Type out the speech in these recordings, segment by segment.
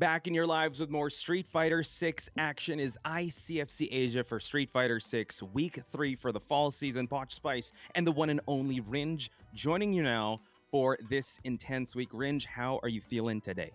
Back in your lives with more Street Fighter 6 action is ICFC Asia for Street Fighter 6 Week 3 for the fall season. Potch Spice and the one and only Ringe joining you now for this intense week. Ringe, how are you feeling today?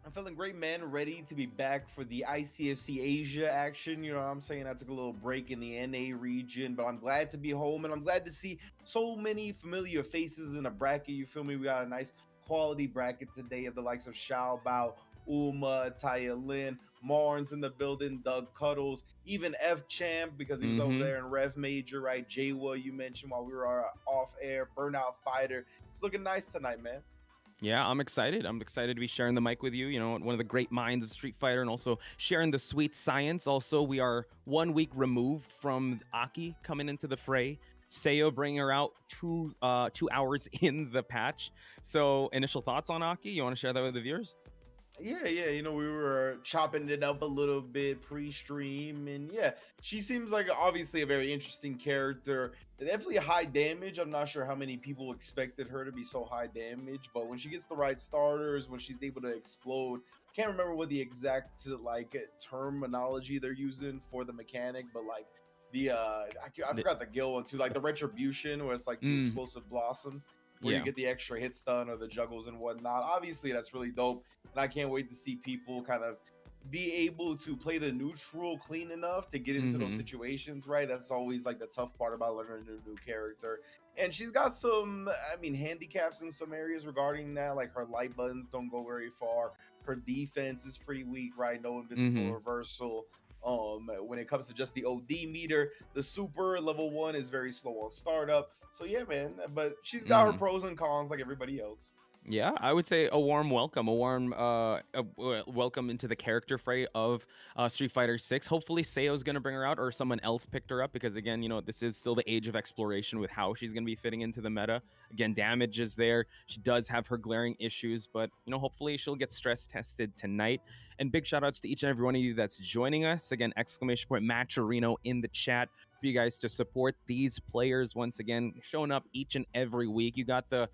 I'm feeling great, man. Ready to be back for the ICFC Asia action. You know what I'm saying? I took a little break in the NA region, but I'm glad to be home and I'm glad to see so many familiar faces in a bracket. You feel me? We got a nice quality bracket today of the likes of Xiabao, Uma, Atayalin, Marnes in the building, Doug Cuddles, even FChamp because he was over there in Rev Major, right? Jiewa, you mentioned while we were off air, BurnoutFighter. It's looking nice tonight, man. Yeah, I'm excited. I'm excited to be sharing the mic with you. You know, one of the great minds of Street Fighter, and also sharing the sweet science. Also, we are 1 week removed from Aki coming into the fray. Seo bringing her out 2 hours in the patch. So, initial thoughts on Aki? You want to share that with the viewers? Yeah, you know, we were chopping it up a little bit pre-stream, and yeah, she seems like obviously a very interesting character. Definitely high damage. I'm not sure how many people expected her to be so high damage, but when she gets the right starters, when she's able to explode, can't remember what the exact like terminology they're using for the mechanic, but like I forgot the guild one too, like the retribution, where it's like the explosive blossom, where you Yeah. get the extra hit stun or the juggles and whatnot. Obviously, that's really dope. And I can't wait to see people kind of be able to play the neutral clean enough to get into those situations, right? That's always like the tough part about learning a new character. And she's got some, I mean, handicaps in some areas regarding that. Like her light buttons don't go very far. Her defense is pretty weak, right? No invincible reversal. When it comes to just the OD meter, the super level 1 is very slow on startup. So yeah, man, but she's got her pros and cons like everybody else. Yeah, I would say a warm welcome, welcome into the character fray of Street Fighter 6. Hopefully Seo's going to bring her out, or someone else picked her up, because again, you know, this is still the age of exploration with how she's going to be fitting into the meta. Again, damage is there. She does have her glaring issues, but you know, hopefully she'll get stress tested tonight. And big shout outs to each and every one of you that's joining us. Again, exclamation point Matcherino in the chat for you guys to support these players once again, showing up each and every week. You got the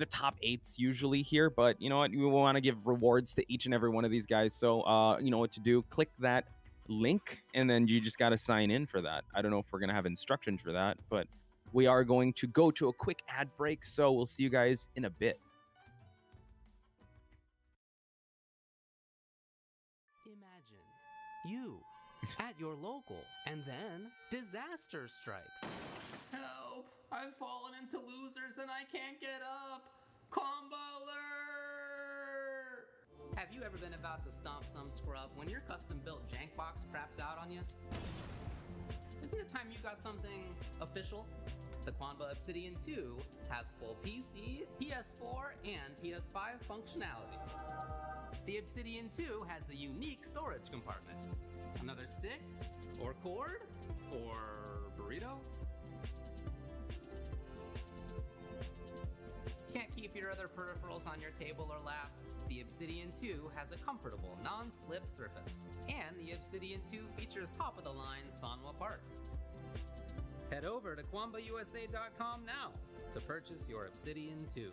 top eights usually here, but you know what, we want to give rewards to each and every one of these guys. So you know what to do. Click that link and then you just got to sign in for that. I don't know if we're gonna have instructions for that, but we are going to go to a quick ad break, so we'll see you guys in a bit. Imagine you at your local, and then disaster strikes. Help! I've fallen into losers and I can't get up! Combo alert! Have you ever been about to stomp some scrub when your custom-built jank box craps out on you? Isn't it time you got something official? The Quanba Obsidian 2 has full PC, PS4, and PS5 functionality. The Obsidian 2 has a unique storage compartment. Another stick? Or cord? Or burrito? Can't keep your other peripherals on your table or lap? The Obsidian 2 has a comfortable, non-slip surface. And the Obsidian 2 features top-of-the-line Sanwa parts. Head over to QuambaUSA.com now to purchase your Obsidian 2.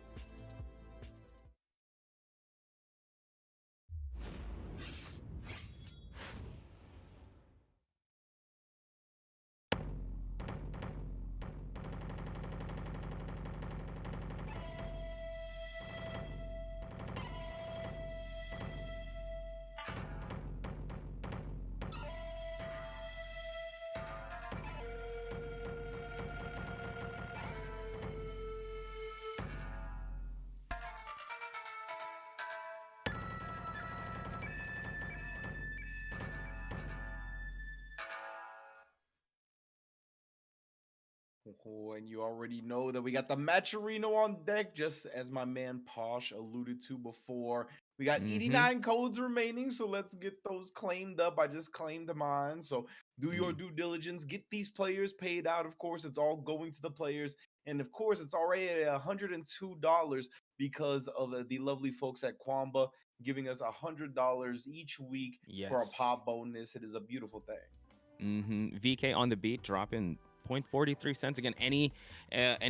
Oh, and you already know that we got the Matcherino on deck, just as my man Posh alluded to before. We got 89 codes remaining, so let's get those claimed up. I just claimed mine, so do your due diligence. Get these players paid out. Of course, it's all going to the players. And of course, it's already at $102 because of the lovely folks at Quamba giving us $100 each week for a pop bonus. It is a beautiful thing. VK on the beat, dropping 0.43. Again, any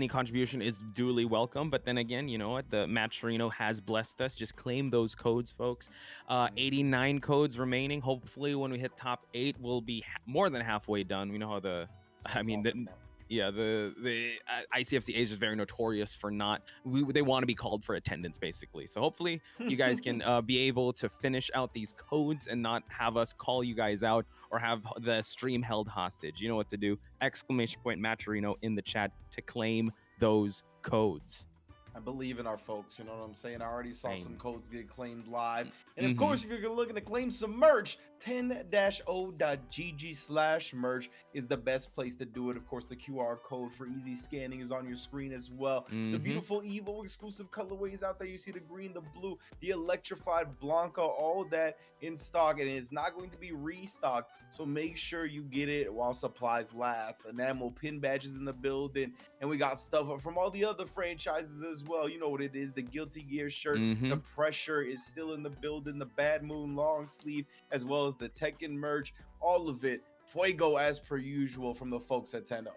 contribution is duly welcome. But then again, you know what? The Matcherino has blessed us. Just claim those codes, folks. 89 codes remaining. Hopefully, when we hit top 8, we'll be more than halfway done. We know how the, I mean, the ICFC is just very notorious for not. They want to be called for attendance, basically. So hopefully, you guys can be able to finish out these codes and not have us call you guys out or have the stream held hostage. You know what to do. ! Matcherino in the chat to claim those codes. I believe in our folks, you know what I'm saying? I already saw Same. some codes get claimed live. And of course, if you're looking to claim some merch, 10-o.gg/merch is the best place to do it. Of course, the QR code for easy scanning is on your screen as well. The beautiful Evo exclusive colorways out there. You see the green, the blue, the electrified Blanca, all that in stock, and it's not going to be restocked. So make sure you get it while supplies last. Enamel pin badges in the building, and we got stuff from all the other franchises as well. You know what it is, the Guilty Gear shirt, the Pressure is still in the building, the Bad Moon long sleeve, as well as the Tekken merch, all of it fuego as per usual from the folks at 10-0.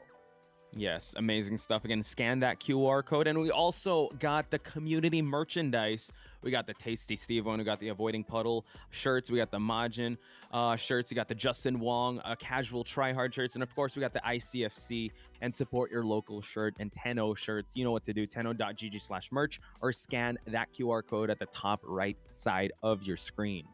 Yes, amazing stuff. Again, scan that QR code. And we also got the community merchandise. We got the Tasty Steve one. We got the Avoiding Puddle shirts. We got the Majin shirts. We got the Justin Wong casual tryhard shirts. And of course, we got the ICFC and support your local shirt and 10-0 shirts. You know what to do. 10-0.gg/merch or scan that QR code at the top right side of your screen.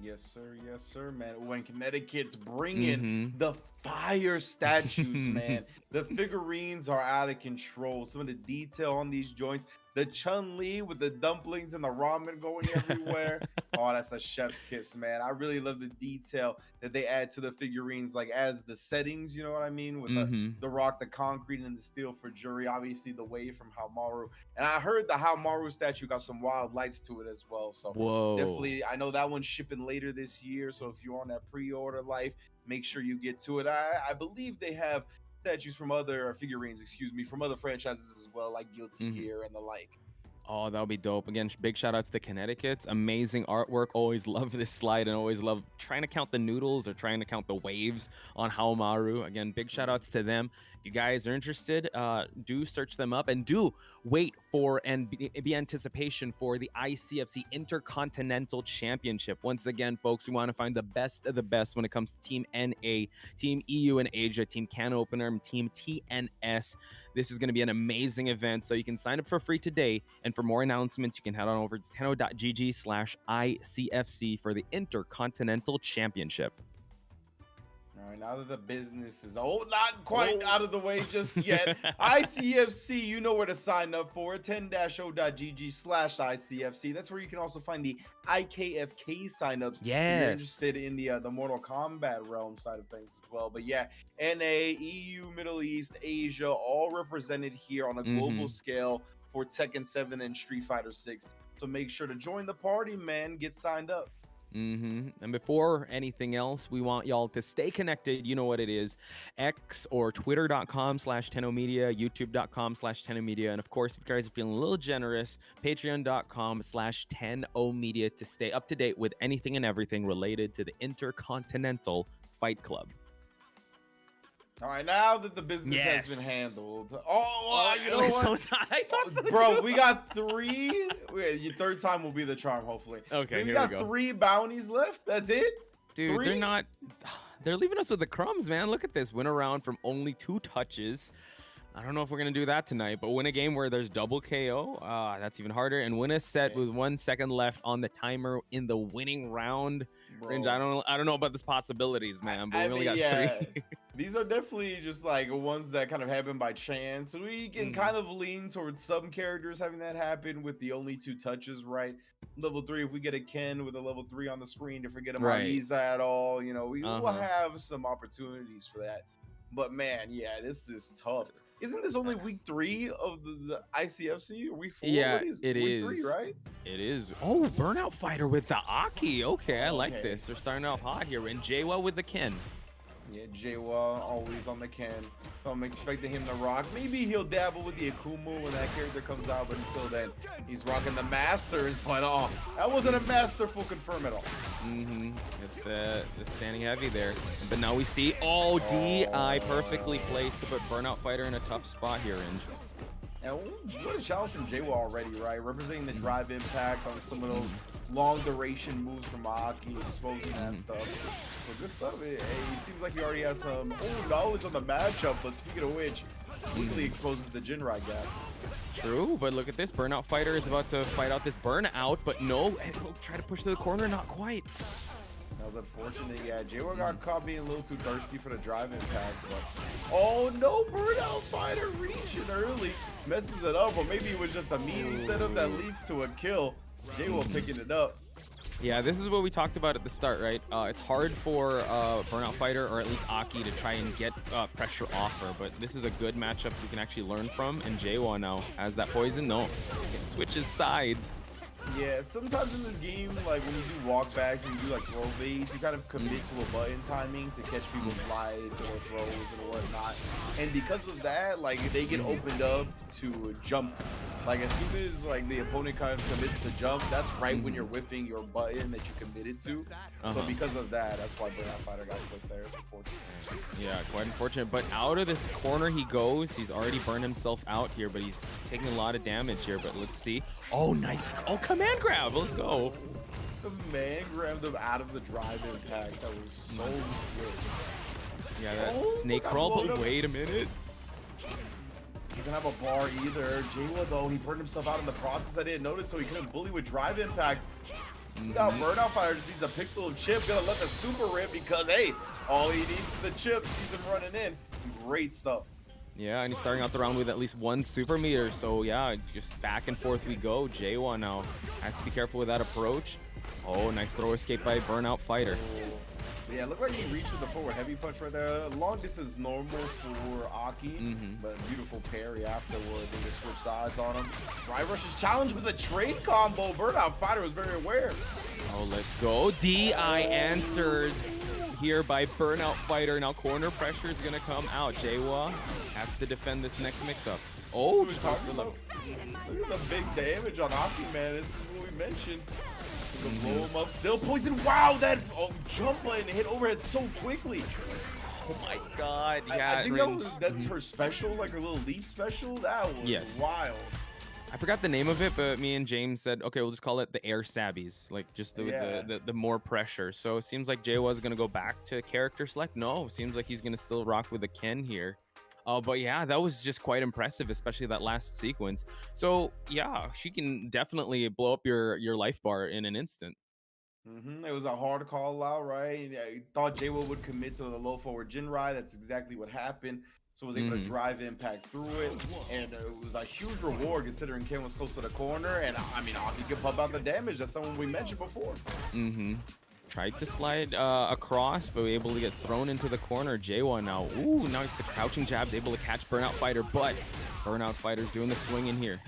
Yes, sir, man. When Connecticut's bringing the fire statues, man, the figurines are out of control. Some of the detail on these joints, the Chun-Li with the dumplings and the ramen going everywhere. Oh, that's a chef's kiss, man. I really love the detail that they add to the figurines, like as the settings, you know what I mean? With the rock, the concrete, and the steel for Juri. Obviously, the wave from Haomaru. And I heard the Haomaru statue got some wild lights to it as well. So definitely, I know that one's shipping later this year. So if you're on that pre-order life, make sure you get to it. I believe they have statues from other figurines, from other franchises as well, like Guilty Gear and the like. Oh, that would be dope. Again, big shout outs to Connecticut's. Amazing artwork. Always love this slide and always love trying to count the noodles or trying to count the waves on Haomaru. Again, big shout outs to them. If you guys are interested, do search them up and do wait for and be anticipation for the ICFC Intercontinental Championship. Once again, folks, we want to find the best of the best when it comes to Team NA, Team EU and Asia, Team Can Opener, and Team TNS. This is going to be an amazing event, so you can sign up for free today. And for more announcements, you can head on over to 10.gg/ICFC for the Intercontinental Championship. All right, now that the business is not quite out of the way just yet, ICFC, you know where to sign up for it. 10-o.gg/ICFC. That's where you can also find the IKFK signups. If you're interested in the Mortal Kombat realm side of things as well. But yeah, NA, EU, Middle East, Asia, all represented here on a global scale for Tekken 7 and Street Fighter 6. So make sure to join the party, man. Get signed up. And before anything else, we want y'all to stay connected. You know what it is. X or twitter.com/10omedia, youtube.com/10omedia. And of course, if you guys are feeling a little generous, patreon.com/10omedia to stay up to date with anything and everything related to the Intercontinental Fight Club. All right, now that the business has been handled. You know what? I thought so Bro, too. we got 3. Your third time will be the charm, hopefully. Okay, we here got we go. 3 bounties left. That's it? Dude, 3? they're not. They're leaving us with the crumbs, man. Look at this. Win a round from only 2 touches. I don't know if we're going to do that tonight, but win a game where there's double KO. That's even harder. And win a set with 1 second left on the timer in the winning round. Range, I don't know about these possibilities, man, but we only got 3. These are definitely just like ones that kind of happen by chance. So we can kind of lean towards some characters having that happen with the only 2 touches, right? Level 3, if we get a Ken with a level 3 on the screen to forget him Marisa at all, you know, we will have some opportunities for that. But man, yeah, this is tough. Isn't this only week 3 of the ICFC or week 4? Yeah, it is. Week 3, right? It is. Oh, BurnoutFighter with the Aki. Okay, I like this. They're starting off hot here. And Jiewa with the Ken. Yeah, Jiewa always on the can, so I'm expecting him to rock. Maybe he'll dabble with the Akumu when that character comes out, but until then, he's rocking the Masters. But that wasn't a masterful confirm at all. It's the standing heavy there. But now we see, DI perfectly placed to put BurnoutFighter in a tough spot here, Inge. And what a challenge from Jiewa already, right? Representing the drive impact on some of those long duration moves from Aki, exposing that stuff. So good stuff. Hey, he seems like he already has some knowledge on the matchup, but speaking of which, quickly exposes the Jinrai gap. True, but look at this. BurnoutFighter is about to fight out this burnout, but no, he'll try to push to the corner, not quite. That was unfortunate. Yeah, Jiewa got caught being a little too thirsty for the drive impact. But oh no, BurnoutFighter reaching early, messes it up, or maybe it was just a meaty setup that leads to a kill. Jiewa picking it up. Yeah, this is what we talked about at the start, right? It's hard for BurnoutFighter, or at least Aki, to try and get pressure off her, but this is a good matchup we can actually learn from, and Jiewa now has that poison. No, he can switch his sides. Yeah, sometimes in this game, like when you do walkbacks, when you do like throw baits, you kind of commit to a button timing to catch people's slides or throws and whatnot. And because of that, like they get opened up to jump. Like as soon as like the opponent kind of commits to jump, that's right when you're whiffing your button that you committed to. So because of that, that's why BurnoutFighter got put there. It's unfortunate. Yeah, quite unfortunate. But out of this corner he goes. He's already burned himself out here, but he's taking a lot of damage here. But let's see. Oh, nice. Oh, command grab. Let's go. Command grabbed him out of the drive impact. That was so sick. Yeah, that snake crawl. But wait a minute. He doesn't have a bar either. Jiewa, though, he burned himself out in the process. I didn't notice, so he couldn't bully with drive impact. Now BurnoutFighter just needs a pixel of chip. Gonna let the super rip because, hey, all he needs is the chip. Sees him running in. Great stuff. Yeah, and he's starting out the round with at least one super meter. So, yeah, just back and forth we go. Jiewa now has to be careful with that approach. Oh, nice throw escape by BurnoutFighter. Yeah, it looked like he reached with the forward heavy punch right there. Long distance normal for Aki, but beautiful parry afterward. They just switch sides on him. Drive Rush is challenged with a trade combo. BurnoutFighter was very aware. Oh, let's go. DI answered here by BurnoutFighter. Now corner pressure is going to come out. Jiewa has to defend this next mix-up. Oh, look at the big damage on Aki, man. This is what we mentioned. Blow him up, still poison. Wow, that jump button hit overhead so quickly. Oh my god, yeah. I think that's her special, like her little leaf special. That was wild. I forgot the name of it, but me and James said, okay, we'll just call it the air stabbies, like just the more pressure. So it seems like Jiewa is gonna go back to character select. No, seems like he's gonna still rock with a Ken here. But yeah, that was just quite impressive, especially that last sequence. So yeah, she can definitely blow up your life bar in an instant. It was a hard call out, right? I thought Jiewa would commit to the low forward Jinrai. That's exactly what happened. So was able to drive impact through it, and it was a huge reward considering Ken was close to the corner. And I mean, Aki could pump out the damage. That's someone we mentioned before. Tried to slide across, but able to get thrown into the corner. Jiewa now. Ooh, now he's the crouching jabs, able to catch BurnoutFighter, but BurnoutFighter's doing the swing in here.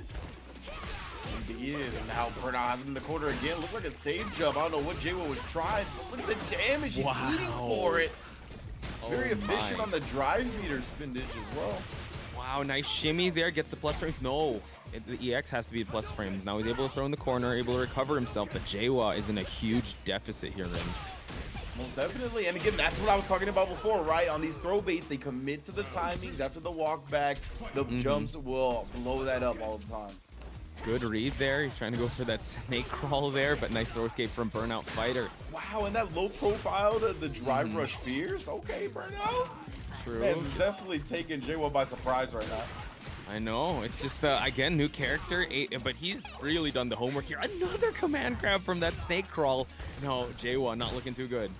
Indeed, and now Burnout has him in the corner again. Looked like a save jump. I don't know what Jiewa was trying, but look at the damage he's eating for it. Very efficient on the drive meter spindage as well. Wow, nice shimmy there. Gets the plus frames. No, the EX has to be plus frames. Now he's able to throw in the corner, able to recover himself, but Jiewa is in a huge deficit here, Rin. Most definitely. And again, that's what I was talking about before, right? On these throw baits, they commit to the timings after the walk back. The jumps will blow that up all the time. Good read there. He's trying to go for that snake crawl there, but nice throw escape from BurnoutFighter. Wow, and that low profile, the drive rush fears. Okay, Burnout. True. Man, it's definitely taking Jiewa by surprise right now. I know. It's just, again, new character, but he's really done the homework here. Another command grab from that snake crawl. No, Jiewa not looking too good.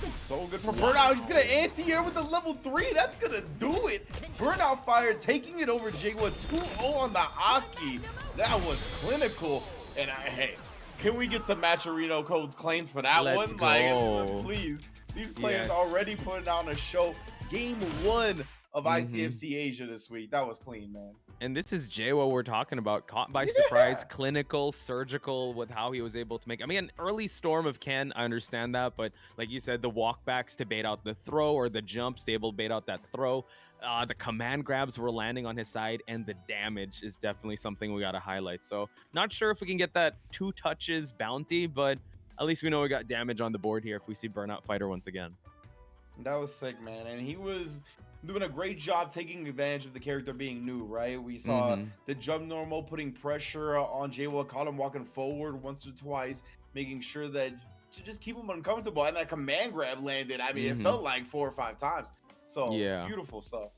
This is so good for Burnout. He's going to anti-air with the level 3. That's going to do it. BurnoutFighter taking it over Jiewa 2-0 on the Aki. That was clinical. And hey, can we get some Matcherino codes claimed for that Let's one? go. Like, please. These players already putting on a show. Game 1 of ICFC Asia this week. That was clean, man. And this is Jiewa we're talking about, caught by surprise, clinical, surgical with how he was able to make. I mean, an early storm of Ken, I understand that, but like you said, the walkbacks to bait out the throw or the jumps to able to bait out that throw. The command grabs were landing on his side, and the damage is definitely something we got to highlight. So not sure if we can get that 2 touches bounty, but at least we know we got damage on the board here if we see BurnoutFighter once again. That was sick, man. And he was doing a great job taking advantage of the character being new, right? We saw the jump normal putting pressure on Jiewa, caught him walking forward once or twice, making sure that to just keep him uncomfortable. And that command grab landed. I mean, it felt like 4 or 5 times. So beautiful stuff.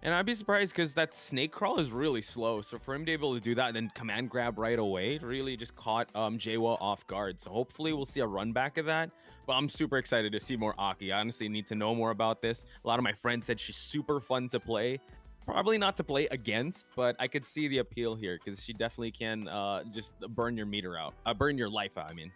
And I'd be surprised because that snake crawl is really slow. So for him to be able to do that and then command grab right away, really just caught Jiewa off guard. So hopefully we'll see a run back of that. But I'm super excited to see more Aki. I honestly need to know more about this. A lot of my friends said she's super fun to play. Probably not to play against, but I could see the appeal here because she definitely can just burn your meter out. Burn your life out, I mean.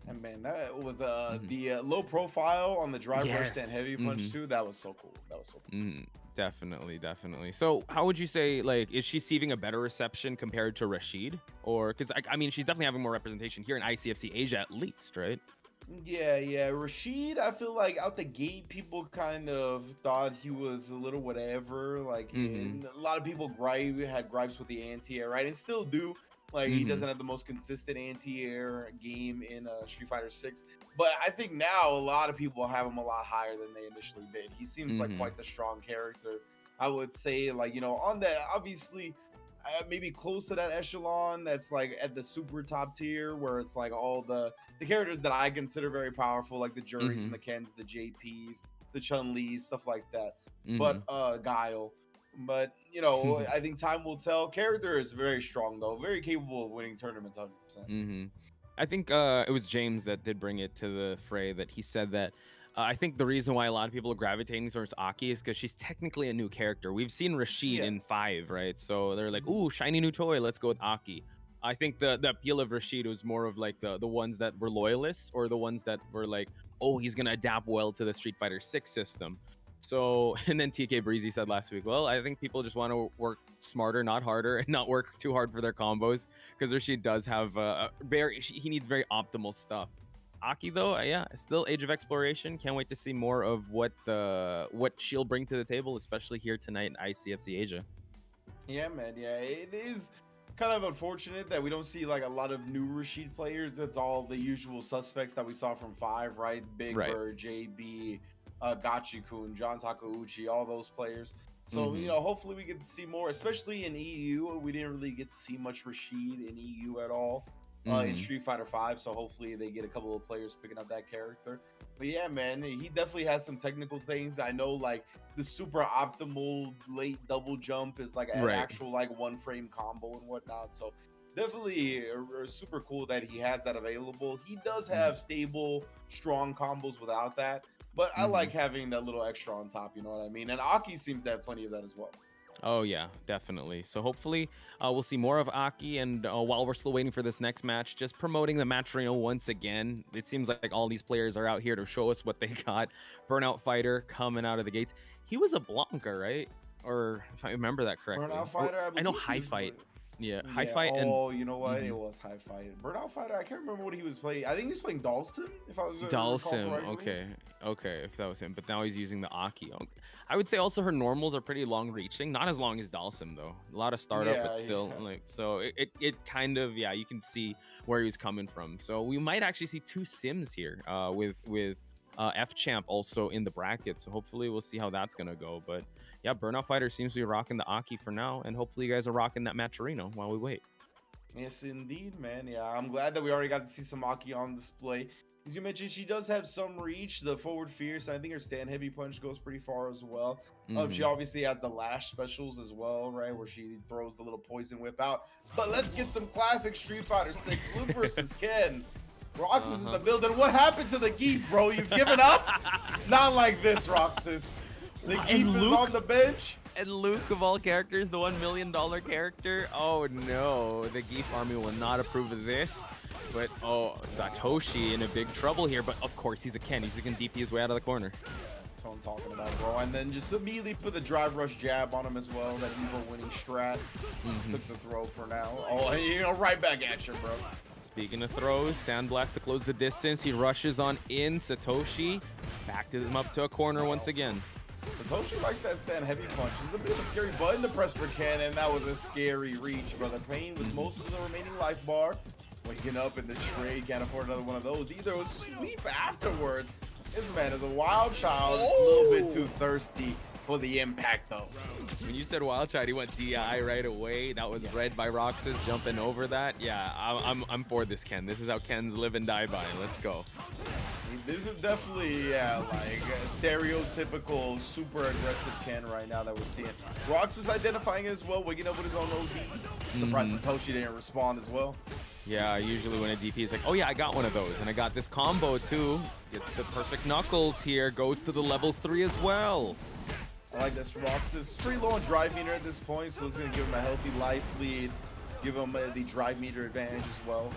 And man, that was the low profile on the drive burst and heavy punch too. That was so cool. That was so cool. Definitely. So how would you say, like, is she receiving a better reception compared to Rashid? Or because I mean, she's definitely having more representation here in ICFC Asia at least, right? Yeah. Rashid, I feel like out the gate, people kind of thought he was a little whatever. Like, and a lot of people had gripes with the anti-air, right? And still do. Like, he doesn't have the most consistent anti-air game in Street Fighter 6. But I think now a lot of people have him a lot higher than they initially did. He seems like quite the strong character. I would say, like, you know, on that, obviously, maybe close to that echelon that's like at the super top tier where it's like all the characters that I consider very powerful, like the Juris and the Kens, the JPs, the Chun-Lis, stuff like that. But Guile. But, you know, I think time will tell. Character is very strong, though. Very capable of winning tournaments 100%. I think it was James that did bring it to the fray that he said that I think the reason why a lot of people are gravitating towards Aki is because she's technically a new character. We've seen Rashid in 5, right? So they're like, ooh, shiny new toy. Let's go with Aki. I think the appeal of Rashid was more of like the ones that were loyalists or the ones that were like, oh, he's going to adapt well to the Street Fighter 6 system. So, and then TK Breezy said last week, well, I think people just want to work smarter, not harder, and not work too hard for their combos because Rashid does have he needs very optimal stuff. Aki, though, still Age of Exploration. Can't wait to see more of what she'll bring to the table, especially here tonight in ICFC Asia. Yeah, man. Yeah, it is kind of unfortunate that we don't see like a lot of new Rashid players. It's all the usual suspects that we saw from 5, right? Big Bird, JB, Gachi-kun, John Takeuchi, all those players. So, you know, hopefully we get to see more, especially in EU. We didn't really get to see much Rashid in EU at all in Street Fighter 5. So hopefully they get a couple of players picking up that character. But yeah, man, he definitely has some technical things. I know like the super optimal late double jump is like an actual like 1-frame combo and whatnot. So definitely super cool that he has that available. He does have stable, strong combos without that. But I like having that little extra on top, you know what I mean? And Aki seems to have plenty of that as well. Oh, yeah, definitely. So hopefully we'll see more of Aki. And while we're still waiting for this next match, just promoting the match arena once again. It seems like all these players are out here to show us what they got. BurnoutFighter coming out of the gates. He was a Blanca, right? Or if I remember that correctly. BurnoutFighter, I know High Fight. Yeah, High Fight. Oh, you know what? It was High Fight. BurnoutFighter, I can't remember what he was playing. I think he was playing Dhalsim, if I was Dhalsim, okay, if that was him. But now he's using the Aki. I would say also her normals are pretty long-reaching. Not as long as Dhalsim, though. A lot of startup, but still, like, so it kind of, you can see where he was coming from. So we might actually see 2 Sims here with FChamp also in the bracket. So hopefully we'll see how that's going to go. But yeah, BurnoutFighter seems to be rocking the Aki for now. And hopefully you guys are rocking that match arena while we wait. Yes, indeed, man. Yeah, I'm glad that we already got to see some Aki on display. As you mentioned, she does have some reach, the forward fierce. I think her stand heavy punch goes pretty far as well. She obviously has the lash specials as well, right? Where she throws the little poison whip out. But let's get some classic Street Fighter 6. Luke versus Ken. Roxas in the building. What happened to the Geef, bro? You've given up? Not like this, Roxas. The Geef is on the bench. And Luke, of all characters, the $1 million character. Oh no, the Geef army will not approve of this. But Satoshi in a big trouble here. But of course, he's a Ken. He's just gonna DP his way out of the corner. what I'm talking about, bro. And then just immediately put the drive rush jab on him as well. That Evo winning strat. Took the throw for now. Oh, you know, right back at you, bro. Speaking of throws, Sandblast to close the distance. He rushes on in. Satoshi backed him up to a corner once again. Satoshi likes that stand heavy punch. It's a bit of a scary button to press for Ken, and that was a scary reach, brother. Payne with most of the remaining life bar. Waking up in the trade, can't afford another one of those either. It was sweep afterwards. This man is a wild child, a little bit too thirsty for the impact though. When you said wild child, he went DI right away. That was read by Roxas, jumping over that. Yeah, I'm for this, Ken. This is how Ken's live and die by. Let's go. This is definitely, yeah, like a stereotypical super aggressive Ken right now that we're seeing. Roxas identifying it as well, waking up with his own OD. Surprised Satoshi didn't respond as well. Yeah, usually when a DP is like, oh yeah, I got one of those, and I got this combo too. Gets the perfect knuckles here, goes to the level 3 as well. I like this. Roxas pretty low on drive meter at this point, so it's going to give him a healthy life lead, give him the drive meter advantage as well.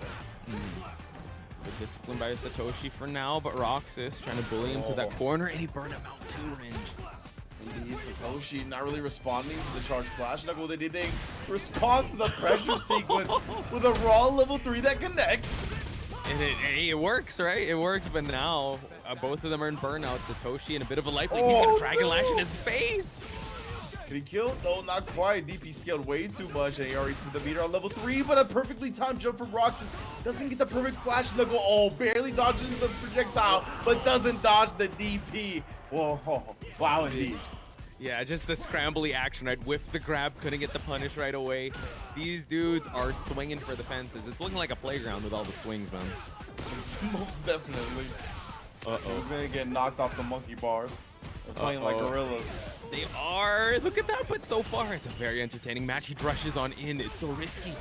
Good discipline by Satoshi for now, but Roxas trying to bully him to that corner, and he burned him out too, Range. Indeed, Satoshi not really responding to the charge flash knuckle. They response to the pressure sequence with a raw level 3 that connects. And it works, right? It works, but now both of them are in burnout. Satoshi in a bit of a life lead. He's got a Dragon Lash in his face. Can he kill? No, not quite. DP scaled way too much, and he already spent the meter on level 3, but a perfectly timed jump from Roxas. Doesn't get the perfect flash knuckle. Oh, barely dodges the projectile, but doesn't dodge the DP. Whoa, wow, indeed. Yeah, just the scrambly action. I'd whiff the grab, couldn't get the punish right away. These dudes are swinging for the fences. It's looking like a playground with all the swings, man. Most definitely. He's gonna get knocked off the monkey bars. They're playing like gorillas. They are. Look at that, but so far it's a very entertaining match. He rushes on in. It's so risky.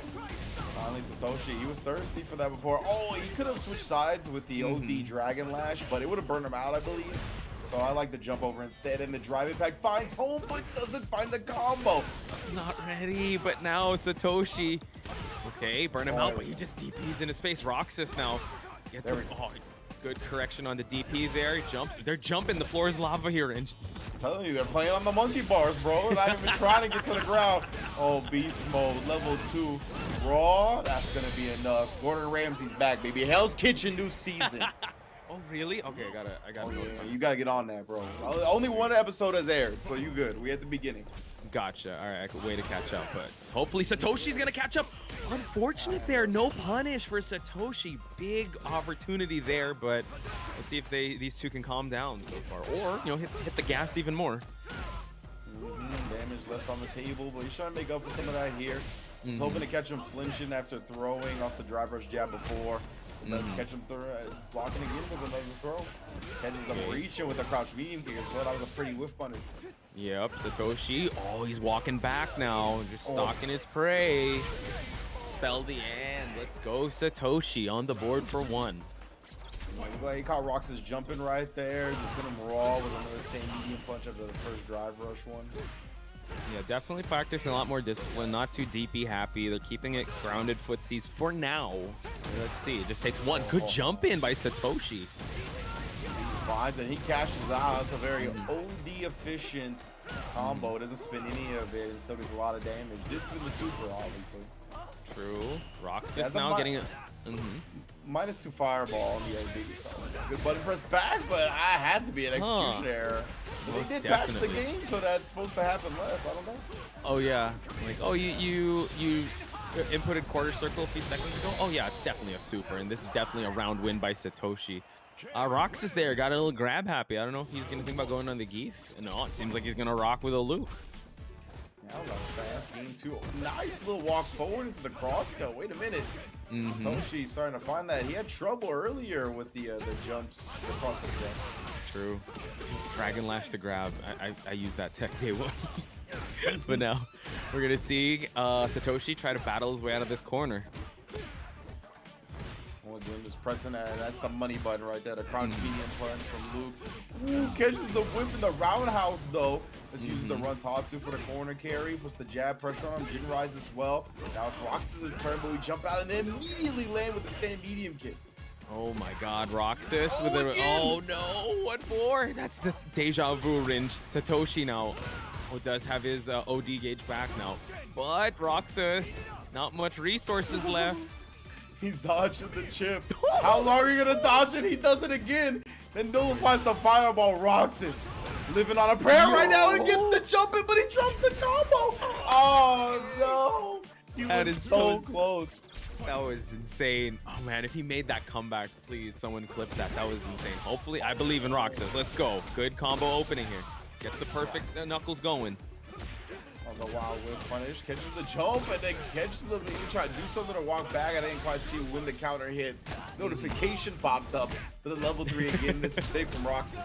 Finally, Satoshi, he was thirsty for that before. Oh, he could have switched sides with the OD Dragon Lash, but it would have burned him out, I believe. So I like the jump over instead, and the drive impact finds home, but doesn't find the combo. Not ready, but now Satoshi. Okay, burn him out, but he just DPs in his face. Roxas now. There we go. Oh, good correction on the DP there. They're jumping. The floor is lava here, Inge. I'm telling you, they're playing on the monkey bars, bro. Not even trying to get to the ground. Oh, beast mode, level 2. Raw, that's gonna be enough. Gordon Ramsay's back, baby. Hell's Kitchen new season. Oh, really? Okay, I gotta go. Yeah, you gotta get on that, bro. Only one episode has aired, so you good. We at the beginning. Gotcha. All right, I could wait to catch up, but hopefully Satoshi's gonna catch up. Unfortunate there, no punish for Satoshi. Big opportunity there, but let's see if these two can calm down so far, or hit the gas even more. Damage left on the table, but he's trying to make up for some of that here. He's hoping to catch him flinching after throwing off the drive rush jab before. Let's catch him blocking again with another throw. Catches him reaching with a crouch medium kick as well. That was a pretty whiff punish. Yep, Satoshi. Oh, he's walking back now, just stalking his prey. Spell the end. Let's go, Satoshi on the board for 1. He caught Roxas jumping right there. Just hit him raw with another same medium punch after the first drive rush one. Yeah, definitely practicing a lot more discipline, not too DP happy. They're keeping it grounded footsies for now. Let's see, it just takes one. Good jump in by Satoshi. Finds and he cashes out. It's a very OD efficient combo. It doesn't spin any of it and still does a lot of damage. Did spin the super, obviously. True. Roxas now getting a -2 fireball on the OD. So good button press back, but I had to be an execution error. They did patch the game, so that's supposed to happen less. I don't know. Oh yeah, like you inputted quarter circle a few seconds ago. Oh yeah, it's definitely a super, and this is definitely a round win by Satoshi. Roxas there got a little grab happy. I don't know if he's gonna think about going on the Geef. No, it seems like he's gonna rock with a loop. Yeah, that was fast. Game 2. Nice little walk forward into the cross cut. Wait a minute. Satoshi starting to find that. He had trouble earlier with the jumps, the cross cut jumps. True. Dragon Lash to grab. I used that tech day 1. But now we're gonna see Satoshi try to battle his way out of this corner. Again, just pressing that. That's the money button right there. The crouch medium punch from Luke. Ooh, catches a whip in the roundhouse though. Let's use the run Tatsu for the corner carry. Puts the jab pressure on him. Jin rise as well. Now it's Roxas' turn, but we jump out and then immediately land with the stand medium kick. Oh my God, Roxas with a, again. oh no, what for? That's the deja vu range. Satoshi now, does have his OD gauge back now, but Roxas, not much resources left. He's dodging the chip. How long are you gonna dodge it? He does it again. Then nullifies the fireball. Roxas living on a prayer right now and gets the jump in, but he drops the combo. Oh no. He was so close. That was insane. Oh man, if he made that comeback, please, someone clip that. That was insane. Hopefully, I believe in Roxas. Let's go. Good combo opening here. Gets the perfect knuckles going. That was a wild whip punish. Catches the jump and then catches him. He tried to do something to walk back. I didn't quite see when the counter hit. Notification popped up for the level 3 again. This is big from Roxas.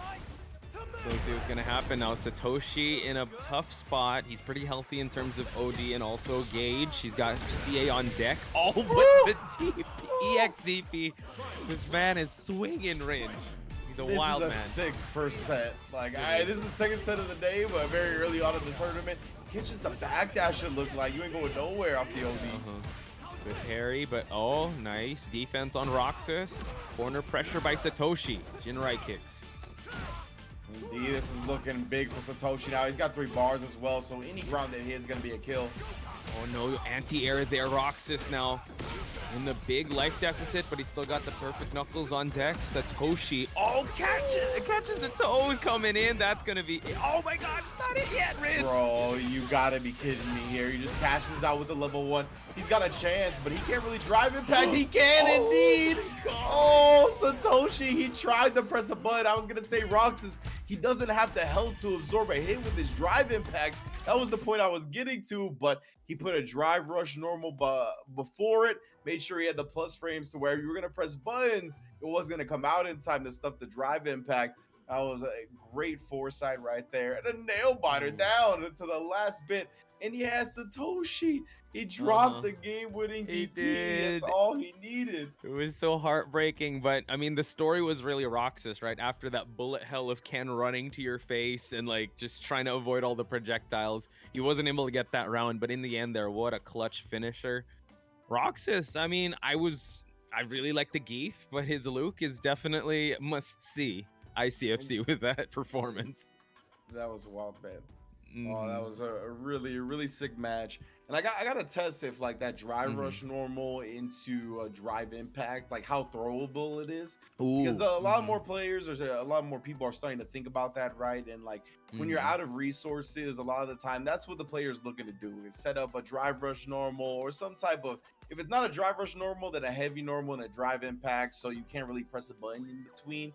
So let's see what's gonna happen now. Satoshi in a tough spot. He's pretty healthy in terms of OD and also gauge. He's got CA on deck. Oh, but the DP, EX DP. This man is swinging range. He's a wild man. This is a sick first set. Like, this is the second set of the day, but very early on in the tournament. Catches the backdash, it looked like. You ain't going nowhere off the OD. Good parry, but oh, nice defense on Roxas. Corner pressure by Satoshi. Jinrai kicks. Indeed, this is looking big for Satoshi now. He's got 3 bars as well, so any ground that hits is going to be a kill. Oh no, anti-air there. Roxas now in the big life deficit, but he's still got the perfect knuckles on deck. Satoshi, oh, catches the toes coming in. That's going to be, oh my God, it's not it yet, Ridge. Bro, you got to be kidding me here. He just cashes out with the level 1. He's got a chance, but he can't really drive impact. He can indeed. Oh, Satoshi, he tried to press a button. I was going to say Roxas. He doesn't have the health to absorb a hit with his drive impact. That was the point I was getting to, but he put a drive rush normal before it, made sure he had the plus frames to where you were going to press buttons. It wasn't going to come out in time to stuff the drive impact. That was a great foresight right there. And a nail biter down into the last bit. And he has Satoshi. He dropped the game-winning DP. That's all he needed. It was so heartbreaking, but I mean, the story was really Roxas, right? After that bullet hell of Ken running to your face and like just trying to avoid all the projectiles, he wasn't able to get that round. But in the end, there, what a clutch finisher. Roxas, I mean, I really like the Geef, but his Luke is definitely must-see ICFC with that performance. That was a wild man. Oh, that was a really sick match. And I got to test if like that drive rush normal into a drive impact, like how throwable it is. Because a lot more players, or a lot more people are starting to think about that, right? And like when you're out of resources, a lot of the time, that's what the player's looking to do is set up a drive rush normal or some type of, if it's not a drive rush normal, then a heavy normal and a drive impact. So you can't really press a button in between.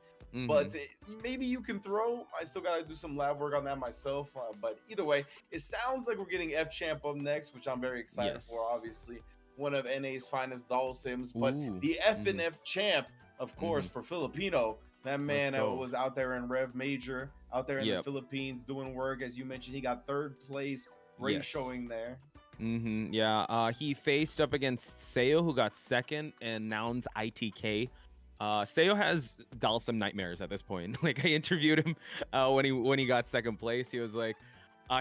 But maybe you can throw. I still got to do some lab work on that myself. But either way, it sounds like we're getting FChamp up next, which I'm very excited for, obviously. One of NA's finest Dhalsims. But the FNF champ, of course, for Filipino. That man was out there in Rev Major, out there in the Philippines doing work. As you mentioned, he got 3rd place. Great showing there. He faced up against Seo, who got 2nd, and Noun's ITK. Seo has Dhalsim nightmares at this point. Like, I interviewed him when he got 2nd place. He was like,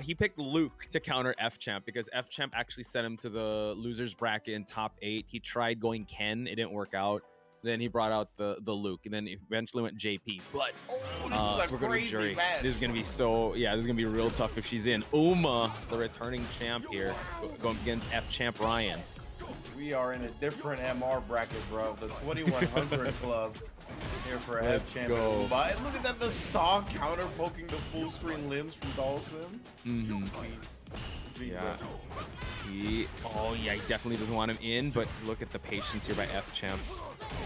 he picked Luke to counter FChamp because FChamp actually sent him to the losers bracket in top 8. He tried going Ken, it didn't work out. Then he brought out the Luke, and then eventually went JP. But this is a crazy match. This is gonna be this is gonna be real tough if she's in. Uma, the returning champ here, going against FChampRyan. We are in a different MR bracket, bro. The 2100 club here for FChamp. But look at that, the stock counter poking the full screen limbs from Dhalsim. He definitely doesn't want him in, but look at the patience here by FChamp.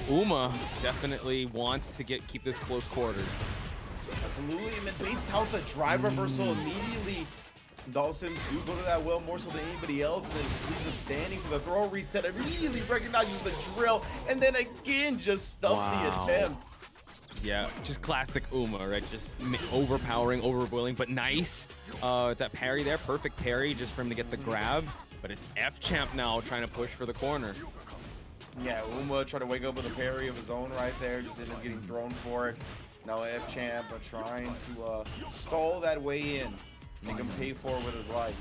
Uma definitely wants to keep this close quarters. Absolutely, and then baits out the drive reversal immediately. Dhalsim do go to that well more so than anybody else, and then just leaves him standing for the throw reset. Immediately recognizes the drill, and then again just stuffs the attempt. Yeah, just classic Uma, right? Just overpowering, overboiling, but nice. It's that parry there, perfect parry just for him to get the grab. But it's FChamp now trying to push for the corner. Yeah, Uma tried to wake up with a parry of his own right there, just ended up getting thrown for it. Now FChamp trying to stall that way in. Make him pay for it with his life.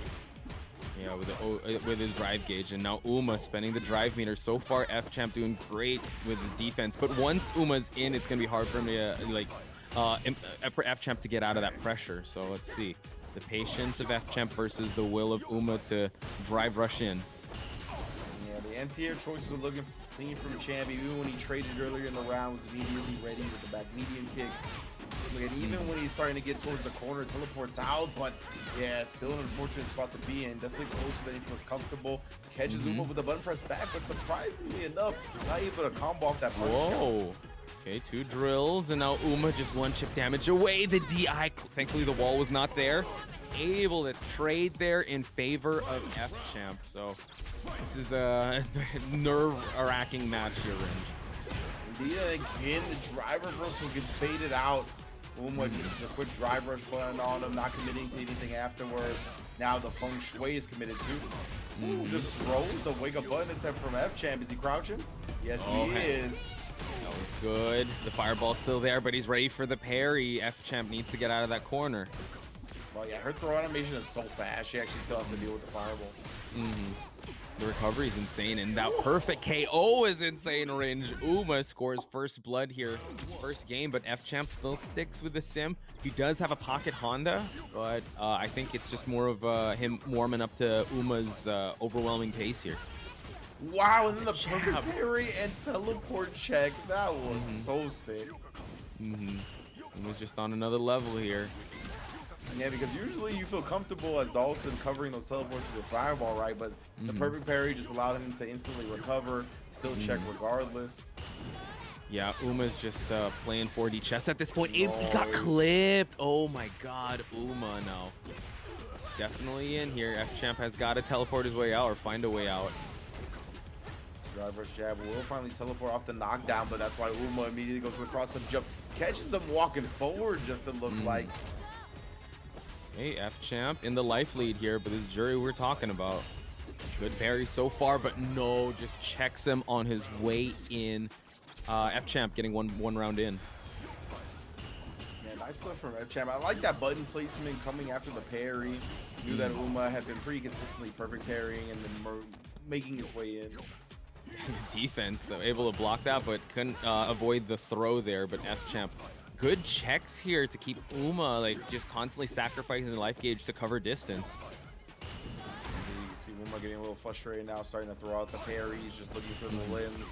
Yeah, with his drive gauge, and now Uma spending the drive meter. So far, FChamp doing great with the defense, but once Uma's in, it's gonna be hard for him to for FChamp to get out of that pressure. So let's see the patience of FChamp versus the will of Uma to drive rush in. Yeah, the anti-air choices are looking clean from Champ. Even when he traded earlier in the round, was immediately ready with the back medium kick. Look at even when he's starting to get towards the corner, teleports out, but yeah, still an unfortunate spot to be in. Definitely closer than he feels comfortable. Catches Uma with the button press back, but surprisingly enough, not able to combo off that punch. Whoa. Okay, 2 drills, and now Uma just 1 chip damage away. The DI, thankfully the wall was not there. Able to trade there in favor of FChamp. So this is a nerve-wracking match here, Ringe. Indeed, again, the drive reversal gets baited out. Uma just a quick drive rush button on him, not committing to anything afterwards. Now the feng shui is committed to. Just throws the wake up button attempt from FChamp. Is he crouching? Yes, he is. That was good. The fireball's still there, but he's ready for the parry. FChamp needs to get out of that corner. Well, yeah, her throw animation is so fast. She actually still has to deal with the fireball. The recovery is insane, and that perfect KO is insane, Ringe. Uma scores first blood here, first game, but FChamp still sticks with the sim. He does have a pocket Honda, but I think it's just more of him warming up to Uma's overwhelming pace here. Wow, and then the perfect parry and teleport check. That was so sick. Uma's just on another level here. Yeah, because usually you feel comfortable as Dhalsim covering those teleports with a fireball, right? But the perfect parry just allowed him to instantly recover, still check regardless. Yeah, Uma's just playing 4D chess at this point. He got clipped. Oh my god, Uma now. Definitely in here. FChamp has got to teleport his way out or find a way out. Drive rush jab will finally teleport off the knockdown, but that's why Uma immediately goes to the cross-up jump. Catches him walking forward just to look like. Hey, FChamp in the life lead here, but this Juri we're talking about. Good parry so far, but no, just checks him on his way in. FChamp getting one round in. Man, nice stuff from FChamp. I like that button placement coming after the parry. Knew that Uma had been pretty consistently perfect parrying and then making his way in. Defense, though, able to block that, but couldn't avoid the throw there, but FChamp. Good checks here to keep Uma like just constantly sacrificing the life gauge to cover distance. You can see Uma getting a little frustrated now, starting to throw out the parries, just looking for the limbs.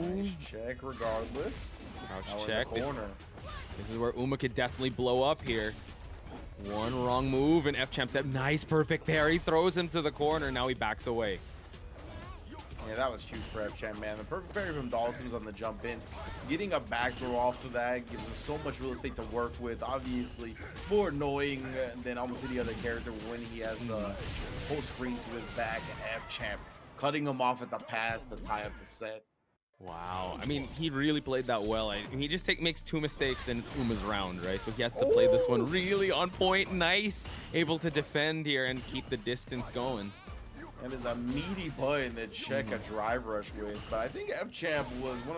Nice check regardless. Crouch check. In the corner. This is where Uma could definitely blow up here. One wrong move and FChamp said nice perfect parry, throws him to the corner. Now he backs away. Yeah, that was huge for FChamp, man. The perfect parry from Dhalsim's on the jump in. Getting a back throw off of that gives him so much real estate to work with. Obviously, more annoying than almost any other character when he has the full screen to his back. And FChamp cutting him off at the pass to tie up the set. Wow. I mean, he really played that well. He just makes 2 mistakes and it's Uma's round, right? So he has to play this one really on point. Nice. Able to defend here and keep the distance going. And it's a meaty button to check a drive rush with. But I think FChamp was one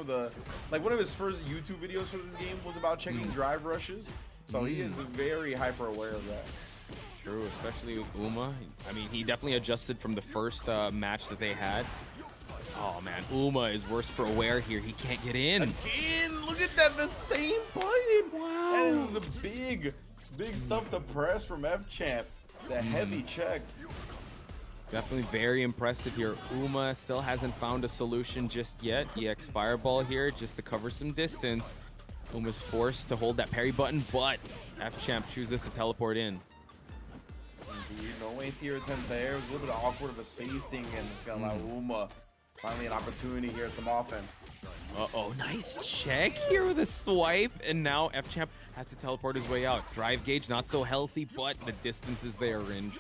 of his first YouTube videos for this game was about checking drive rushes. So he is very hyper aware of that. True, especially with Uma. I mean, he definitely adjusted from the first match that they had. Oh man, Uma is worse for aware here. He can't get in. Again, look at that, the same button. Wow. That is a big stuff to press from FChamp. The heavy checks. Definitely very impressive here. Uma still hasn't found a solution just yet. EX Fireball here just to cover some distance. Uma's forced to hold that parry button, but FChamp chooses to teleport in. Indeed, no anti-air attempt there. It was a little bit awkward of a spacing, and it's going to allow Uma finally an opportunity here, some offense. Uh-oh, nice check here with a swipe, and now FChamp has to teleport his way out. Drive gauge not so healthy, but the distance is there, Ringe.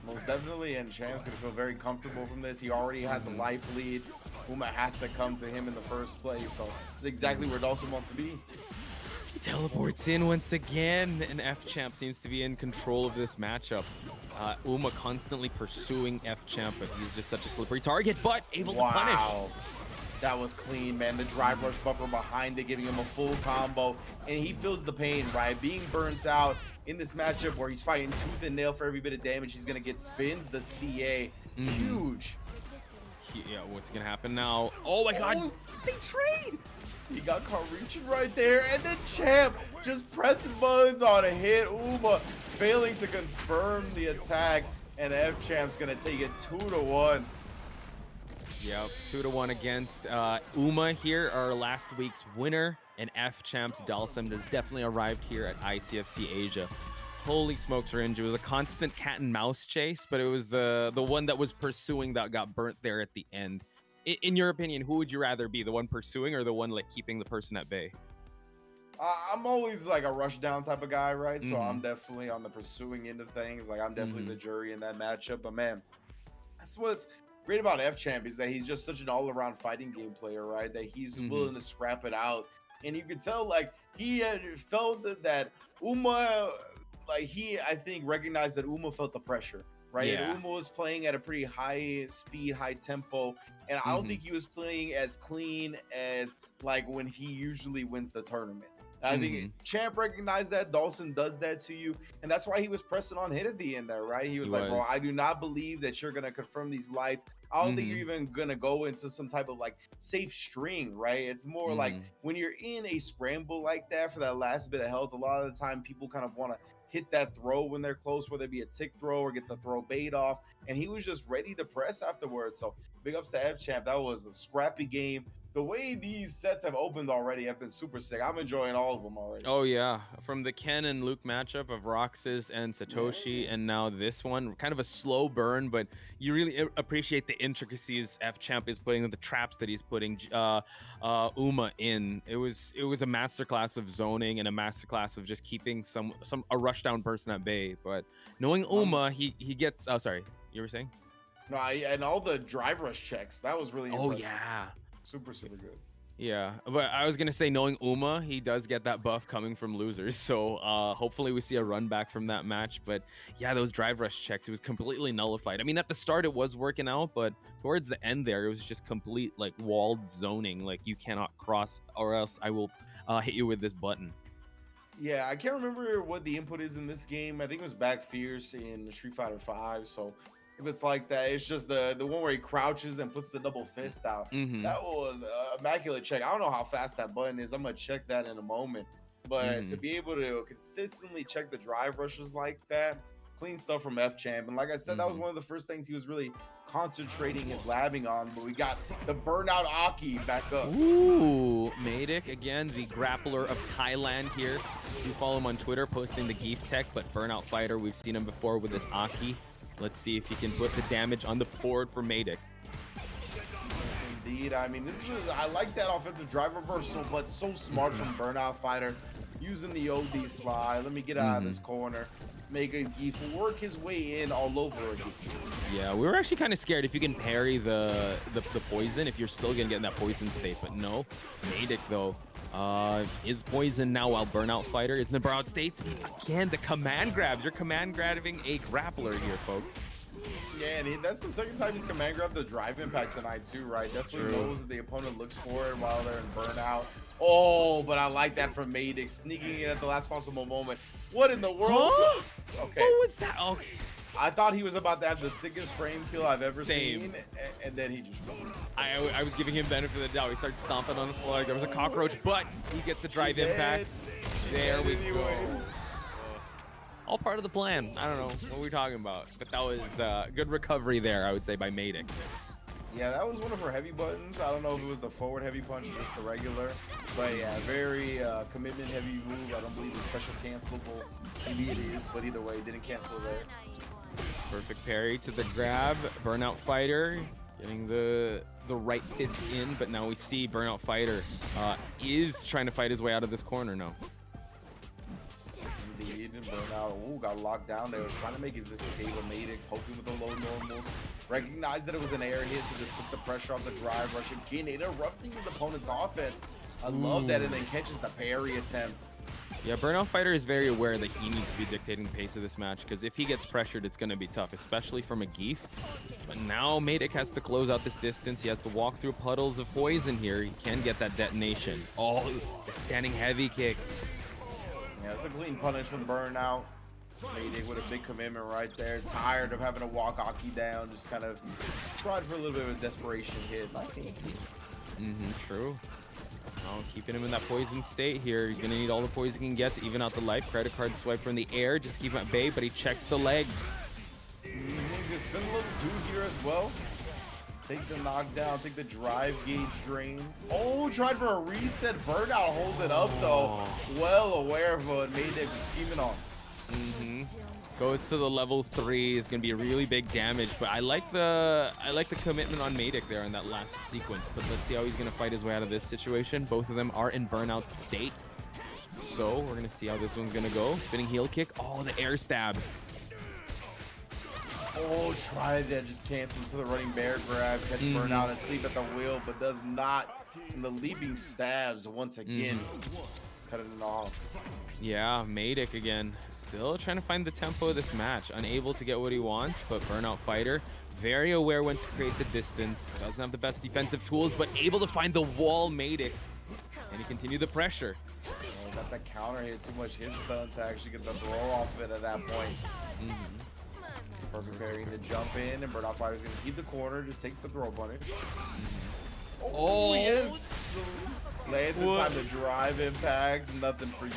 Most definitely, and Champ's gonna feel very comfortable from this. He already has a life lead. Uma has to come to him in the first place, so it's exactly where Dhalsim wants to be. He teleports in once again, and FChamp seems to be in control of this matchup. Uma constantly pursuing FChamp, but he's just such a slippery target, but able to punish. That was clean, man. The drive rush buffer behind it, giving him a full combo, and he feels the pain, right? Being burnt out in this matchup where he's fighting tooth and nail for every bit of damage he's gonna get. Spins the CA, huge. Yeah, what's gonna happen now? Oh my God, they trade. He got caught reaching right there, and then Champ just pressing buttons on a hit. Uma failing to confirm the attack, and FChamp's gonna take it 2-1. Yep, 2-1 against Uma here, our last week's winner, and FChamp's Dhalsim has definitely arrived here at ICFC Asia. Holy smokes, Ringe. It was a constant cat and mouse chase, but it was the one that was pursuing that got burnt there at the end. In your opinion, who would you rather be, the one pursuing or the one like keeping the person at bay? I'm always like a rush down type of guy, right? So I'm definitely on the pursuing end of things. Like I'm definitely the Juri in that matchup. But man, that's what's great about FChamp is that he's just such an all-around fighting game player, right? That he's willing to scrap it out, and you could tell like he had felt that Uma, like I think recognized that Uma felt the pressure, right? Yeah. And Uma was playing at a pretty high speed, high tempo, and I don't think he was playing as clean as like when he usually wins the tournament. I think Champ recognized that. Dhalsim does that to you, and that's why he was pressing on hit at the end there, right? He was like, bro, I do not believe that you're gonna confirm these lights. I don't think you're even gonna go into some type of like safe string, right? It's more like when you're in a scramble like that for that last bit of health, a lot of the time people kind of want to hit that throw when they're close, whether it be a tick throw or get the throw bait off, and he was just ready to press afterwards. So big ups to FChamp. That was a scrappy game. The way these sets have opened already have been super sick. I'm enjoying all of them already. Oh yeah, from the Ken and Luke matchup of Roxas and Satoshi, and now this one, kind of a slow burn, but you really appreciate the intricacies FChamp is putting, the traps that he's putting Uma in. It was a masterclass of zoning and a masterclass of just keeping a rush down person at bay. But knowing Uma, he gets. Oh, sorry, you were saying? No, and all the drive rush checks, that was really impressive. Oh yeah. Super good. Yeah, but I was gonna say, knowing Uma, he does get that buff coming from losers, so hopefully we see a run back from that match. But yeah, those drive rush checks, it was completely nullified. I mean, at the start it was working out, but towards the end there, it was just complete like walled zoning. Like you cannot cross, or else I will hit you with this button. Yeah, I can't remember what the input is in this game. I think it was back fierce in Street Fighter 5. So if it's like that, it's just the one where he crouches and puts the double fist out. That was an immaculate check. I don't know how fast that button is. I'm gonna check that in a moment. But to be able to consistently check the drive rushes like that, clean stuff from FChamp. And like I said, that was one of the first things he was really concentrating his labbing on. But we got the burnout Aki back up. Ooh, Maydic again, the grappler of Thailand here. You follow him on Twitter, posting the Zangief tech, but BurnoutFighter, we've seen him before with this Aki. Let's see if he can put the damage on the board for Maydic. Indeed. I mean, I like that offensive drive reversal, but so smart from BurnoutFighter. Using the OD slide. Let me get out of this corner. Make a Zangief work his way in all over again. Yeah, we were actually kind of scared if you can parry the poison, if you're still gonna get in that poison state, but no. Maydic though is poisoned now while BurnoutFighter is in the burnout state. Again, the command grabs. You're command grabbing a grappler here, folks. Yeah, and that's the second time he's command grabbed the drive impact tonight too, right? Definitely knows that the opponent looks for it while they're in burnout. Oh, but I like that from Maydic, sneaking in at the last possible moment. What in the world? Huh? Okay. What was that? Okay. I thought he was about to have the sickest frame kill I've ever seen, and then he just... I was giving him benefit of the doubt. He started stomping on the floor like there was a cockroach, but he gets the drive impact. There we go. All part of the plan. I don't know what we're talking about, but that was good recovery there, I would say, by Maydic. Yeah, that was one of her heavy buttons. I don't know if it was the forward heavy punch or just the regular, but yeah, very commitment heavy move. I don't believe it's special cancelable. Maybe it is, but either way, didn't cancel there. Perfect parry to the grab. BurnoutFighter getting the right fist in, but now we see BurnoutFighter is trying to fight his way out of this corner now. Indeed, and Burnout, ooh, got locked down there. Was trying to make his escape. Maydic poking with the low normals. Recognized that it was an air hit, so just took the pressure off the drive rush. Again, interrupting his opponent's offense. I love that, and then catches the parry attempt. Yeah, BurnoutFighter is very aware that he needs to be dictating the pace of this match, because if he gets pressured, it's going to be tough, especially from a Zangief. But now Maydic has to close out this distance. He has to walk through puddles of poison here. He can get that detonation. Oh, the standing heavy kick. Yeah, it's a clean punish from Burnout. Maydic with a big commitment right there. Tired of having to walk Aki down. Just kind of tried for a little bit of a desperation hit. Nice team. True. Oh, keeping him in that poison state here. He's going to need all the poison he can get to even out the life. Credit card swipe from the air. Just keep him at bay, but he checks the legs. Just spin a little two here as well. Take the knockdown, take the drive gauge drain. Oh, tried for a reset. Burnout hold it up though. Well aware of what Maydic was scheming on. Goes to the level 3. It's gonna be a really big damage, but I like the commitment on Maydic there in that last sequence. But let's see how he's gonna fight his way out of this situation. Both of them are in burnout state, so we're gonna see how this one's gonna go. Spinning heel kick. Oh, the air stabs. Oh, tried to just cancel to the running bear grab, catch Burnout asleep at the wheel, but does not. And the leaping stabs once again, cutting it off. Yeah, Maydic again. Still trying to find the tempo of this match. Unable to get what he wants, but BurnoutFighter very aware when to create the distance. Doesn't have the best defensive tools, but able to find the wall Maydic. And he continued the pressure. Oh, got that counter hit, too much hit stun to actually get the throw off of it at that point. Perfect parrying to jump in, and BurnoutFighter's gonna keep the corner, just takes the throw punish. Oh, yes! Lands in time to drive impact, nothing for you.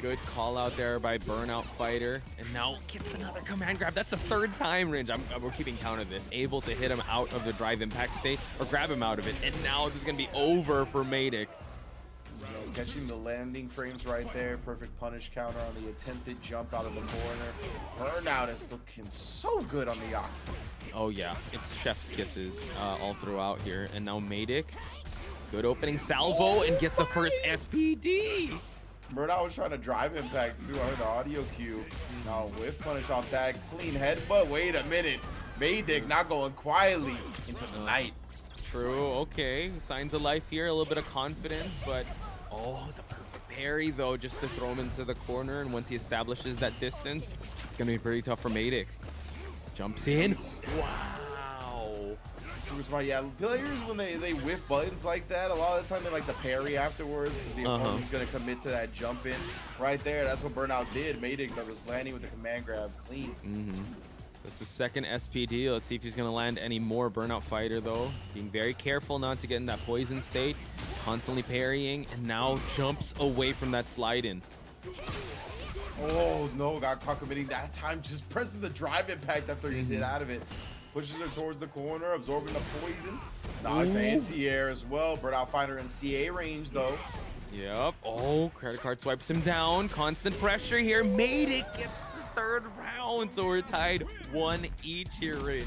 Good call out there by BurnoutFighter, and now gets another command grab. That's the 3rd time, Ringe. We're keeping count of this. Able to hit him out of the drive impact state, or grab him out of it, and now this is gonna be over for Maydic. Catching the landing frames right there. Perfect punish counter on the attempted jump out of the corner. Burnout is looking so good on the Aki. Oh yeah, it's chef's kisses all throughout here. And now Maydic, good opening salvo, and gets the first SPD. Burnout was trying to drive impact too. I heard the audio cue. Now whiff punish off that clean headbutt. Wait a minute. Maydic not going quietly into the night. True, okay. Signs of life here, a little bit of confidence, but oh, the perfect parry though, just to throw him into the corner. And once he establishes that distance, it's gonna be pretty tough for Maydic. Jumps in. Wow. Super smart. Yeah, players when they whiff buttons like that, a lot of the time they like to parry afterwards because the opponent's gonna commit to that jump in right there. That's what Burnout did. Maydic that was landing with the command grab clean. That's the 2nd SPD. Let's see if he's going to land any more. BurnoutFighter, though, being very careful not to get in that poison state. Constantly parrying, and now jumps away from that slide-in. Oh, no. Got caught committing that time. Just presses the drive impact after he's hit out of it. Pushes her towards the corner, absorbing the poison. Nice anti-air as well. BurnoutFighter in CA range, though. Yep. Oh, credit card swipes him down. Constant pressure here. Maydic gets 3rd round, so we're tied 1 each here, Ringe.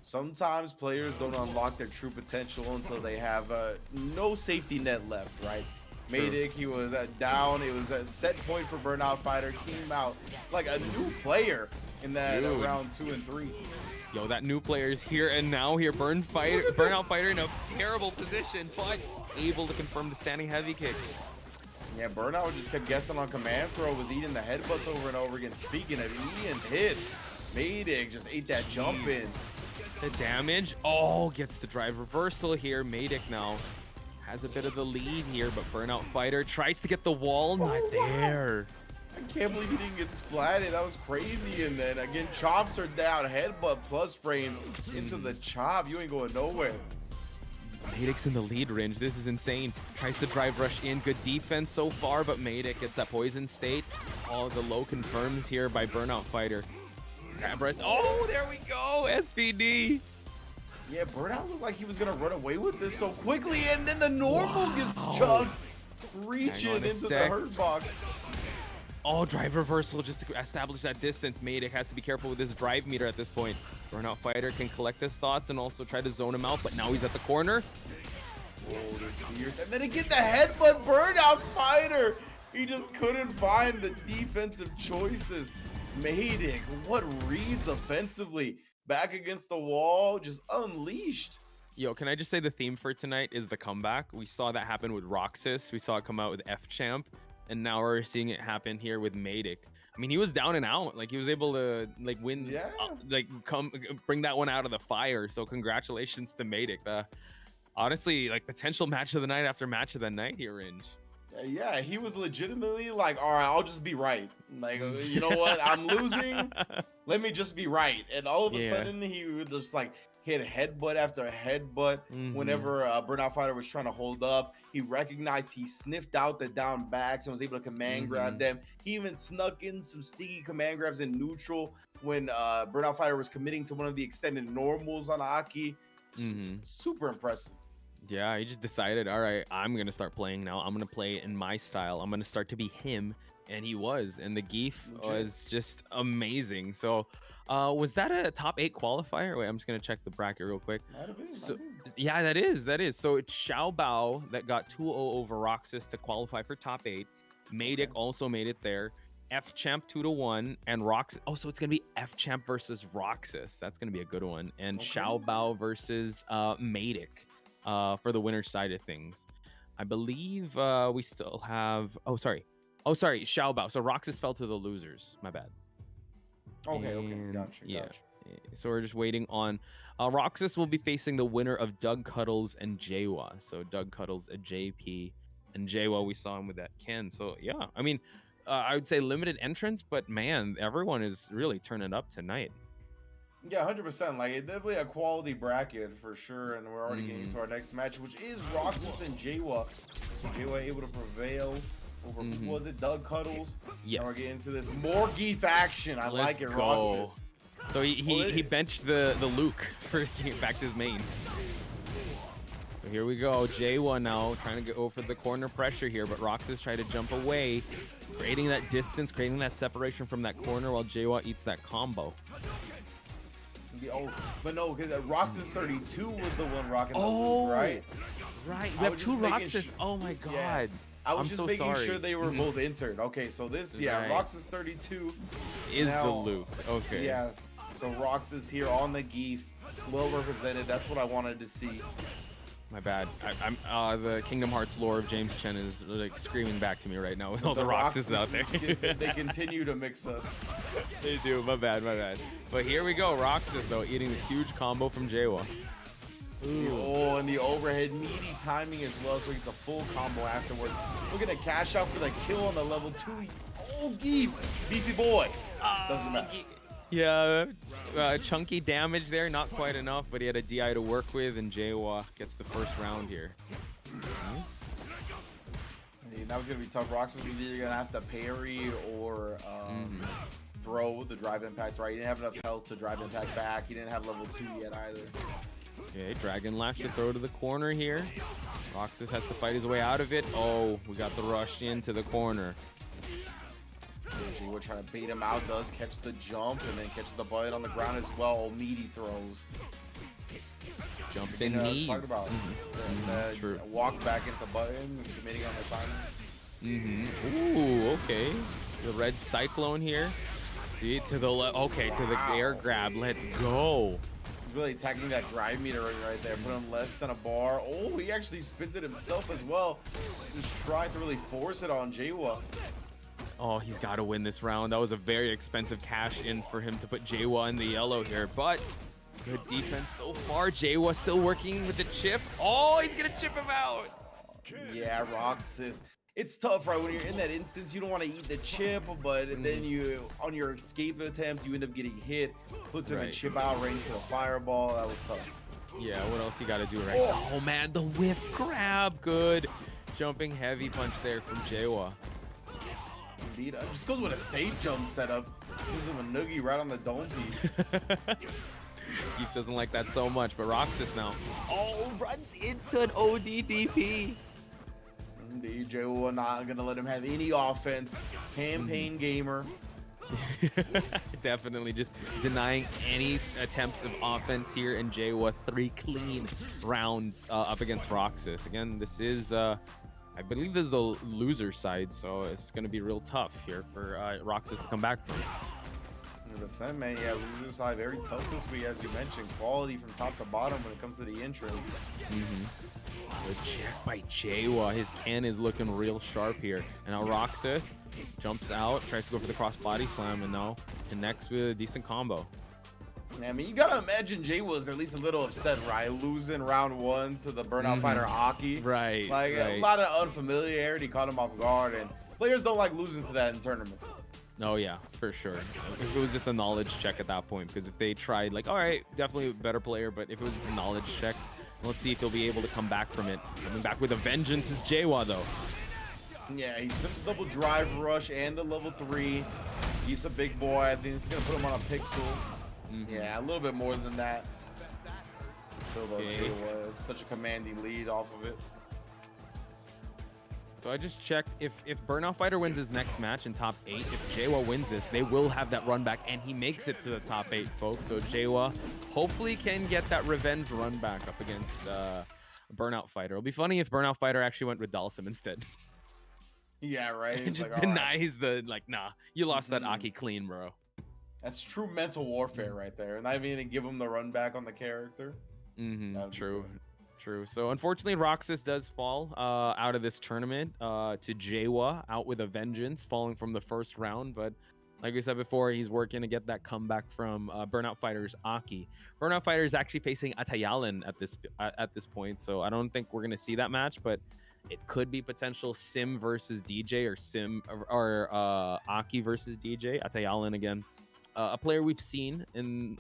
Sometimes players don't unlock their true potential until they have no safety net left, right? Maydic, he was at down. It was a set point for BurnoutFighter. Came out like a new player in that round 2 and 3. Yo, that new player is here and now here. BurnoutFighter in a terrible position, but able to confirm the standing heavy kick. Yeah, Burnout just kept guessing on command throw, was eating the headbutts over and over again. Speaking of eating hits, Maydic just ate that jump in. The damage, oh, gets the drive reversal here. Maydic now has a bit of the lead here, but BurnoutFighter tries to get the wall, not there. I can't believe he didn't get splatted. That was crazy. And then again, chops are down, headbutt plus frames into the chop. You ain't going nowhere. Maydic's in the lead, Ringe. This is insane. Tries to drive rush in. Good defense so far, but Maydic gets that poison state. Oh, the low confirms here by BurnoutFighter. Oh, there we go. SPD. Yeah, Burnout looked like he was going to run away with this so quickly, and then the normal gets chugged. Reaching into the hurt box. Oh, drive reversal just to establish that distance. Maydic has to be careful with his drive meter at this point. BurnoutFighter can collect his thoughts and also try to zone him out, but now he's at the corner. Oh, there's fears. And then again, the headbutt. BurnoutFighter. He just couldn't find the defensive choices. Maydic, what reads offensively? Back against the wall, just unleashed. Yo, can I just say the theme for tonight is the comeback? We saw that happen with Roxas. We saw it come out with FChamp. and now we're seeing it happen here with Maydic. I mean, he was down and out. Like, he was able to like win, Yeah. like bring that one out of the fire. So congratulations to Maydic. Honestly, like, potential match of the night after match of the night here, Ringe. Yeah, he was legitimately like, all right, I'll just be right. Like, you know what? I'm losing. Let me just be right. And all of a sudden, he would just like hit headbutt after headbutt. Whenever BurnoutFighter was trying to hold up, he recognized, he sniffed out the down backs and was able to command grab them. He even snuck in some sneaky command grabs in neutral when BurnoutFighter was committing to one of the extended normals on Aki. Super impressive. Yeah, he just decided, all right, I'm going to start playing now. I'm going to play in my style. I'm going to start to be him. And he was. And the Zangief was just amazing. So was that a top 8 qualifier? Wait, I'm just going to check the bracket real quick. Yeah, that is. So it's Xiabao that got 2-0 over Roxas to qualify for top 8. Maydic also made it there. FChamp 2-1 and Roxas. Oh, so it's gonna be FChamp versus Roxas. That's gonna be a good one. And Xiabao versus Maydic for the winner's side of things. I believe we still have. Oh, sorry. Xiabao. So Roxas fell to the losers. My bad. Okay. Gotcha. So we're just waiting on. Roxas will be facing the winner of Doug Cuddles and Jiewa. So Doug Cuddles a JP, and Jiewa, we saw him with that Ken. So yeah, I mean. I would say limited entrance, but man, everyone is really turning up tonight. Yeah, 100%. Like, it's definitely a quality bracket for sure. And we're already getting to our next match, which is Roxas and Jiewa. So Jiewa able to prevail over, who was it, Doug Cuddles? Yes. And we're getting into this more Zangief action. I like it, Roxas. So he benched the Luke for getting back to his main. So here we go. Jiewa now trying to go for the corner pressure here, but Roxas tried to jump away, creating that distance, creating that separation from that corner while Jiewa eats that combo. Oh, but no, because Roxas 32 was the one rocking the loop, right? Right. We have 2 Roxas. Oh my god. Yeah. I was just making sure they were both entered. Okay, so this, Roxas 32 is the loop. Okay. Yeah. So Roxas here on the Zangief, well represented. That's what I wanted to see. My bad. I'm the Kingdom Hearts lore of James Chen is like screaming back to me right now with all the Roxas out there. They continue to mix us. They do. My bad. But here we go. Roxas though eating this huge combo from Jiewa. Oh, and the overhead meaty timing as well, so he gets a full combo afterward. We're gonna cash out for the kill on the level 2. Oh, Zangief, beefy boy. Doesn't matter. Yeah, chunky damage there, not quite enough, but he had a DI to work with, and Jiewa gets the first round here. That was gonna be tough. Roxas was either gonna have to parry or throw the drive impact, right? He didn't have enough health to drive impact back. He didn't have level 2 yet either. Okay, Dragon Lash to throw to the corner here. Roxas has to fight his way out of it. Oh, we got the rush into the corner. Jiewa trying to bait him out, does catch the jump and then catches the button on the ground as well. Meaty throws. Jumping knees. Talked about True. Walk back into button, committing on the timing. Ooh, okay. The red cyclone here. See, to the left. Okay, to the air grab. Let's go. Really attacking that drive meter right there. Put him less than a bar. Oh, he actually spins it himself as well. Just trying to really force it on Jiewa. Oh, he's got to win this round. That was a very expensive cash in for him to put Jiewa in the yellow here, but good defense so far. Jiewa still working with the chip. Oh, he's gonna chip him out. Yeah, Roxas. It's tough, right? When you're in that instance, you don't want to eat the chip, but then you, on your escape attempt, you end up getting hit. Puts him in chip out range for the fireball. That was tough. Yeah, what else you got to do right now? Oh man, the whiff grab. Good jumping heavy punch there from Jiewa. Indeed. Just goes with a safe jump setup. Gives him a noogie right on the dome piece. Keith doesn't like that so much, but Roxas now. Oh, runs into an ODDP. Indeed, Jiewa not gonna let him have any offense. Campaign gamer. Definitely just denying any attempts of offense here, and Jiewa 3 clean rounds up against Roxas. Again, this is I believe this is the loser side, so it's going to be real tough here for Roxas to come back from. 100%, man. Yeah, loser side very tough this week, as you mentioned. Quality from top to bottom when it comes to the entrance. Good check by Jiewa. His can is looking real sharp here. And now Roxas jumps out, tries to go for the cross body slam, and now connects with a decent combo. I mean, you gotta imagine Jay was at least a little upset, right? Losing round 1 to the Burnout Fighter A.K.I. Right. Like a lot of unfamiliarity caught him off guard, and players don't like losing to that in tournaments. Oh yeah, for sure. If it was just a knowledge check at that point, because if they tried, like, all right, definitely a better player, but if it was just a knowledge check, let's see if he'll be able to come back from it. Coming back with a vengeance is Jiewa, though. Yeah, he's the double drive rush and the level 3. He's a big boy. I think it's gonna put him on a pixel. Yeah, a little bit more than that. So though, Jiewa is such a commanding lead off of it. So I just checked if BurnoutFighter wins his next match in top 8, if Jiewa wins this, they will have that run back, and he makes it to the top 8, folks. So Jiewa hopefully can get that revenge run back up against BurnoutFighter. It'll be funny if BurnoutFighter actually went with Dhalsim instead. Yeah, right. It just like, denies the, like, nah, you lost that A.K.I clean, bro. That's true mental warfare right there. And not even gonna give him the run back on the character. True. So unfortunately, Roxas does fall out of this tournament to Jiewa, out with a vengeance, falling from the first round. But like we said before, he's working to get that comeback from BurnoutFighter's A.K.I. BurnoutFighter is actually facing Atayalin at this point, so I don't think we're gonna see that match, but it could be potential Sim versus Dee Jay or Sim or A.K.I versus Dee Jay. Atayalin again, a player we've seen in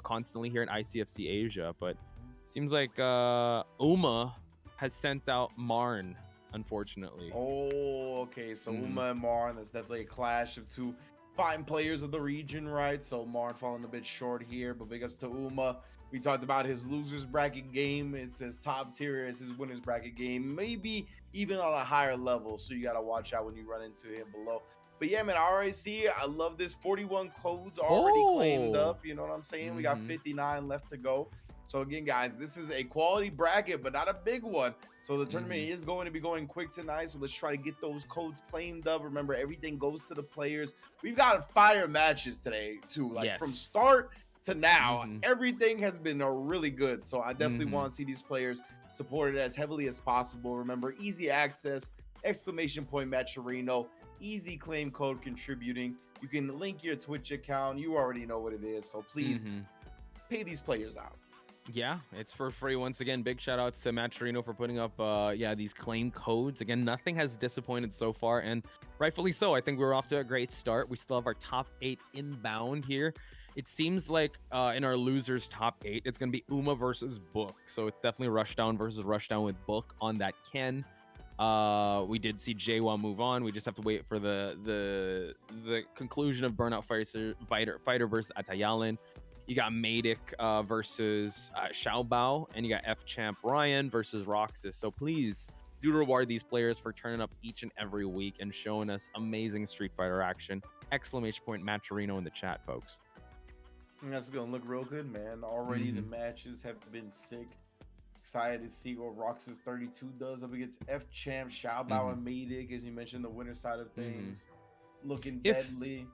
constantly here at ICFC Asia, but seems like Uma has sent out Marn, unfortunately. Oh, okay. So Uma and Marn, that's definitely a clash of two fine players of the region, right? So Marn falling a bit short here, but big ups to Uma. We talked about his losers bracket game. It's his top tier, it's his winners bracket game, maybe even on a higher level. So you got to watch out when you run into him below. But yeah, man, RIC, I love this. 41 codes already claimed up. You know what I'm saying? We got 59 left to go. So again, guys, this is a quality bracket, but not a big one. So the tournament is going to be going quick tonight. So let's try to get those codes claimed up. Remember, everything goes to the players. We've got fire matches today too. Like from start to now, everything has been really good. So I definitely want to see these players supported as heavily as possible. Remember, easy access, exclamation point Matcherino, easy claim code contributing. You can link your Twitch account. You already know what it is. So please pay these players out. Yeah, it's for free. Once again, big shout outs to Matcherino for putting up these claim codes. Again, nothing has disappointed so far, and rightfully so. I think we're off to a great start. We still have our top 8 inbound here. It seems like in our losers top 8, it's going to be Uma versus Book. So it's definitely Rushdown versus Rushdown with Book on that Ken. We did see Jiewa move on. We just have to wait for the conclusion of BurnoutFighter versus Atayalin. You got Maydic versus Xiabao, and you got FChampRyan versus Roxas. So please do reward these players for turning up each and every week and showing us amazing Street Fighter action. Exclamation point Matcherino in the chat, folks. And that's gonna look real good, man. Already the matches have been sick. Excited to see what Roxas 32 does up against FChamp, Xiabao, and Maydic, as you mentioned, the winner side of things. Looking deadly.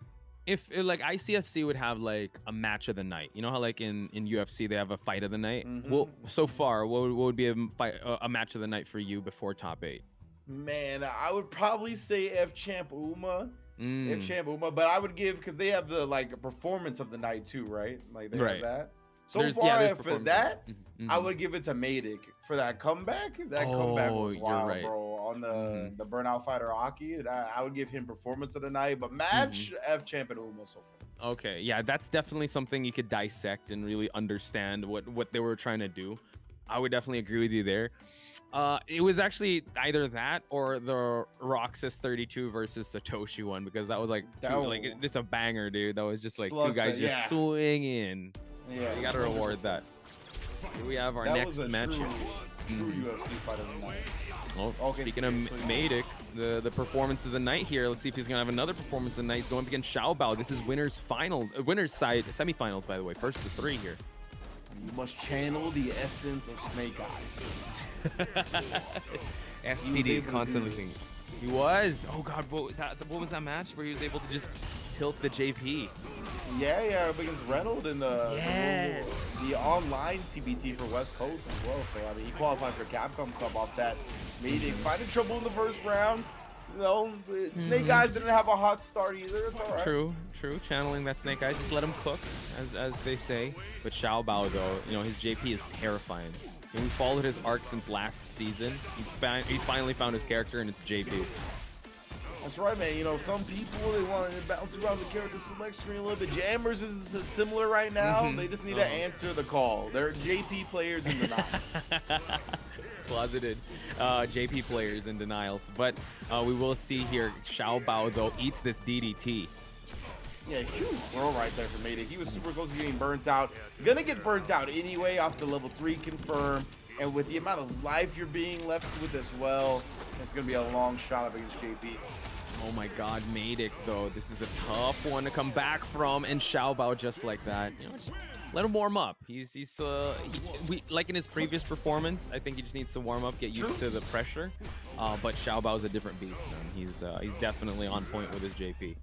If like ICFC would have like a match of the night, you know how like in UFC they have a fight of the night. Well, so far, what would be a match of the night for you before top 8? Man, I would probably say FChamp Uma. FChamp Uma, but I would give, because they have the like performance of the night too, right? Like they have that. So far, for that, I would give it to Maydic for that comeback. That comeback was wild, bro. On the BurnoutFighter A.K.I, I would give him performance of the night, but match FChamp and Uma so far. Okay, yeah, that's definitely something you could dissect and really understand what they were trying to do. I would definitely agree with you there. It was actually either that or the Roxas 32 versus Satoshi one, because that was like it's a banger, dude. That was just like two guys just swinging. Yeah, you gotta reward that. Here we have our next match. True UFC fight of the night. Well, speaking of Maydic, the performance of the night here. Let's see if he's gonna have another performance of the night. He's going up against Xiaobao. This is winners side semifinals, by the way. First to 3 here. You must channel the essence of Snake Eyes. SPD constantly singing. He was. Oh God, what was that match where he was able to just tilt the JP? Yeah, up against Reynolds in the, Yes. the online CBT for West Coast as well. So I mean, he qualified for Capcom Cup off that. Maydic finding trouble in the first round. You know, Snake Eyes didn't have a hot start either. It's all right. True. Channeling that Snake Eyes, just let him cook, as they say. But Xiabao, though, you know, his JP is terrifying. And we followed his arc since last season. He finally found his character, and it's JP. That's right, man. You know, some people, they want to bounce around the character select screen a little bit. Jammers is similar right now. They just need to answer the call. They're JP players in denial. Closeted JP players in denials. But we will see here, Xiaobao, though, eats this DDT. Yeah, huge throw right there for Maydic. He was super close to getting burnt out. Gonna get burnt out anyway off the level 3 confirm. And with the amount of life you're being left with as well, it's gonna be a long shot up against JP. Oh my god, Maydic, though. This is a tough one to come back from, and Xiaobao just like that. You know, just let him warm up. Like in his previous performance, I think he just needs to warm up, get used to the pressure. But Xiaobao is a different beast, man. He's definitely on point with his JP.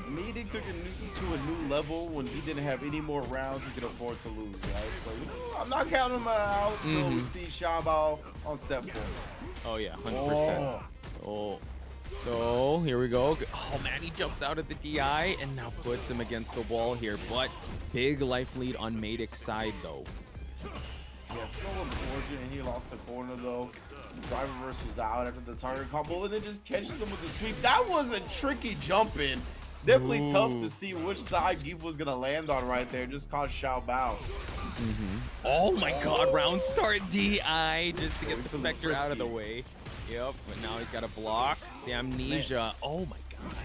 Maydic took it to a new level when he didn't have any more rounds he could afford to lose, right? So I'm not counting him out until we see Xiaobao on set 4. Oh yeah, 100%. Oh. So here we go. Oh man, he jumps out of the DI and now puts him against the wall here. But big life lead on Maydic's side though. Yeah, so unfortunate. He lost the corner though. Driver versus out after the target combo, and then just catches him with the sweep. That was a tricky jump in. Definitely tough to see which side Jiewa was gonna land on right there. Just caught Xiaobao. Oh my god, round start DI just to get the Spectre out of the way. Yep, but now he's got to block the Amnesia. Oh my god.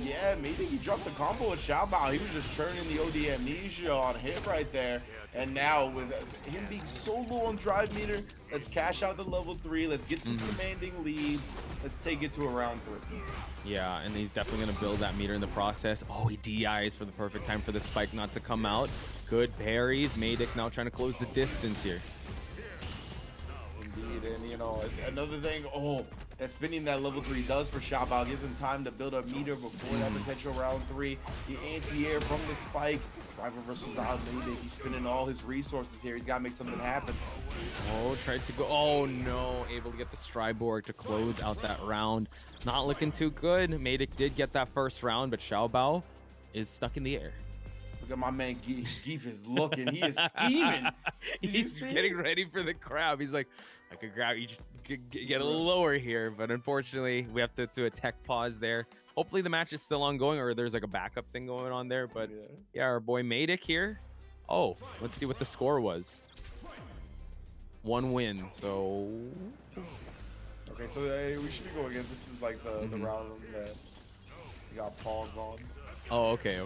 Yeah, maybe he dropped the combo with Xiabao. He was just churning the OD Amnesia on hit right there. And now with him being so low on drive meter, let's cash out the level 3. Let's get this commanding lead. Let's take it to a round 3. Yeah, and he's definitely going to build that meter in the process. Oh, he DIs for the perfect time for the spike not to come out. Good parries. Maydic now trying to close the distance here. Indeed, and you know, another thing, that spinning that level 3 does for Xiabao, gives him time to build up meter before that potential round 3. The anti-air from the spike, driver versus out Maydic. He's spending all his resources here. He's got to make something happen. Oh, tried to go. Oh no, able to get the Striborg to close out that round. Not looking too good. Maydic did get that first round, but Xiaobao is stuck in the air. Look at my man Zangief is looking. He is scheming. He's getting ready for the crab. He's like, I could grab you, just get a little lower here. But unfortunately, we have to do a tech pause there. Hopefully the match is still ongoing, or there's like a backup thing going on there. But yeah, our boy Maydic here. Oh, let's see what the score was. 1 win, so... Okay, so we should be going again. This is like the round that we got paused on. Oh, okay,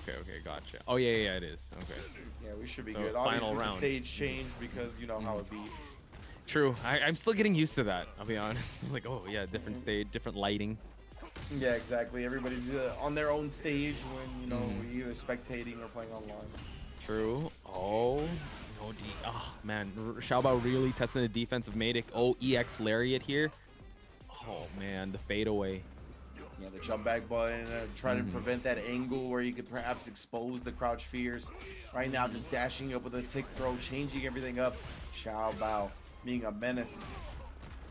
gotcha. Oh, yeah, it is. Okay. Yeah, we should be So good. final Obviously, round. the stage changed because you know how it be. True. I'm still getting used to that, I'll be honest. Like, oh, yeah, different stage, different lighting. Yeah, exactly. Everybody's on their own stage when, you know, we're either spectating or playing online. True. Oh, no. Oh, man. Xiaobao really testing the defense of Maydic. Oh, EX Lariat here. Oh, man. The fadeaway. Yeah, the jump back button, trying to prevent that angle where you could perhaps expose the crouch fears. Right now, just dashing up with a tick throw, changing everything up. Xiaobao being a menace.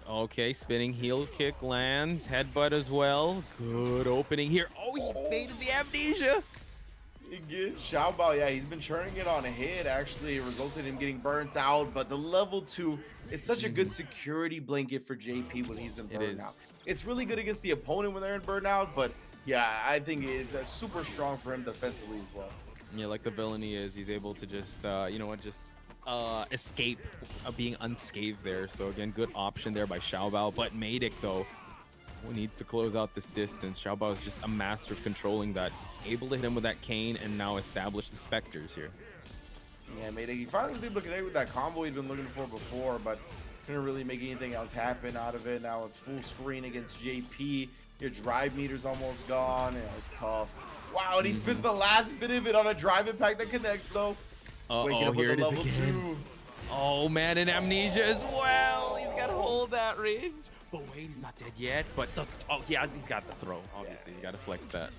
Okay, spinning heel kick lands. Headbutt as well. Good opening here. Oh, he faded the Amnesia. Again, Xiaobao, yeah, he's been churning it on a hit. Actually, it resulted in him getting burnt out. But the level 2 is such a good security blanket for JP when he's in burnout. It's really good against the opponent when they're in burnout, but yeah, I think it's super strong for him defensively as well. Yeah, like the villain he is, he's able to just, you know what, just escape being unscathed there. So again, good option there by Xiaobao. But Maydic, though, who needs to close out this distance. Xiaobao is just a master of controlling that. Able to hit him with that cane and now establish the Spectres here. Yeah, Maydic, he finally was able to connect with that combo he'd been looking for before, but couldn't really make anything else happen out of it. Now it's full screen against JP. Your drive meter's almost gone. It was tough. Wow, and he spins the last bit of it on a drive impact that connects, though. Waking up here with it the is level again. 2. Oh, man, and Amnesia as well. He's got to hold that range. But wait, he's not dead yet. But, he's got the throw. Obviously, he's got to flex that.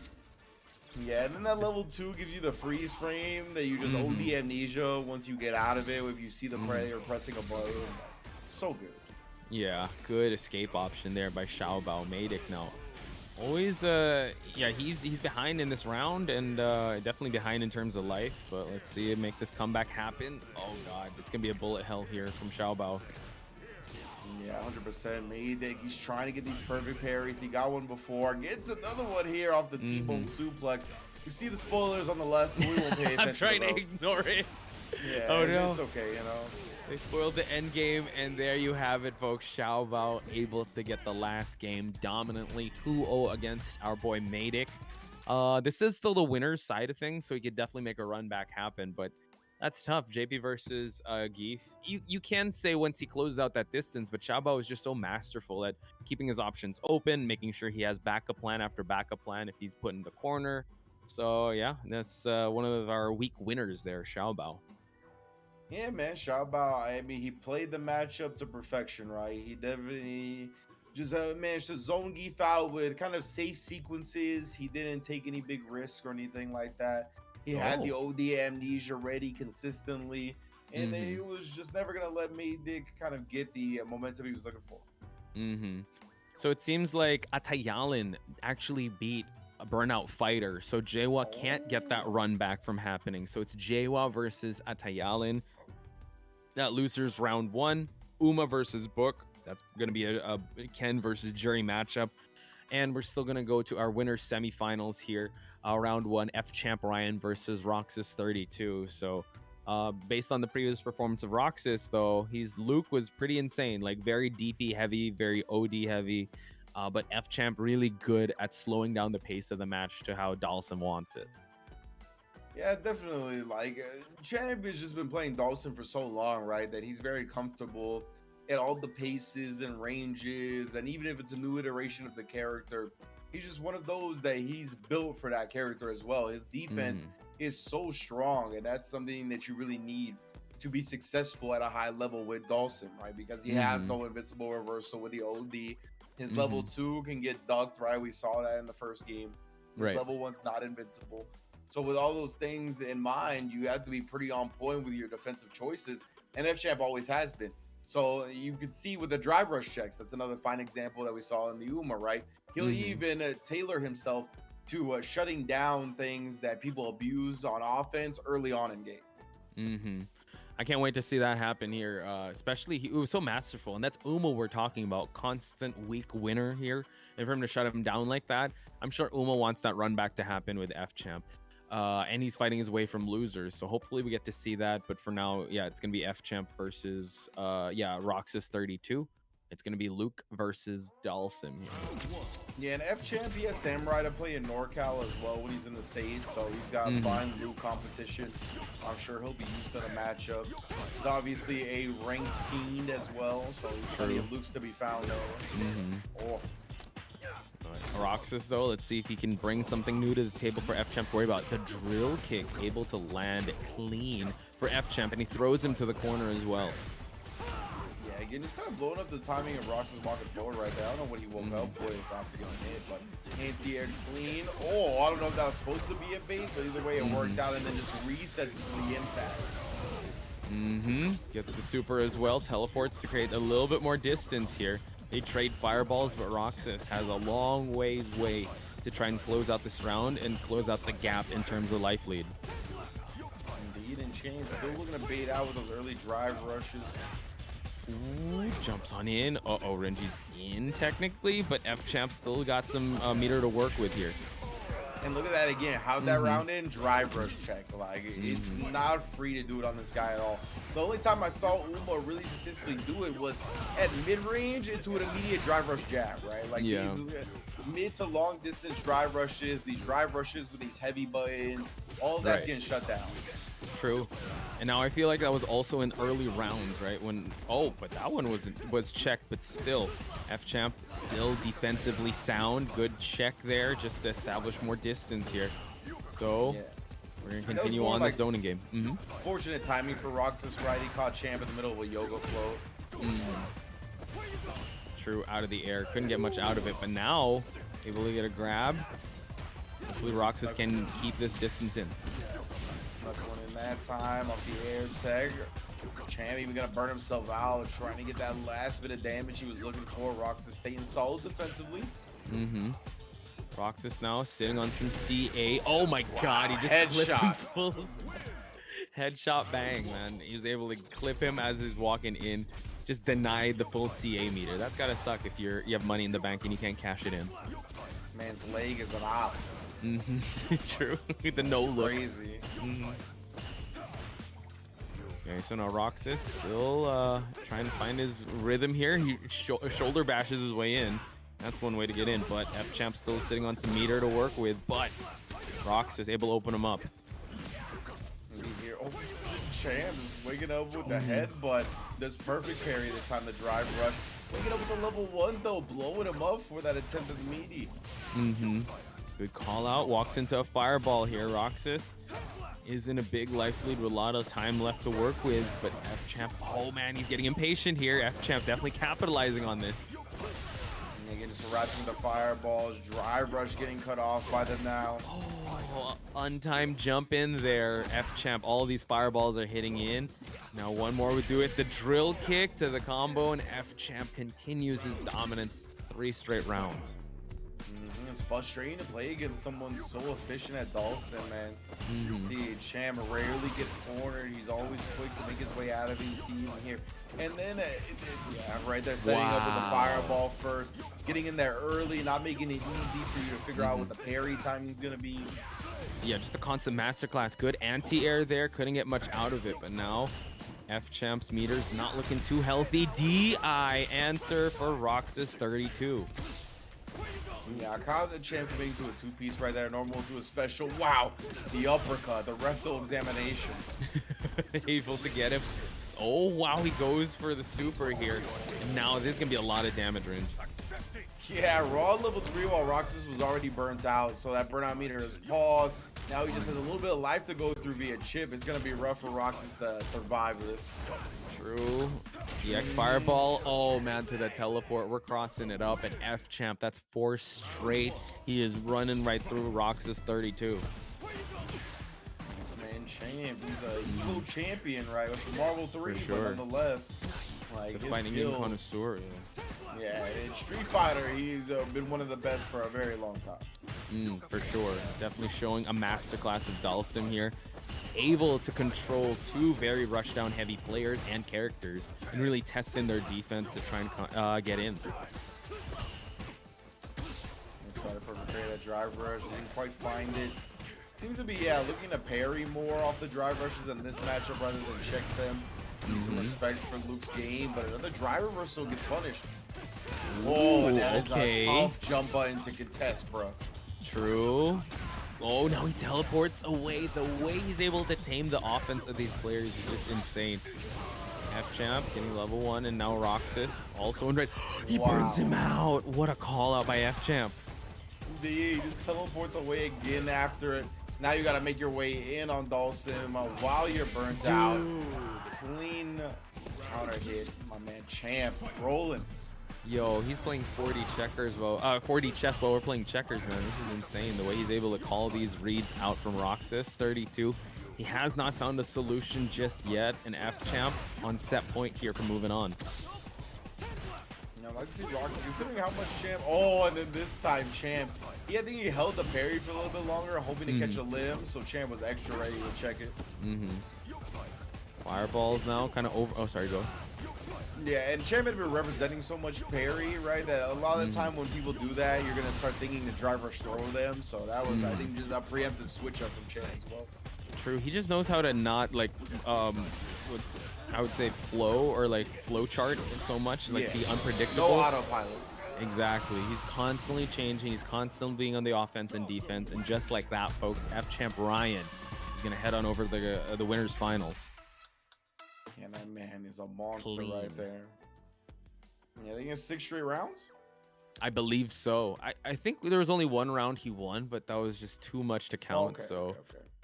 Yeah, and then that level 2 gives you the freeze frame that you just OD amnesia once you get out of it. If you see the player pressing a button, so good. Yeah, good escape option there by Xiabao. Maydic now. Always, yeah, he's behind in this round and definitely behind in terms of life. But let's see him make this comeback happen. Oh God, it's gonna be a bullet hell here from Xiabao. Yeah, 100% Maydic. He's trying to get these perfect parries. He got one before. Gets another one here off the T-bone suplex. You see the spoilers on the left, but we won't pay attention. I'm trying to to ignore it. Yeah, oh no, it's okay, you know. They spoiled the end game, and there you have it, folks. Xiaobao able to get the last game dominantly 2-0 against our boy Maydic. This is still the winner's side of things, so he could definitely make a run back happen, but that's tough. JP versus Geef. You can say once he closes out that distance, but Xiaobao is just so masterful at keeping his options open, making sure he has backup plan after backup plan if he's put in the corner. So yeah, that's one of our weak winners there, Xiaobao. Yeah, man, Xiabao, I mean, he played the matchup to perfection, right? He definitely just managed to zone Geef out with kind of safe sequences. He didn't take any big risk or anything like that. He had the OD amnesia ready consistently, and he was just never going to let Maydic kind of get the momentum he was looking for. So it seems like Atayalin actually beat a BurnoutFighter, so Jiewa can't get that run back from happening. So it's Jiewa versus Atayalin. That losers round 1. Uma versus Book. That's going to be a Ken versus Juri matchup. And we're still going to go to our winners semifinals here. Round 1, FChampRyan versus Roxas 32. So based on the previous performance of Roxas, though, Luke was pretty insane. Like very DP heavy, very OD heavy. But FChamp really good at slowing down the pace of the match to how Dhalsim wants it. Yeah, definitely. Like, Champ has just been playing Dhalsim for so long, right? That he's very comfortable at all the paces and ranges. And even if it's a new iteration of the character, he's just one of those that he's built for that character as well. His defense is so strong. And that's something that you really need to be successful at a high level with Dhalsim, right? Because he has no invincible reversal with the OD. His level 2 can get ducked, right? We saw that in the first game. His level 1's not invincible. So with all those things in mind, you have to be pretty on point with your defensive choices. And FChamp always has been. So you can see with the drive rush checks, that's another fine example that we saw in the Uma, right? He'll even tailor himself to shutting down things that people abuse on offense early on in game. I can't wait to see that happen here. Especially, it was so masterful. And that's Uma we're talking about. Constant weak winner here. And for him to shut him down like that, I'm sure Uma wants that run back to happen with FChamp. And he's fighting his way from losers. So hopefully we get to see that. But for now, yeah, it's going to be FChamp versus, Roxas 32. It's going to be Luke versus Dhalsim. Yeah, and FChamp, he has Samurai to play in NorCal as well when he's in the States. So he's got fine Luke competition. I'm sure he'll be used to the matchup. He's obviously a ranked fiend as well. So there's plenty of Lukes to be found there. Roxas, though, let's see if he can bring something new to the table for FChamp. Worry about the drill kick, able to land clean for FChamp, and he throws him to the corner as well. Yeah, again, he's kind of blowing up the timing of Roxas walking forward right there. I don't know what he woke up with after getting hit, but anti-air clean. Oh, I don't know if that was supposed to be a bait, but either way, it worked out, and then just resets the impact. Gets the super as well, teleports to create a little bit more distance here. They trade fireballs, but Roxas has a long way to try and close out this round and close out the gap in terms of life lead. Indeed, and Chain still looking to bait out with those early drive rushes. Ooh, jumps on in. Renji's in technically, but FChamp still got some meter to work with here. And look at that again. How'd that round in? Drive rush check. Like, it's not free to do it on this guy at all. The only time I saw Uma really successfully do it was at mid-range into an immediate drive rush jab, right? Like these mid to long distance drive rushes, these drive rushes with these heavy buttons, all of that's getting shut down. True. And now I feel like that was also in early rounds, right? But that one was checked, but still, FChamp still defensively sound. Good check there, just to establish more distance here. So we're gonna continue on the zoning game. Fortunate timing for Roxas, right? He caught Champ in the middle of a yoga flow. True, out of the air. Couldn't get much out of it, but now able to get a grab. Hopefully Roxas can keep this distance in. Another one in that time off the air tag. Champ even gonna burn himself out, trying to get that last bit of damage he was looking for. Roxas staying solid defensively. Roxas now sitting on some CA. Oh my god, he just clipped him full. Headshot bang, man. He was able to clip him as he's walking in. Just denied the full CA meter. That's gotta suck if you have money in the bank and you can't cash it in. Man's leg is an op. True. The no look. Crazy. Okay, so now Roxas still trying to find his rhythm here. He shoulder bashes his way in. That's one way to get in, but FChamp still sitting on some meter to work with, but Roxas able to open him up. Here, oh, Champ is waking up with the head, but does perfect parry this time, the drive rush. Waking up with the level 1 though, blowing him up for that attempt at the meaty. Good call out, walks into a fireball here. Roxas is in a big life lead with a lot of time left to work with, but FChamp, oh man, he's getting impatient here. FChamp definitely capitalizing on this. And again, just harassing the fireballs, drive rush getting cut off by them now. Oh, untimed jump in there. FChamp, all of these fireballs are hitting in. Now one more would do it. The drill kick to the combo, and FChamp continues his dominance 3 straight rounds. It's frustrating to play against someone so efficient at Dhalsim, man. See, Champ rarely gets cornered. He's always quick to make his way out of it. You see him here. And then, yeah, right there, setting up with the fireball first. Getting in there early, not making it easy for you to figure out what the parry timing is going to be. Yeah, just a constant masterclass. Good anti-air there. Couldn't get much out of it, but now FChamp's meter's not looking too healthy. DI answer for Roxas 32. Yeah, I caught the Champ coming to a 2-piece right there, normal to a special. Wow, the uppercut, the rectal examination. Able to get him. Oh, wow, he goes for the super here. And now there's going to be a lot of damage range. Yeah, raw level 3 while Roxas was already burnt out, so that burnout meter is paused. Now he just has a little bit of life to go through via chip. It's going to be rough for Roxas to survive this. True. EX Fireball. Oh, man, to the teleport. We're crossing it up. And FChamp, that's 4 straight. He is running right through Roxas 32. This man Champ, he's a Evo champion, right? With the Marvel 3, For sure. but nonetheless. Like, The fighting game connoisseur. Yeah, in Street Fighter, he's been one of the best for a very long time. For sure. Definitely showing a masterclass of Dhalsim here. Able to control 2 very rush down heavy players and characters and really test in their defense to try and get in. Try to perpetrate that drive rush. Didn't quite find it. Seems to be, looking to parry more off the drive rushes in this matchup rather than check them. Need some respect for Luke's game, but another drive reversal gets punished. Oh, that is a tough jump button to contest, bro. True. Oh, now he teleports away. The way he's able to tame the offense of these players is just insane. FChamp getting level 1, and now Roxas also in red. He burns him out. What a call out by FChamp. He just teleports away again after it. Now you got to make your way in on Dhalsim while you're burnt out. Clean counter hit. My man Champ rolling. Yo, he's playing 40 checkers while 40 chess while we're playing checkers, man. This is insane. The way he's able to call these reads out from Roxas 32. He has not found a solution just yet, and FChamp on set point here for moving on. I'd like to see Roxas, considering how much Champ. Oh, and then this time Champ. I think he held the parry for a little bit longer, hoping to catch a limb, so Champ was extra ready to check it. Fireballs now, kind of over. Oh, sorry, go. Yeah, and Champ had been representing so much parry, right? That a lot of the time when people do that, you're gonna start thinking the drive rush throw them. So that was, I think, just a preemptive switch up from Champ as well. True. He just knows how to not like what's I would say flow or like flow chart so much, like be unpredictable. No autopilot. Exactly. He's constantly changing. He's constantly being on the offense and defense, and just like that, folks, FChampRyan is gonna head on over to the winners finals. Yeah, that man is a monster Clean. right there. Yeah, I think it's 6 straight rounds. I believe so. I think there was only 1 round he won, but that was just too much to count. Okay.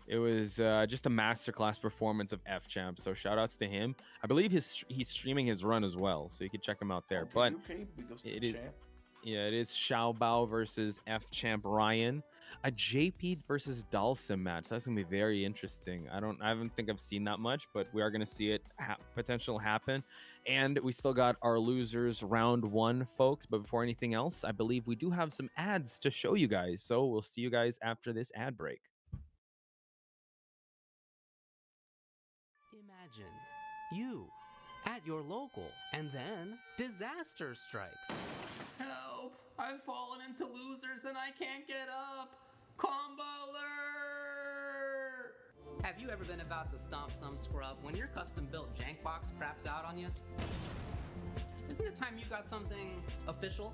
It was just a masterclass performance of FChamp. So shout outs to him. I believe he's streaming his run as well, so you can check him out there. But Yeah, it is Xiaobao versus FChampRyan. A JP versus Dhalsim match. That's gonna be very interesting. I haven't think I've seen that much, but we are gonna see it potential happen. And we still got our losers round one, folks. But before anything else, I believe we do have some ads to show you guys. So we'll see you guys after this ad break. Imagine you at your local, and then disaster strikes. Help! I've fallen into losers and I can't get up! Combo alert! Have you ever been about to stomp some scrub when your custom built jank box craps out on you? Isn't it time you got something official?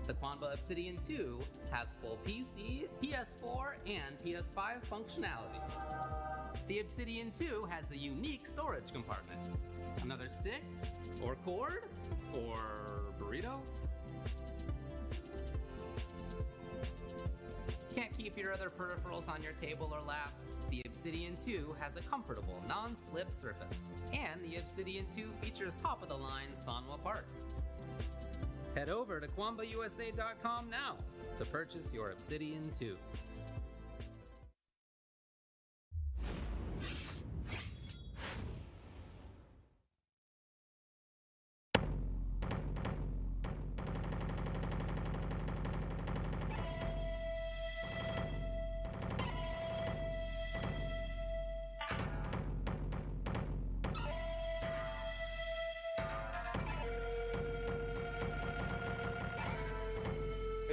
The Quanba Obsidian 2 has full PC, PS4, and PS5 functionality. The Obsidian 2 has a unique storage compartment. Another stick? Or cord? Or burrito? Can't keep your other peripherals on your table or lap? The Obsidian 2 has a comfortable, non-slip surface. And the Obsidian 2 features top-of-the-line Sanwa parts. Head over to QuambaUSA.com now to purchase your Obsidian 2.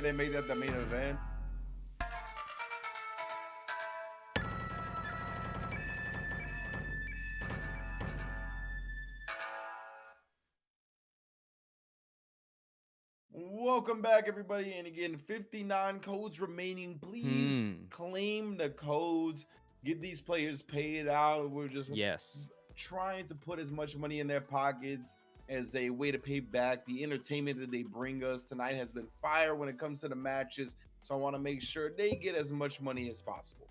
They made that the main event. Welcome back, everybody. And again, 59 codes remaining. Please claim the codes. Get these players paid out. We're just trying to put as much money in their pockets as a way to pay back. The entertainment that they bring us tonight has been fire when it comes to the matches. So I want to make sure they get as much money as possible.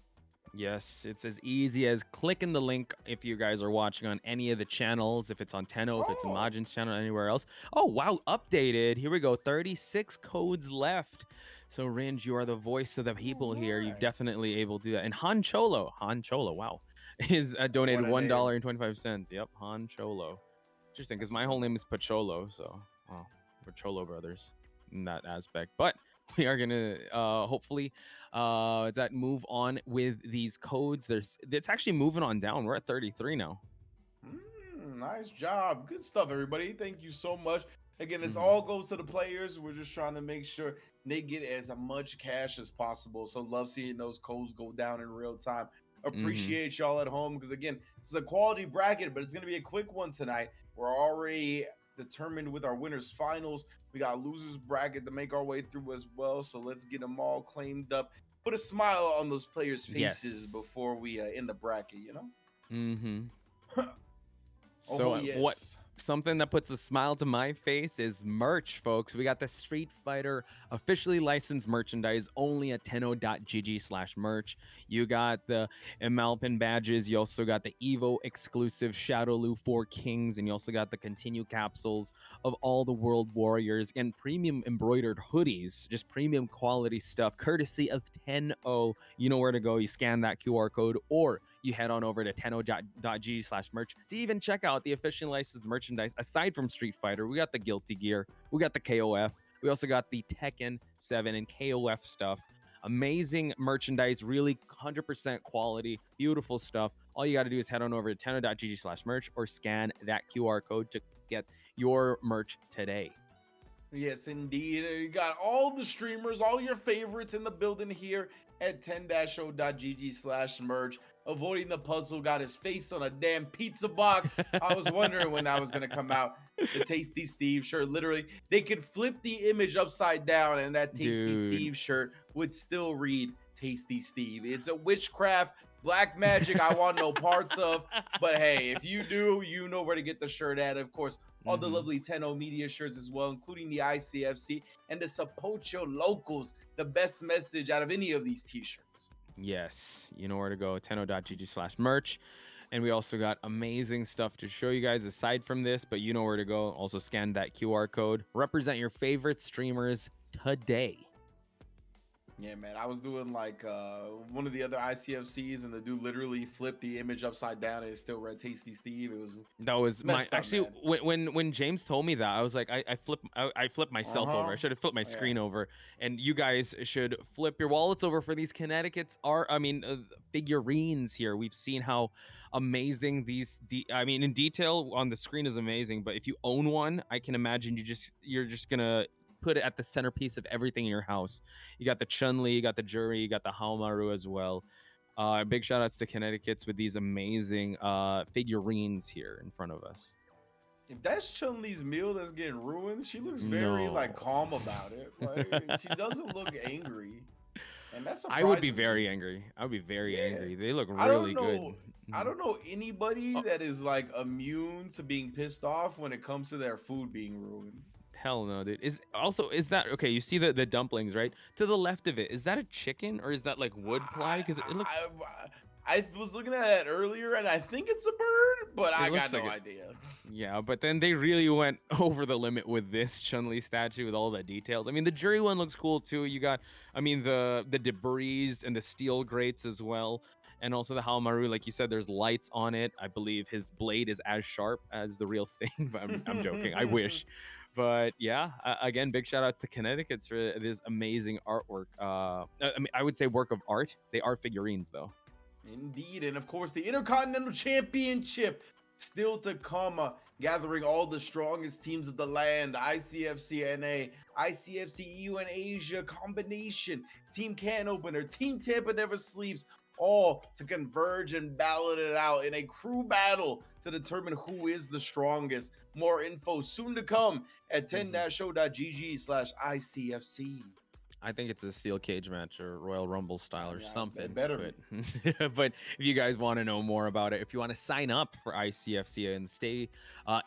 Yes, it's as easy as clicking the link if you guys are watching on any of the channels, if it's on Tenno, if it's in Majin's channel, anywhere else. Oh, wow, updated. Here we go, 36 codes left. So, Ringe, you are the voice of the people here. You're definitely able to do that. And Han Cholo, wow, is donated $1.25. Yep, Han Cholo. Interesting, because my whole name is Pacholo, so we're Cholo brothers in that aspect. But we are gonna hopefully move on with these codes. It's actually moving on down. We're at 33 now. Nice job. Good stuff, everybody. Thank you so much. Again, this all goes to the players. We're just trying to make sure they get as much cash as possible. So love seeing those codes go down in real time. Appreciate y'all at home, because again, this is a quality bracket, but it's going to be a quick one tonight. We're already determined with our winners finals. We got losers bracket to make our way through as well. So let's get them all claimed up. Put a smile on those players' faces before we end the bracket, you know? So what? Something that puts a smile to my face is merch, folks. We got the Street Fighter officially licensed merchandise only at tenno.gg/merch. You got the Emalpin badges. You also got the Evo exclusive Shadowloo 4 Kings. And you also got the Continue capsules of all the World Warriors and premium embroidered hoodies. Just premium quality stuff, courtesy of Tenno. You know where to go. You scan that QR code, or you head on over to tenno.gg/merch to even check out the officially licensed merchandise. Aside from Street Fighter, we got the Guilty Gear, we got the KOF, we also got the Tekken 7 and KOF stuff. Amazing merchandise, really 100% quality, beautiful stuff. All you got to do is head on over to tenno.gg/merch or scan that QR code to get your merch today. Yes, indeed. You got all the streamers, all your favorites in the building here at 10-o.gg/merch. Avoiding the puzzle got his face on a damn pizza box. I was wondering when that was going to come out. The Tasty Steve shirt. Literally, they could flip the image upside down and that Tasty Steve shirt would still read Tasty Steve. It's a witchcraft, black magic I want no parts of. But hey, if you do, you know where to get the shirt at. Of course, all the lovely Tenno media shirts as well, including the ICFC and the Support Your Locals, the best message out of any of these t-shirts. Yes, you know where to go, tenno.gg/merch. And we also got amazing stuff to show you guys aside from this, but you know where to go. Also scan that QR code. Represent your favorite streamers today. Yeah, man. I was doing like one of the other ICFCs, and the dude literally flipped the image upside down, and it still read Tasty Steve. It was That was my messed up, actually man. when James told me that, I was like, I flipped myself over. I should have flipped my screen over. And you guys should flip your wallets over for these Connecticut's figurines here. We've seen how amazing these in detail on the screen is amazing, but if you own one, I can imagine you're just gonna put it at the centerpiece of everything in your house. You got the Chun-Li, you got the Juri, you got the Haomaru as well. Big shout outs to Connecticut's with these amazing figurines here in front of us. If that's Chun-Li's meal that's getting ruined, she looks very like calm about it. Like she doesn't look angry. And that's I would be very angry. I would be very angry. They look really good. I don't know anybody that is like immune to being pissed off when it comes to their food being ruined. Hell no, dude. Is that okay? You see the dumplings, right? To the left of it, is that a chicken or is that like wood ply? Because it looks. I was looking at it earlier, and I think it's a bird, but I got no idea. Yeah, but then they really went over the limit with this Chun-Li statue with all the details. I mean, the Juri one looks cool too. You got, the debris and the steel grates as well. And also the Haomaru, like you said, there's lights on it. I believe his blade is as sharp as the real thing, but I'm joking. I wish. But yeah, again, big shout outs to Connecticut's for this amazing artwork. I would say work of art. They are figurines though. Indeed. And of course, the Intercontinental Championship still to come, gathering all the strongest teams of the land. ICFC NA, ICFC EU and Asia combination, Team Can Opener, Team Tampa Never Sleeps, all to converge and ballot it out in a crew battle to determine who is the strongest. More info soon to come at 10-show.gg/ICFC. I think it's a steel cage match or Royal Rumble style or something. Better. But if you guys want to know more about it, if you want to sign up for ICFC and stay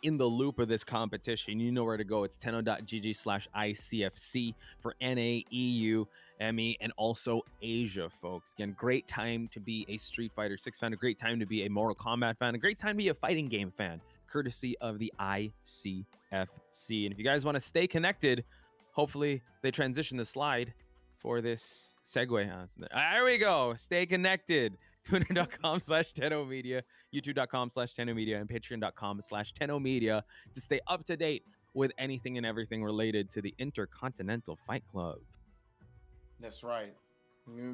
in the loop of this competition, you know where to go. It's 10.gg/ICFC for NA, EU, ME, and also Asia, folks. Again, great time to be a Street Fighter 6 fan, a great time to be a Mortal Kombat fan, a great time to be a fighting game fan, courtesy of the ICFC. And if you guys want to stay connected, hopefully they transition the slide for this segue. There we go. Stay connected. Twitter.com/TennoMedia, YouTube.com/TennoMedia, and Patreon.com/TennoMedia to stay up to date with anything and everything related to the Intercontinental Fight Club. That's right.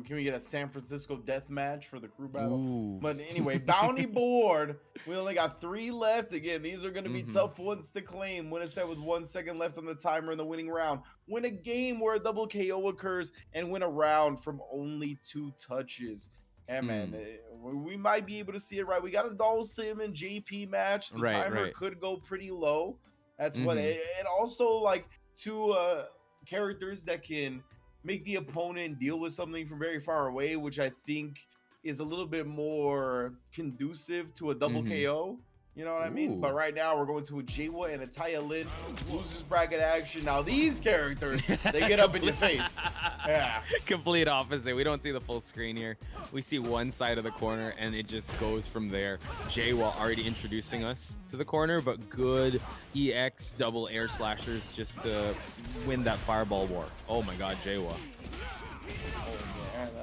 Can we get a San Francisco death match for the crew battle? Ooh. But anyway, bounty board. We only got 3 left. Again, these are going to be tough ones to claim. Win a set with 1 second left on the timer in the winning round. Win a game where a double KO occurs, and win a round from only 2 touches. Yeah, man, we might be able to see it right. We got a Dhalsim and JP match. The timer could go pretty low. That's what it. And also like 2 characters that can make the opponent deal with something from very far away, which I think is a little bit more conducive to a double KO. You know what I mean? But right now we're going to a Jiewa and a Atayalin losers bracket action. Now these characters, they get up in your face. Yeah. Complete opposite. We don't see the full screen here. We see one side of the corner and it just goes from there. Jiewa already introducing us to the corner, but good EX double air slashers just to win that fireball war. Oh my god, Jiewa.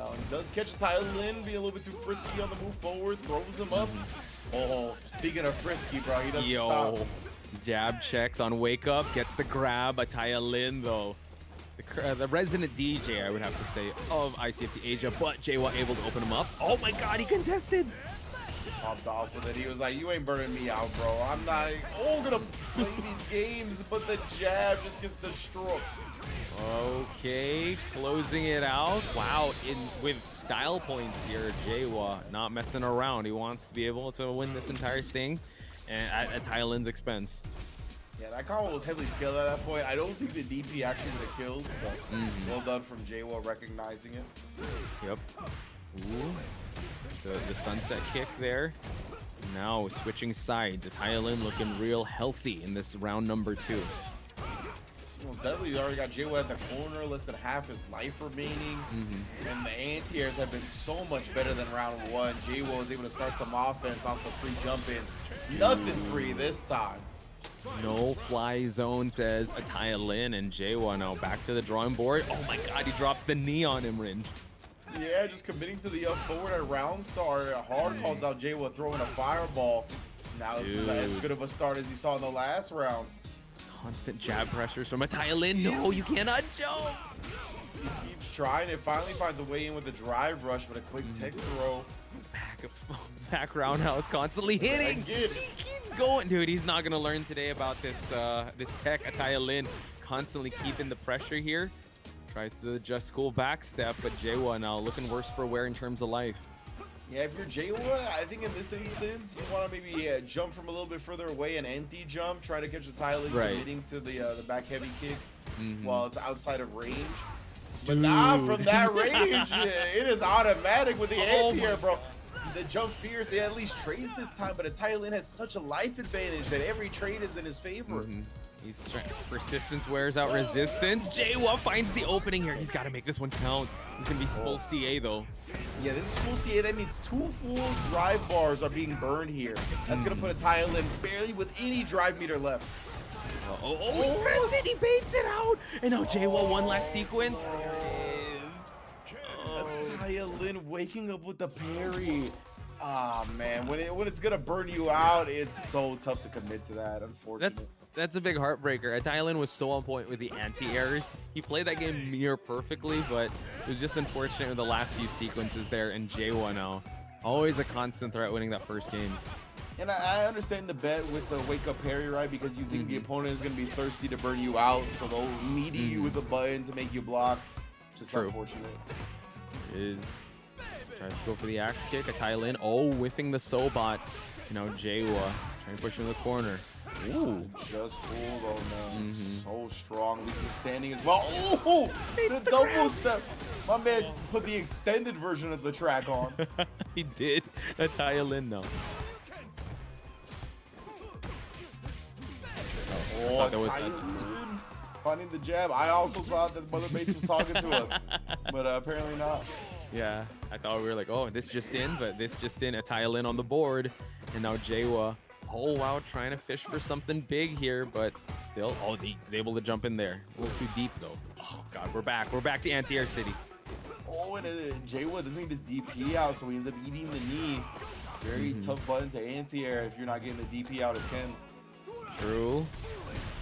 Oh, he does catch Atayalin, being a little bit too frisky on the move forward, throws him up. Oh, speaking of frisky, bro, he doesn't stop. Jab checks on wake up, gets the grab. Atayalin though, the resident DJ, I would have to say, of ICFC Asia, but Jiewa able to open him up. Oh my god, he contested. Popped off with it. He was like, you ain't burning me out, bro. I'm not gonna play these games, but the jab just gets destroyed. Okay, closing it out. Wow, with style points here, Jiewa not messing around. He wants to be able to win this entire thing, and at Thailand's expense. Yeah, that combo was heavily scaled at that point. I don't think the DP actually would have killed, so well done from Jiewa recognizing it. Yep. Ooh. The sunset kick there. Now switching sides. Atayalin looking real healthy in this round number 2. Most definitely already got Jiewa at the corner, less than half his life remaining. And the anti-airs have been so much better than round 1. Jiewa was able to start some offense off the free jump in. Nothing free this time. No fly zone, says Atayalin, and Jiewa now back to the drawing board. Oh my god, he drops the knee on him, Ringe. Yeah, just committing to the up forward at round start. Hard calls out Jiewa throwing a fireball. Now this is as good of a start as you saw in the last round. Constant jab pressures from Atayalin. No, you cannot jump. He keeps trying. It finally finds a way in with a drive rush, but a quick tech throw. Back roundhouse, constantly hitting. He keeps going, dude. He's not gonna learn today about this this tech. Atayalin constantly keeping the pressure here. Tries the just cool back step, but Jiewa now looking worse for wear in terms of life. Yeah, if you're Jiewa, I think in this instance, you want to maybe jump from a little bit further away, an empty jump, try to catch the Atayalin committing to the back heavy kick while it's outside of range. But now from that range, it is automatic with the anti-air, bro. The jump fierce, they at least trades this time, but Atayalin has such a life advantage that every trade is in his favor. He's trying. Persistence wears out resistance. Jiewa finds the opening here. He's got to make this one count. He's gonna be full CA though. Yeah, this is full CA. That means 2 full drive bars are being burned here. That's gonna put Atayalin barely with any drive meter left. He spins it. He baits it out. And now Jiewa one last sequence. There it is. Atayalin waking up with the parry. Ah man, when it's gonna burn you out, it's so tough to commit to that. Unfortunately. That's a big heartbreaker. Atayalin was so on point with the anti-airs. He played that game near perfectly, but it was just unfortunate with the last few sequences there. And Jiewa now, always a constant threat winning that first game. And I understand the bet with the wake up parry, right? Because you think the opponent is going to be thirsty to burn you out, so they'll meaty you with a button to make you block. Just unfortunate. Tries to go for the axe kick. Atayalin, whiffing the Sobot. You know, Jiewa trying to push him in the corner. Ooh. Just cool though, man. So strong. We keep standing as well. Oh, the double step. My man put the extended version of the track on. He did. Atayalin now. Oh, that was finding the jab. I also thought that Mother Base was talking to us, but apparently not. Yeah, I thought we were like, oh, this just in, but this just in. Atayalin on the board, and now Jiewa. Oh wow, trying to fish for something big here, but still, he's able to jump in there. A little too deep though. Oh god, we're back to anti-air city. Oh, and Jiewa doesn't get his DP out, so he ends up eating the knee. Very tough button to anti-air if you're not getting the DP out as Ken. True.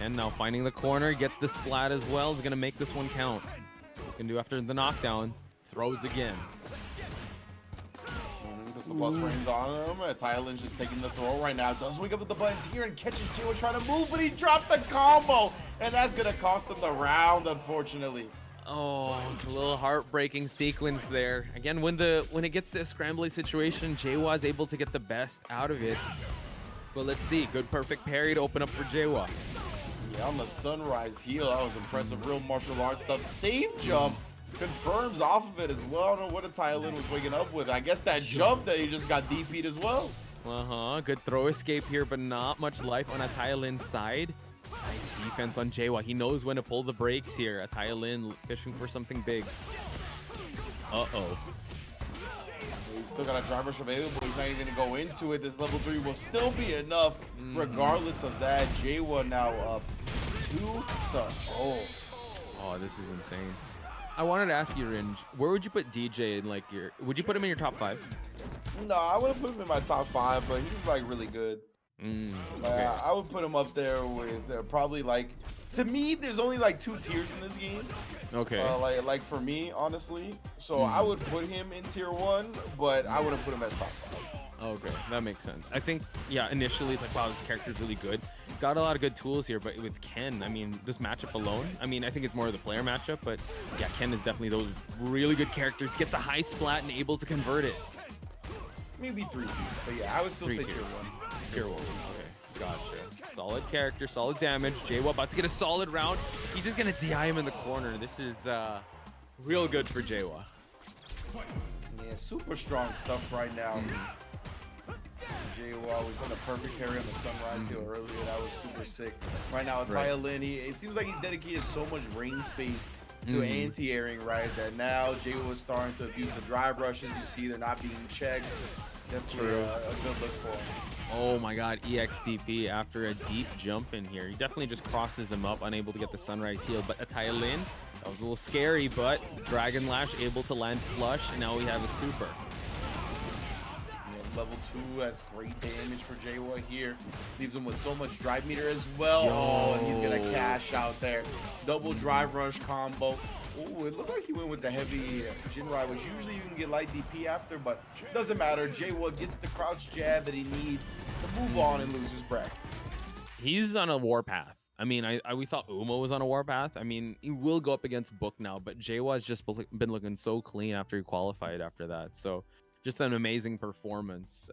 Ken now finding the corner, gets the splat as well. He's gonna make this one count. He's gonna do after the knockdown. Throws again. The plus frames on him. Atayalin just taking the throw right now. Does wake up with the buttons here and catches Jiewa trying to move, but he dropped the combo, and that's gonna cost him the round, unfortunately. Oh, a little heartbreaking sequence there. Again, when it gets to a scrambly situation, Jiewa is able to get the best out of it. But let's see, good perfect parry to open up for Jiewa. Yeah, on the sunrise heel, that was impressive. Real martial arts stuff. Safe jump. Confirms off of it as well. I don't know what Atayalin was waking up with. I guess that jump that he just got DP'd as well. Good throw escape here, but not much life on Atayalin's side. Nice defense on Jiewa. He knows when to pull the brakes here. Atayalin fishing for something big. He's still got a drive rush available. He's not even going to go into it. This level 3 will still be enough. Regardless of that, Jiewa now up 2-0. Oh, this is insane. I wanted to ask you, Ringe, where would you put Dee Jay in would you put him in your top 5? No, I wouldn't put him in my top 5, but he's like really good. Okay. I would put him up there with probably to me, there's only 2 tiers in this game. Okay. Like for me, honestly. So I would put him in tier 1, but I wouldn't put him as top 5. Okay, that makes sense. I think, yeah, initially it's like, wow, this character's really good. Got a lot of good tools here, but with Ken, I mean, this matchup alone, I mean, I think it's more of the player matchup, but yeah, Ken is definitely those really good characters. Gets a high splat and able to convert it. Maybe 3 tiers, but yeah, I would still say tier 1. Tier 1, okay, gotcha. Solid character, solid damage. Jiewa about to get a solid round. He's just gonna DI him in the corner. This is real good for Jiewa. Yeah, super strong stuff right now. Jiewa was on a perfect carry on the sunrise heel earlier. That was super sick. Right now, Atayalin, it seems like he's dedicated so much range space to anti-airing, right? That now Jiewa is starting to abuse the drive rushes. You see they're not being checked. Definitely a good look for him. Oh my god, EXDP after a deep jump in here. He definitely just crosses him up, unable to get the Sunrise heal. But Atayalin, that was a little scary, but Dragon Lash able to land flush, and now we have a super. Yeah, level 2, that's great damage for Jiewa here. Leaves him with so much drive meter as well. Oh, and he's gonna cash out there. Double drive rush combo. Oh, it looked like he went with the heavy Jinrai, which usually you can get light DP after, but it doesn't matter. Jiewa gets the crouch jab that he needs to move on and lose his bracket. He's on a warpath. I mean, we thought Uma was on a warpath. I mean, he will go up against Book now, but Jiewa has just been looking so clean after he qualified after that. So just an amazing performance.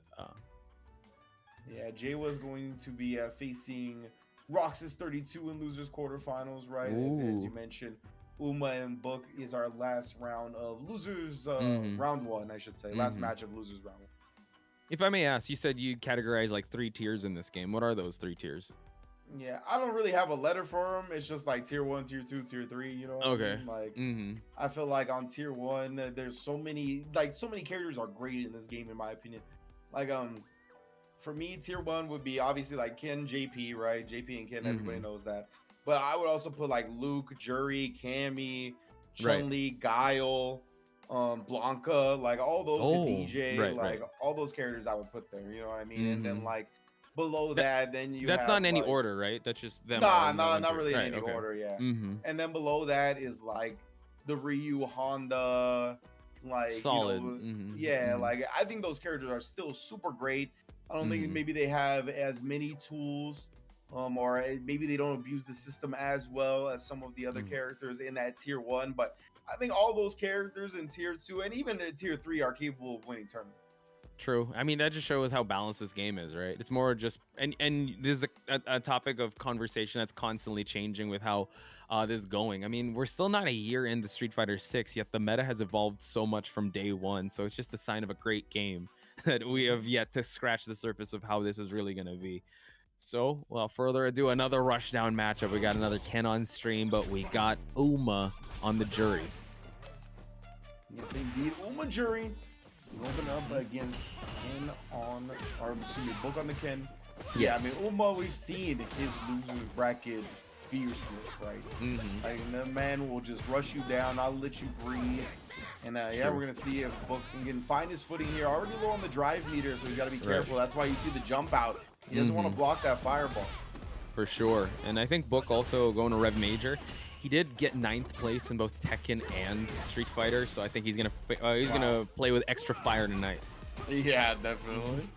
Yeah, Jiewa is going to be facing Roxas 32 in losers quarterfinals, right? As you mentioned. Uma and Book is our last round of losers, round 1, I should say. Last match of losers round 1. If I may ask, you said you categorize like 3 tiers in this game. What are those 3 tiers? Yeah, I don't really have a letter for them. It's just like tier 1, tier 2, tier 3, you know what I mean? Like, I feel like on tier 1, there's so many characters are great in this game, in my opinion. Like, for me, tier 1 would be obviously like Ken, JP, right? JP and Ken, everybody knows that. But I would also put like Luke, Juri, Cammy, Chun-Li, Guile, Blanca, like all those, Dee Jay, all those characters I would put there, you know what I mean? And then like below that, then you that's have, not in any like, order, right? That's just them. Not really in any order, yeah. And then below that is like the Ryu, Honda, like solid. You know, like I think those characters are still super great. I don't think maybe they have as many tools. Or maybe they don't abuse the system as well as some of the other characters in that tier 1, but I think all those characters in tier 2 and even in tier 3 are capable of winning tournaments. True. I mean, that just shows how balanced this game is, right? It's more just, and this is a topic of conversation that's constantly changing with how this is going. I mean, we're still not a year into Street Fighter 6, yet the meta has evolved so much from day 1. So it's just a sign of a great game that we have yet to scratch the surface of how this is really going to be. So, without further ado, another rushdown matchup. We got another Ken on stream, but we got Uma on the Juri. Yes, indeed. Uma Juri moving up against Ken on, or excuse me, Book on the Ken. Yes. Yeah, I mean, Uma, we've seen his losers bracket fierceness, right? Like, the man will just rush you down, I'll let you breathe. And yeah, we're gonna see if Book can find his footing here. Already low on the drive meter, so you gotta be careful. That's why you see the jump out. He doesn't want to block that fireball. For sure. And I think Book also going to Rev Major. He did get 9th place in both Tekken and Street Fighter, so I think he's gonna play with extra fire tonight. Yeah, definitely.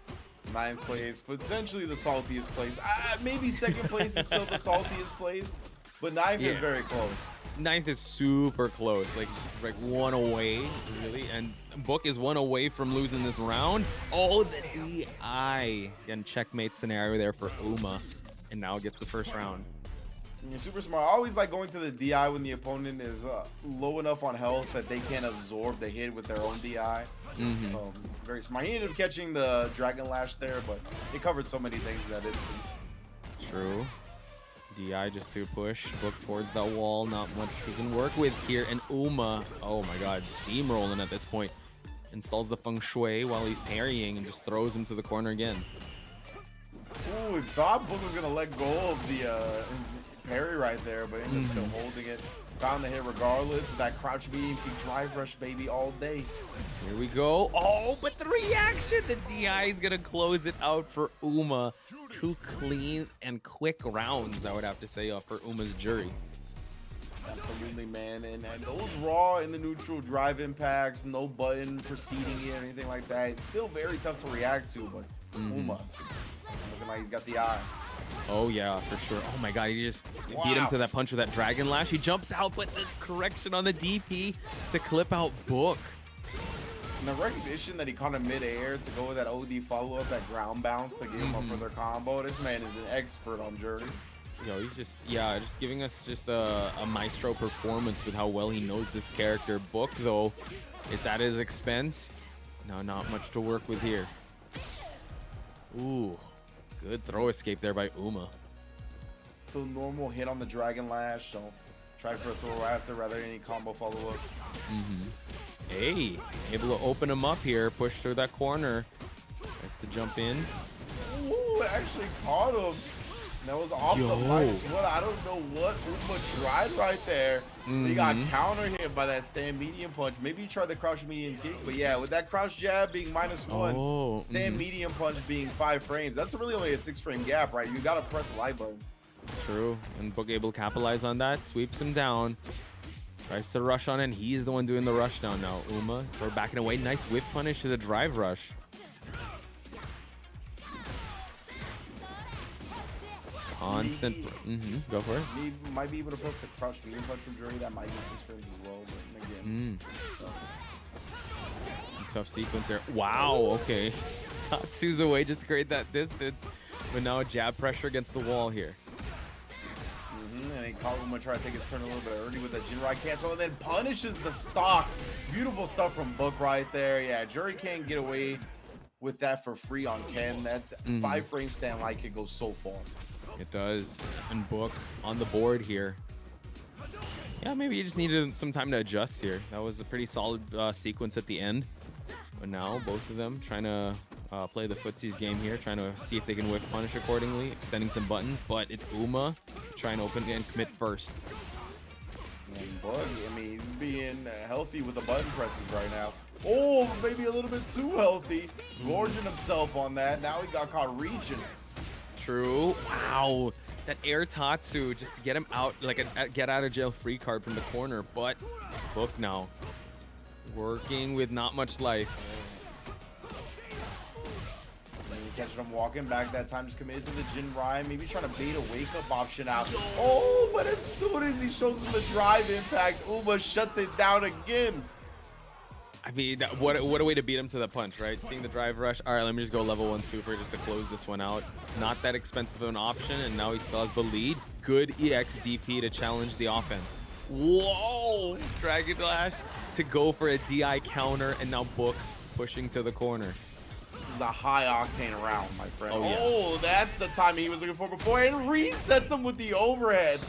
9th place, potentially the saltiest place. Maybe 2nd place is still the saltiest place, but 9th is very close. 9th is super close, like just like 1 away, really. And Book is 1 away from losing this round. Oh, the DI. Again, checkmate scenario there for Uma, and now gets the first round. You're super smart. I always like going to the DI when the opponent is low enough on health that they can absorb the hit with their own DI. So very smart. He ended up catching the Dragon Lash there, but it covered so many things in that instance. True. DI just to push Book towards that wall. Not much he can work with here. And Uma, oh my god, steamrolling at this point. Installs the Feng Shui while he's parrying and just throws him to the corner again. Ooh, thought Book was going to let go of the parry right there, but ended up still holding it. Found the hit regardless with that crouch beam, drive rush, baby, all day. Here we go. Oh, but the reaction! The DI is going to close it out for Uma. 2 clean and quick rounds, I would have to say, for Uma's Juri. Absolutely, man. And those raw in the neutral drive impacts, no button preceding it or anything like that. It's still very tough to react to, but Uma, looking like he's got the eye. Oh, yeah, for sure. Oh, my God. He just beat him to that punch with that Dragon Lash. He jumps out, but the correction on the DP to clip out Book. And the recognition that he caught him mid-air to go with that OD follow-up, that ground bounce to give him a further combo. This man is an expert on Juri. Yo, he's just, just giving us just a maestro performance with how well he knows this character. Book, though, it's at his expense. No, not much to work with here. Ooh. Good throw escape there by Uma. The normal hit on the Dragon Lash, so try for a throw after rather than any combo follow-up. Hey, able to open him up here, push through that corner. to jump in. Ooh, it actually caught him. That was off the -1. I don't know what Uma tried right there. He got counter hit by that stand medium punch. Maybe he tried the crouch medium kick, but yeah, with that crouch jab being -1, stand medium punch being 5 frames, that's really only a 6-frame gap, right? You gotta press the light button. True, and Book able to capitalize on that, sweeps him down. Tries to rush on, and he's the one doing the rush down now. Uma, for backing away. Nice whip punish to the drive rush. Constant. Go for it. He might be able to press the crouch medium punch from Juri. That might be 6 frames as well. But again, tough sequence there. Wow. Okay. Tatsu's away just to create that distance, but now jab pressure against the wall here. And he caught Uma try to take his turn a little bit early with the Jinrai cancel, and then punishes the stock. Beautiful stuff from Book right there. Yeah, Juri can't get away with that for free on Ken. That 5-frame stand light kick goes so far. It does. And Book on the board here. Yeah, maybe you just needed some time to adjust here. That was a pretty solid sequence at the end. But now both of them trying to play the footsies game here, trying to see if they can whip punish accordingly, extending some buttons. But it's Uma trying to open and commit first. And Book, I mean, he's being healthy with the button presses right now. Oh, maybe a little bit too healthy. Gorging himself on that. Now he got caught reaching. True. Wow. That air Tatsu just to get him out, like a get out of jail free card from the corner. But Book now working with not much life. Catching him walking back that time, just committed to the Jinrai, maybe trying to bait a wake-up option out. Oh, but as soon as he shows him the drive impact, Uma shuts it down again. I mean, what a way to beat him to the punch, right? Seeing the drive rush. All right, let me just go level 1 super just to close this one out. Not that expensive of an option, and now he still has the lead. Good EX DP to challenge the offense. Whoa! Dragon Dash to go for a DI counter, and now Book pushing to the corner. The high octane round, my friend. Oh, yeah. Oh, that's the time he was looking for before, and resets him with the overhead.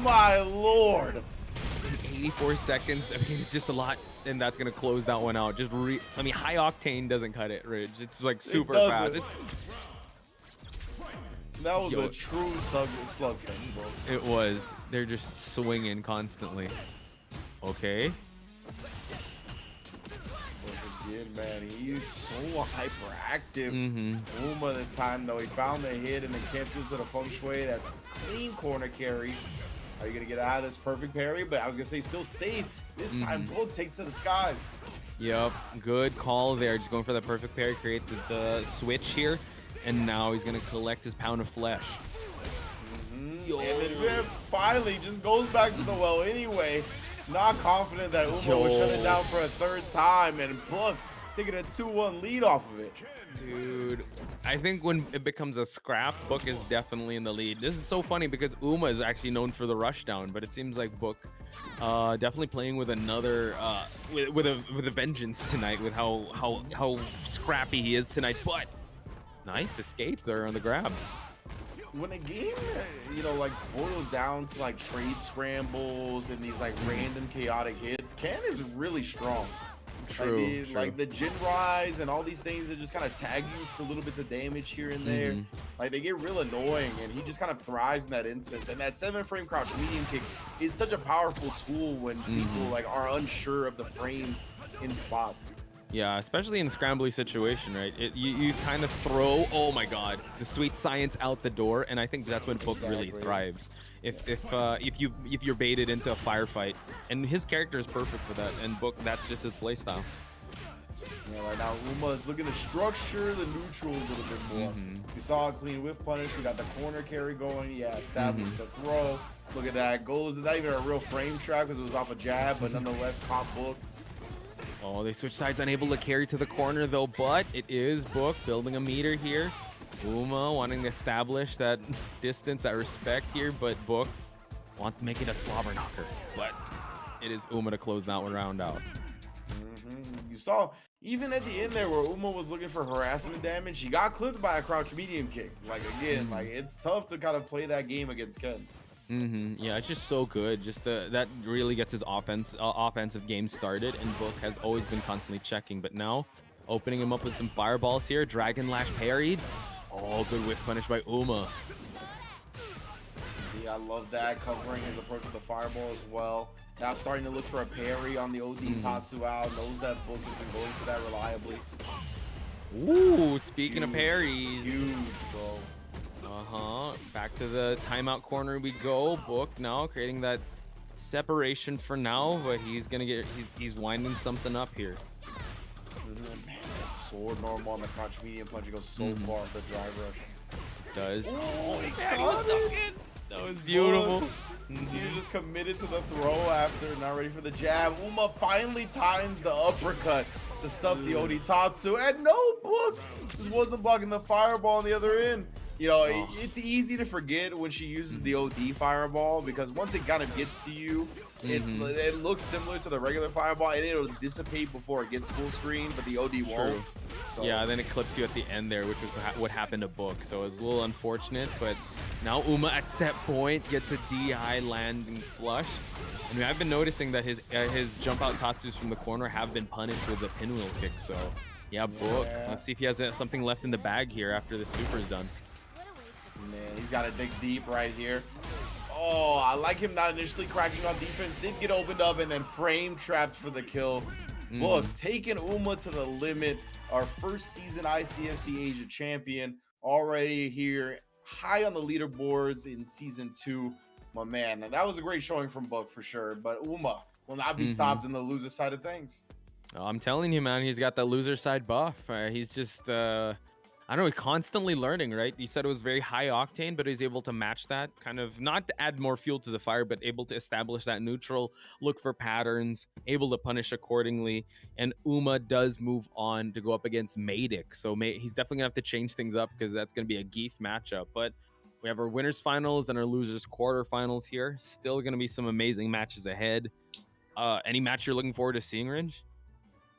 My lord. 84 seconds. I mean, it's just a lot, and that's gonna close that one out. Just I mean, high octane doesn't cut it, Ridge. It's like super fast. That was a true slugfest, bro. It was. They're just swinging constantly. Okay. Again, man, he's so hyperactive. Uma this time, though, he found the hit and then cancels to the feng shui. That's clean corner carry. Are you gonna get out of this perfect parry? But I was gonna say still safe. This time, Book takes to the skies. Yep, good call there. Just going for the perfect parry, create the switch here, and now he's gonna collect his pound of flesh. And then finally just goes back to the well anyway. Not confident that Uma was shut it down for a 3rd time, and Book taking a 2-1 lead off of it. Dude, I think when it becomes a scrap, Book is definitely in the lead. This is so funny because Uma is actually known for the rush down, but it seems like Book definitely playing with another with a vengeance tonight with how scrappy he is tonight. But nice escape there on the grab. When a game, you know, like boils down to like trade scrambles and these like random chaotic hits, Ken is really strong. True, like the Jinrais and all these things that just kind of tag you for little bits of damage here and there. Like they get real annoying, and he just kind of thrives in that instance. And that 7-frame crouch medium kick is such a powerful tool when people like are unsure of the frames in spots. Yeah, especially in scrambly situation, right? You kind of throw, oh my god, the sweet science out the door, and I think that's when Book really thrives. If you're baited into a firefight, and his character is perfect for that, and Book, that's just his playstyle. Yeah, right now Uma is looking to structure the neutral a little bit more. We saw a clean whiff punish. We got the corner carry going. Yeah, establish the throw. Look at that. Goes not even a real frame trap because it was off a jab, but nonetheless caught Book. Oh, they switch sides, unable to carry to the corner though, but it is Book building a meter here. Uma wanting to establish that distance, that respect here, but Book wants to make it a slobber knocker. But it is Uma to close that one round out. You saw even at the end there where Uma was looking for harassment damage, he got clipped by a crouch medium kick. Like again, like it's tough to kind of play that game against Ken. Yeah, it's just so good. Just that really gets his offensive game started, and Book has always been constantly checking. But now, Opening him up with some fireballs here. Dragon Lash parried. Oh, good whiff punish by Uma. Yeah, I love that. Covering his approach with the fireball as well. Now starting to look for a parry on the OD Tatsu out. Knows that Book has been going for that reliably. Ooh, speaking of parries. Huge, bro. Back to the timeout corner we go. Book now creating that separation for now, but he's gonna get he's winding something up here. Man, that sword normal on the crouch medium punch goes so far off the drive rush. Does. Oh, he That got it. was beautiful. He just committed to the throw after, not ready for the jab. Uma finally times the uppercut to stuff the OD Tatsu, and no, Book just wasn't blocking the fireball on the other end. You know, it's easy to forget when she uses the OD fireball because once it kind of gets to you, it looks similar to the regular fireball and it'll dissipate before it gets full screen, but the OD won't. So. Yeah, then it clips you at the end there, which was what happened to Book. So it was a little unfortunate, but now Uma at set point gets a DI landing flush. I mean, I've been noticing that his jump out Tatsus from the corner have been punished with the pinwheel kick. So yeah, Book. Let's see if he has something left in the bag here after the super's done. Man, he's got to dig deep right here. Oh, I like him not initially cracking on defense. Did get opened up and then frame trapped for the kill. Book taking Uma to the limit. Our first season ICFC Asia champion already here, high on the leaderboards in season 2. My man, and that was a great showing from Book for sure. But Uma will not be stopped in the loser side of things. I'm telling you, man, he's got that loser side buff. He's just I don't know, he's constantly learning, right? You said it was very high octane, but he's able to match that, kind of not to add more fuel to the fire, but able to establish that neutral, look for patterns, able to punish accordingly. And Uma does move on to go up against Maydic. So he's definitely gonna have to change things up because that's gonna be a Geef matchup. But we have our winners finals and our losers quarterfinals here. Still gonna be some amazing matches ahead. Any match you're looking forward to seeing, Ringe?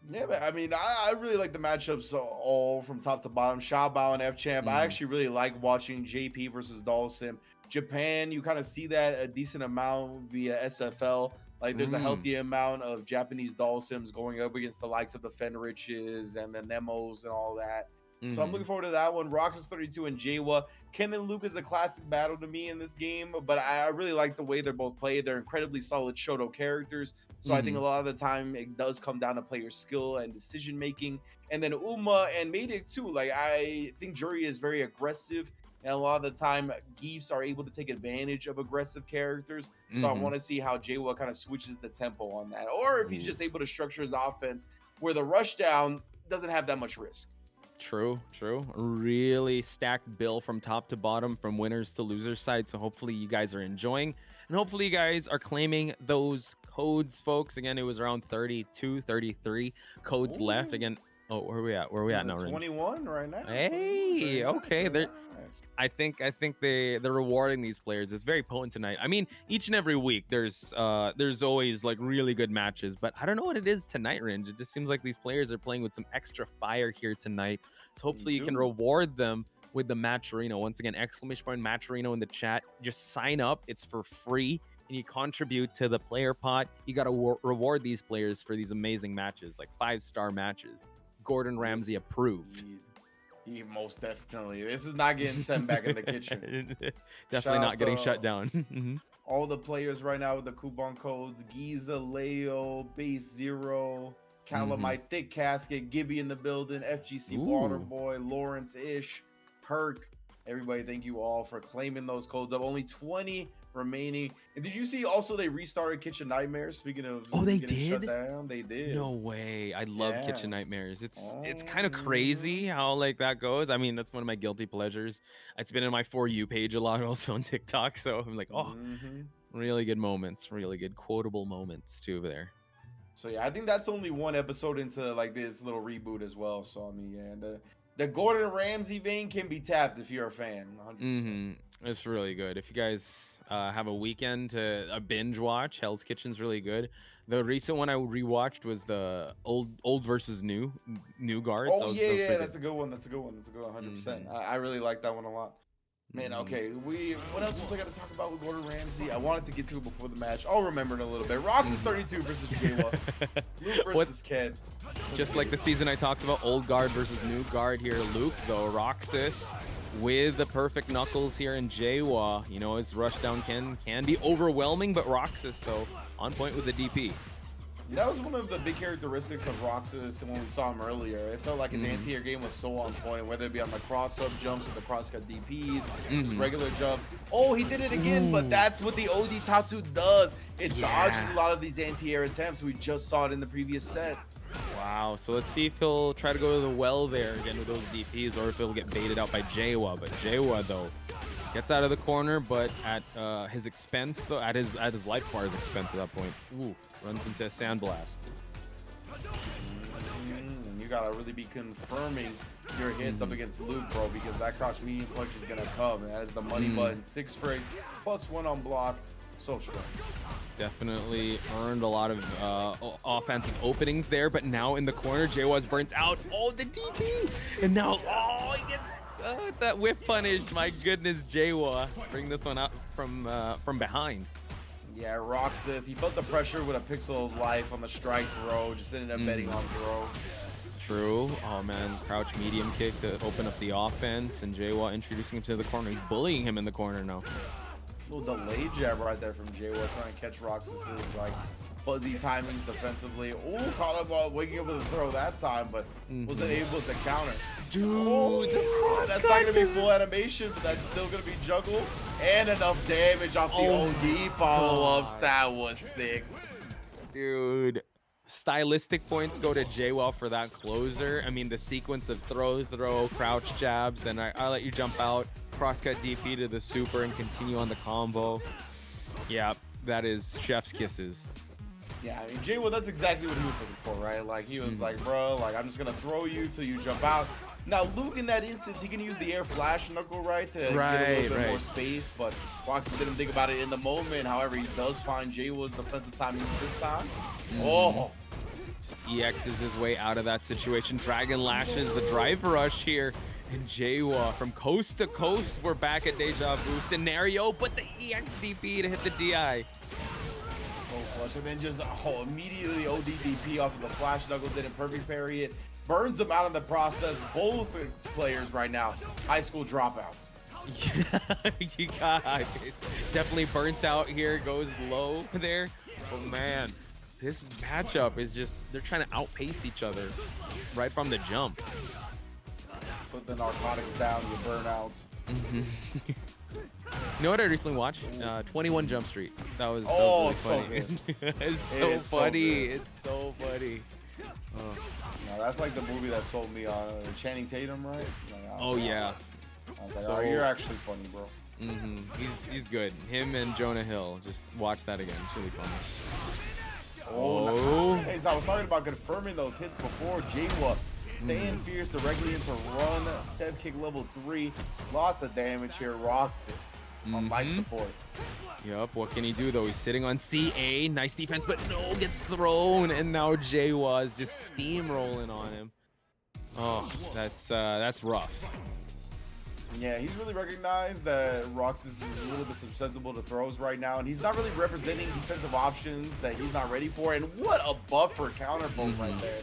Yeah, but I mean, I really like the matchups all from top to bottom. Xiabao and FChamp. I actually really like watching JP versus Dhalsim. Japan, you kind of see that a decent amount via SFL. Like, there's a healthy amount of Japanese Dhalsims going up against the likes of the Fenriches and the Nemos and all that. So I'm looking forward to that one. Roxas 32 and Jiewa. Ken and Luke is a classic battle to me in this game, but I really like the way they're both played. They're incredibly solid Shoto characters. So I think a lot of the time it does come down to player skill and decision making. And then Uma and Maydic too. Like, I think Juri is very aggressive, and a lot of the time Geefs are able to take advantage of aggressive characters. So I want to see how Jiewa kind of switches the tempo on that, or if he's just able to structure his offense where the rush down doesn't have that much risk. True. Really stacked bill from top to bottom, from winners to losers side. So hopefully you guys are enjoying, and hopefully you guys are claiming those codes, folks. Again, it was around 32, 33 codes left. Again, oh, where are we at now? 21 right now. Hey, okay. They're I think they're rewarding these players. It's very potent tonight. I mean, each and every week there's always like really good matches, but I don't know what it is tonight, Ringe. It just seems like these players are playing with some extra fire here tonight. So hopefully you can reward them with the Matcherino. Once again, !Matcherino in the chat. Just sign up. It's for free, and you contribute to the player pot. You got to reward these players for these amazing matches, like 5-star matches. Gordon Ramsay approved. Most definitely. This is not getting sent back in the kitchen. Definitely not getting shut down. All the players right now with the coupon codes: Giza, Leo, Base Zero, Calamite, Thick Casket, Gibby in the building, FGC Waterboy, Lawrence Ish, Perk. Everybody, thank you all for claiming those codes up. Only 20 remaining. And did you see also they restarted Kitchen Nightmares? Speaking of they getting did? shut down, they did. No way. I love Kitchen Nightmares. It's kind of crazy how like that goes. I mean, that's one of my guilty pleasures. It's been in my For You page a lot, also on TikTok. So I'm like, really good moments, really good quotable moments too there. So yeah, I think that's only one episode into like this little reboot as well. So I mean, yeah, the Gordon Ramsay vein can be tapped if you're a fan. 100%. It's really good. If you guys have a weekend to binge watch, Hell's Kitchen's really good. The recent one I rewatched was the old versus new guards. Oh yeah, that's a good one. That's a good one. 100%. I really like that one a lot. Man, okay, what else was I got to talk about with Gordon Ramsay? I wanted to get to it before the match. I'll remember in a little bit. Roxas 32 versus Jiewa. Luke versus Ken. Just like the season I talked about, old guard versus new guard here. Luke, though, Roxas with the perfect knuckles here in Jiewa. You know, his rushdown can be overwhelming, but Roxas, though, on point with the DP. That was one of the big characteristics of Roxas when we saw him earlier. It felt like his anti-air game was so on point, whether it be on the cross-up jumps with the cross-cut DPs, his regular jumps. Oh, he did it again, but that's what the OD Tatsu does. It dodges a lot of these anti-air attempts. We just saw it in the previous set. Wow, so let's see if he'll try to go to the well there again with those DPs, or if he'll get baited out by Jiewa. But Jiewa, though, gets out of the corner, but at his expense, though, at his life bar's expense at that point. Ooh, runs into a sandblast. You gotta really be confirming your hits up against Luke, bro, because that crouch medium punch is gonna come. And that is the money button. 6 frag, +1 on block. So strong. Definitely earned a lot of offensive openings there, but now in the corner, Jiewa's burnt out. Oh, the DP! And now, oh, he gets that whip punish. My goodness, Jiewa. Bring this one out from behind. Yeah, Roxas, he felt the pressure with a pixel of life on the strike throw, just ended up betting on throw. True. Oh, man, crouch medium kick to open up the offense, and Jiewa introducing him to the corner. He's bullying him in the corner now. Little delayed jab right there from Jiewa, trying to catch Roxas's like fuzzy timings defensively. Oh, caught him waking up with a throw that time, but wasn't able to counter. Dude, that's not gonna be full animation, but that's still gonna be juggle and enough damage off the OD follow-ups. That was sick, dude. Stylistic points go to Jiewa for that closer. I mean, the sequence of throw, crouch jabs, and I let you jump out. Crosscut DP to the super and continue on the combo. Yeah, that is chef's kisses. Yeah, I mean, Jiewa, that's exactly what he was looking for, right? Like, he was like, bro, like, I'm just going to throw you till you jump out. Now, Luke, in that instance, he can use the air flash knuckle, right, to get a little bit more space, but Roxas didn't think about it in the moment. However, he does find Jiewa's defensive timing this time. Oh. EXs his way out of that situation. Dragon lashes the drive rush here. And Jiewa from coast to coast. We're back at Deja Vu scenario, but the EX DP to hit the DI. So flush, and then just immediately OD DP off of the flash knuckle, didn't perfect parry it. Burns them out in the process. Both players right now, high school dropouts. You got definitely burnt out here, goes low there. But man, this matchup is just, they're trying to outpace each other right from the jump. Put the narcotics down, you burnouts. You know what I recently watched? 21 Jump Street. That was really funny. It's so funny. It's so funny. No, that's like the movie that sold me on Channing Tatum, right? Oh yeah. I was like, oh, you're actually funny, bro. He's good. Him and Jonah Hill. Just watch that again. It's really funny. Oh. Hey, so I was talking about confirming those hits before. Jiewa staying fierce directly into run. Step kick level 3. Lots of damage here. Roxas on life support. Yup, what can he do though? He's sitting on CA. Nice defense, but no, gets thrown. And now Jiewa is just steamrolling on him. Oh, that's rough. Yeah, he's really recognized that Roxas is a little bit susceptible to throws right now, and he's not really representing defensive options that he's not ready for. And what a buffer counter bolt right there.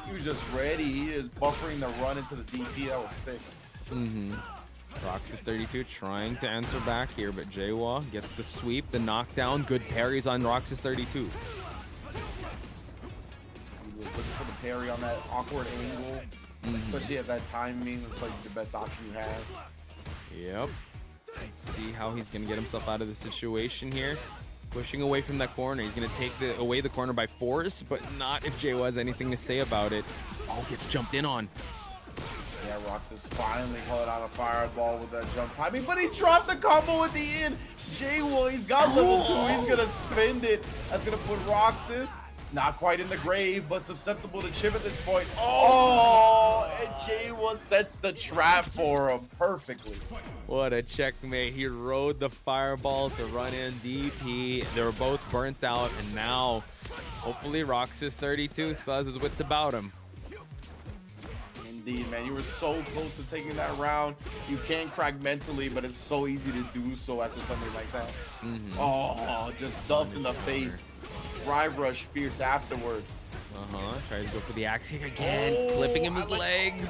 He was just ready. He is buffering the run into the DP. That was sick. Roxas 32 trying to answer back here, but Jiewa gets the sweep, the knockdown. Good parries on Roxas 32. He was looking for the parry on that awkward angle. Especially at that timing, it's like the best option you have. Yep. Let's see how he's gonna get himself out of the situation here. Pushing away from that corner. He's gonna take away the corner by force, but not if Jiewa has anything to say about it. Oh, gets jumped in on. Yeah, Roxas finally called out a fireball with that jump timing, but he dropped the combo at the end. Jiewa, he's got level 2. He's gonna spend it. That's gonna put Roxas not quite in the grave, but susceptible to chip at this point. Oh, and Jiewa sets the trap for him perfectly. What a checkmate. He rode the fireball to run in DP. They were both burnt out, and now hopefully Roxas 32 still has his wits about him. Indeed, man. You were so close to taking that round. You can crack mentally, but it's so easy to do so after something like that. Oh, just duffed in the face. Drive rush fierce afterwards. Tries to go for the axe kick again, clipping him his legs.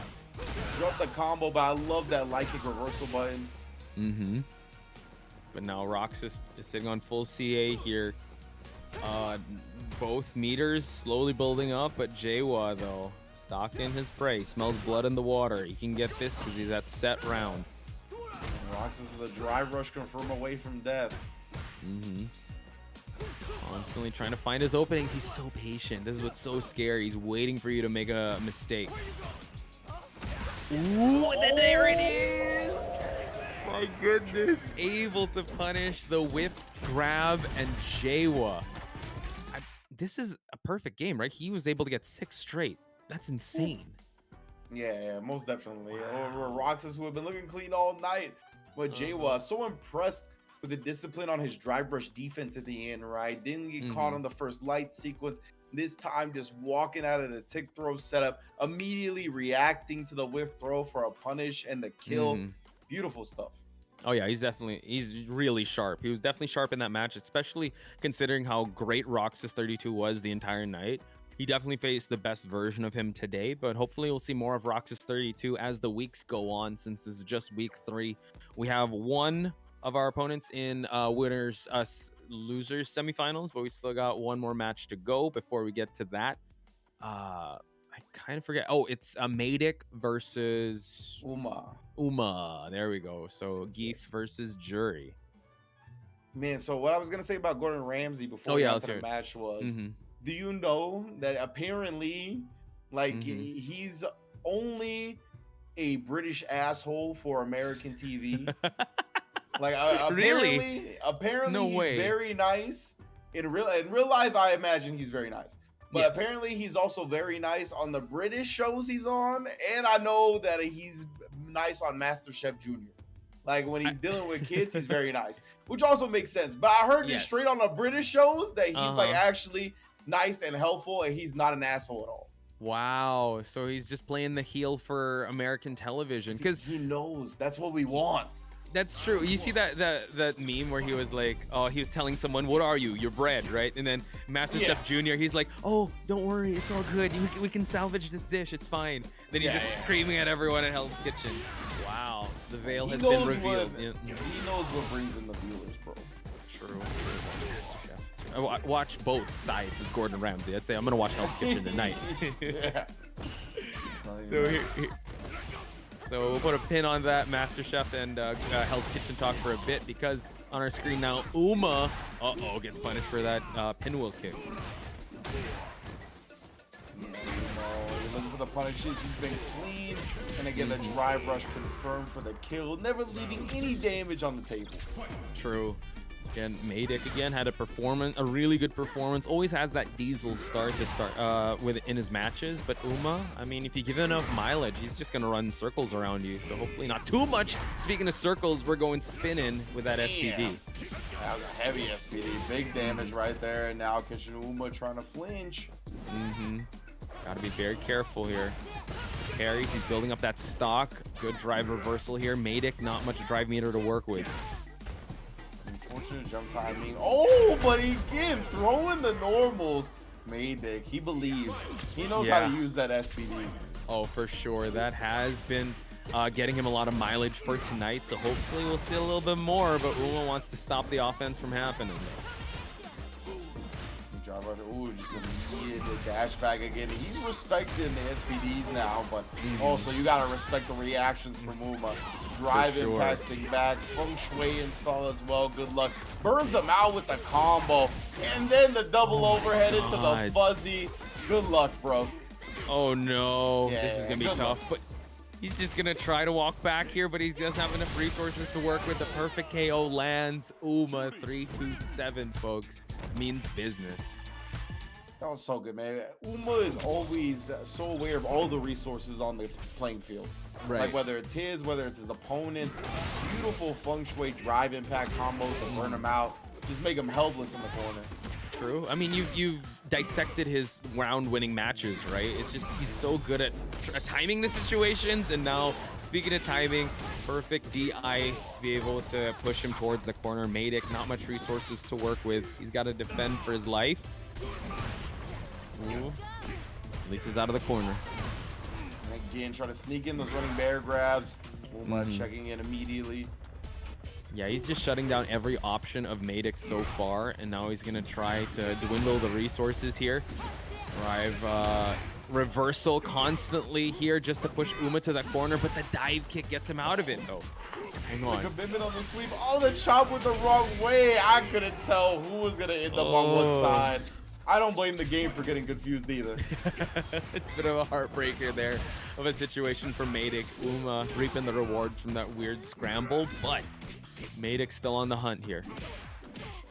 Drop the combo, but I love that light kick reversal button. But now Roxas is sitting on full CA here. Both meters slowly building up, but Jiewa though, stalking his prey, smells blood in the water. He can get this because he's at set round. Roxas is a drive rush confirm away from death. Constantly trying to find his openings. He's so patient. This is what's so scary. He's waiting for you to make a mistake. Ooh, and there it is! My goodness. Able to punish the whip grab and Jiewa. This is a perfect game, right? He was able to get 6 straight. That's insane. Yeah, most definitely. Over Roxas, who have been looking clean all night. But Jiewa, so impressed with the discipline on his drive rush defense at the end, right? Didn't get caught on the first light sequence. This time, just walking out of the tick throw setup, immediately reacting to the whip throw for a punish and the kill. Beautiful stuff. Oh yeah, he's really sharp. He was definitely sharp in that match, especially considering how great Roxas 32 was the entire night. He definitely faced the best version of him today, but hopefully we'll see more of Roxas 32 as the weeks go on, since this is just week 3. We have one of our opponents in losers semifinals, but we still got one more match to go before we get to that. I kind of forget. Oh, it's a Maydic versus Uma. There we go. So Zangief versus Juri. Man, so what I was gonna say about Gordon Ramsay before the match was, do you know that apparently, like, he's only a British asshole for American TV? Like, apparently No he's way. very nice in real life. I imagine he's very nice, but Yes. apparently he's also very nice on the British shows he's on, and I know that he's nice on MasterChef Junior. Like, when he's dealing with kids, he's very nice, which also makes sense. But I heard just straight on the British shows that he's like actually nice and helpful, and he's not an asshole at all. Wow. So he's just playing the heel for American television because he knows that's what we want. That's true. You see that meme where he was like, oh, he was telling someone, what are you? You're bread, right? And then MasterChef Junior, he's like, oh, don't worry, it's all good. We can salvage this dish. It's fine. Then he's just screaming at everyone at Hell's Kitchen. Wow. The veil has been revealed. He knows what brings in the viewers, bro. True. I watch both sides of Gordon Ramsay. I'd say I'm going to watch Hell's Kitchen tonight. So we'll put a pin on that MasterChef and Hell's Kitchen talk for a bit, because on our screen now, Uma, gets punished for that pinwheel kick. You're looking for the punishes. He's been clean, and again the drive rush confirmed for the kill, never leaving any damage on the table. True. Again, Maydic again had a really good performance. Always has that diesel start in his matches. But Uma, I mean, if you give enough mileage, he's just gonna run circles around you. So hopefully not too much. Speaking of circles, we're going spinning with that SPD. That was a heavy SPD, big damage right there. And now Kitchen Uma trying to flinch. Gotta be very careful here. Carries, he's building up that stock. Good drive reversal here. Maydic, not much drive meter to work with. Unfortunate jump timing. Oh, but again, throwing the normals. Maydic, he believes. He knows how to use that SPD. Oh, for sure. That has been getting him a lot of mileage for tonight. So hopefully we'll see a little bit more. But Uma wants to stop the offense from happening. Ooh, just immediate dash back again. He's respecting the SPDs now, but also you gotta respect the reactions from Uma. Drive impacting back, feng shui install as well. Good luck. Burns him out with the combo, and then the double overhead into the fuzzy. Good luck, bro. Oh no, this is gonna be tough. But he's just gonna try to walk back here, but he doesn't have enough resources to work with. The perfect KO lands. Uma 3-2-7, folks. Means business. That was so good, man. Uma is always so aware of all the resources on the playing field. Right. Like whether it's his opponent's. Beautiful feng shui drive impact combos to burn him out. Just make him helpless in the corner. True. I mean, you've dissected his round-winning matches, right? It's just he's so good at timing the situations. And now, speaking of timing, perfect DI to be able to push him towards the corner. Maydic, not much resources to work with. He's got to defend for his life. Ooh. At least he's out of the corner. Again, try to sneak in those running bear grabs. Uma checking in immediately. Yeah, he's just shutting down every option of Maydic so far, and now he's gonna try to dwindle the resources here. Drive reversal constantly here just to push Uma to that corner, but the dive kick gets him out of it though. Hang on. The commitment on the sweep. Oh, the chop with the wrong way. I couldn't tell who was gonna end up on what side. I don't blame the game for getting confused either. It's a bit of a heartbreaker there of a situation for Maydic. Uma reaping the rewards from that weird scramble, but Maydic's still on the hunt here.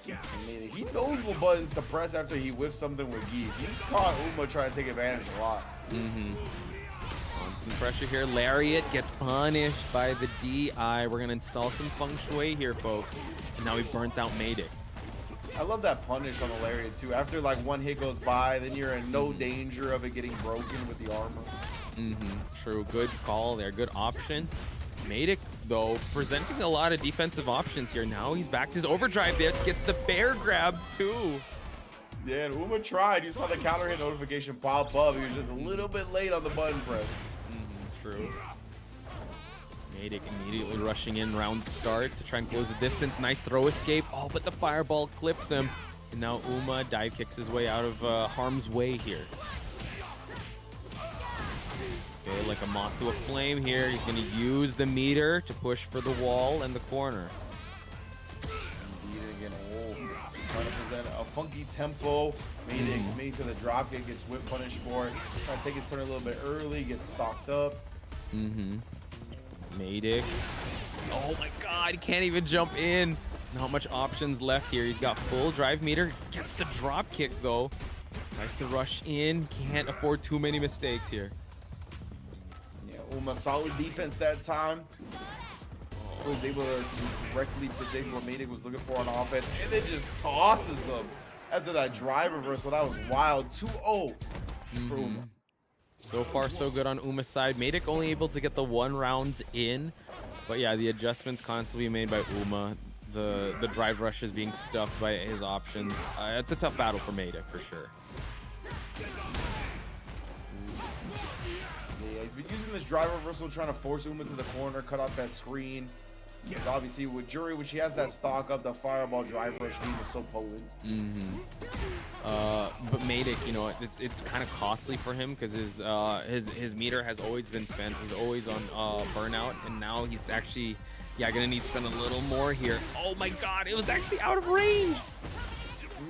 He knows what buttons to press after he whiffs something with Geef. He's caught Uma trying to take advantage a lot. Constant pressure here. Lariat gets punished by the DI. We're gonna install some feng shui here, folks. And now we burnt out Maydic. I love that punish on the Lariat too. After like one hit goes by, then you're in no danger of it getting broken with the armor. True. Good call there. Good option. Maydic, though, presenting a lot of defensive options here. Now he's back to his overdrive there. Gets the bear grab, too. Yeah, and Uma tried. You saw the counter hit notification pop up. He was just a little bit late on the button press. True. Maydic immediately rushing in round start to try and close the distance. Nice throw escape. Oh, but the fireball clips him. And now Uma dive kicks his way out of harm's way here. Okay, like a moth to a flame here. He's going to use the meter to push for the wall and the corner. Indeed, again, trying to present a funky tempo. Maydic to the drop kick, gets whip punished for it. Trying to take his turn a little bit early, gets stalked up. Maydic. Oh my god, he can't even jump in. Not much options left here. He's got full drive meter. Gets the drop kick though. Nice to rush in. Can't afford too many mistakes here. Uma solid defense that time. Was able to correctly predict what Maydic was looking for on offense, and then just tosses him after that drive reversal. That was wild. 2-0 for Uma. So far, so good on Uma's side. Maydic only able to get the 1 rounds in, but yeah, the adjustments constantly made by Uma. The drive rush is being stuffed by his options. It's a tough battle for Maydic for sure. He's been using this drive reversal, trying to force Uma to the corner, cut off that screen. Because obviously with Juri, when she has that stock up, the fireball drive rush game is so potent. But Maydic, you know, it's kind of costly for him because his meter has always been spent. He's always on burnout, and now he's actually, gonna need to spend a little more here. Oh my god, it was actually out of range.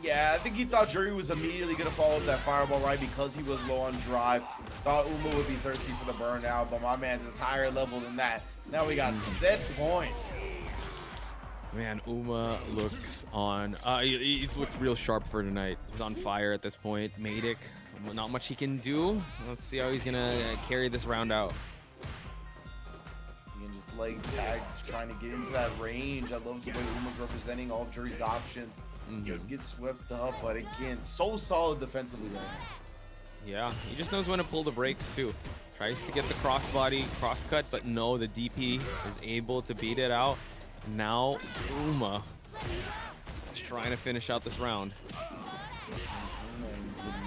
Yeah, I think he thought Juri was immediately going to follow up that fireball right because he was low on drive. Thought Uma would be thirsty for the burnout, but my man's is higher level than that. Now we got set point. Man, Uma looks on. He looks real sharp for tonight. He's on fire at this point. Maydic, not much he can do. Let's see how he's going to carry this round out. Again, just legs tagged, just trying to get into that range. I love the way Uma's representing all of Juri's options. Just get swept up, but again, so solid defensively right now. Yeah, he just knows when to pull the brakes too. Tries to get the crossbody crosscut, but no, the DP is able to beat it out. Now Uma is trying to finish out this round.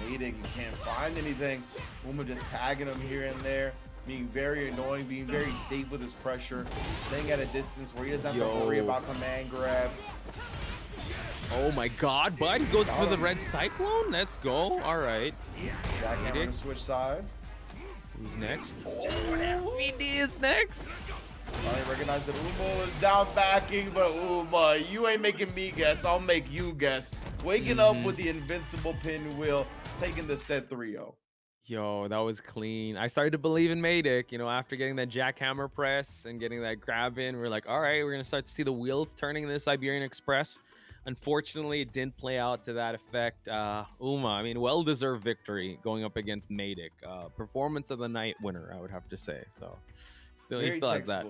Maydic, he can't find anything. Uma just tagging him here and there, being very annoying, being very safe with his pressure, staying at a distance where he doesn't have to worry about command grab. Oh my god, bud. He goes for the red cyclone. Let's go. All right. Jackhammer to switch sides. Who's next? Oh, FVD is next. I recognize that Uma is down backing, but Uma, you ain't making me guess. I'll make you guess. Waking up with the invincible pinwheel, taking the set 3-0. Yo, that was clean. I started to believe in Maydic, you know, after getting that jackhammer press and getting that grab in. We're like, all right, we're going to start to see the wheels turning in the Siberian Express. Unfortunately, it didn't play out to that effect. Uma, I mean, well-deserved victory going up against Maydic. Performance of the night winner, I would have to say. So, he still has that.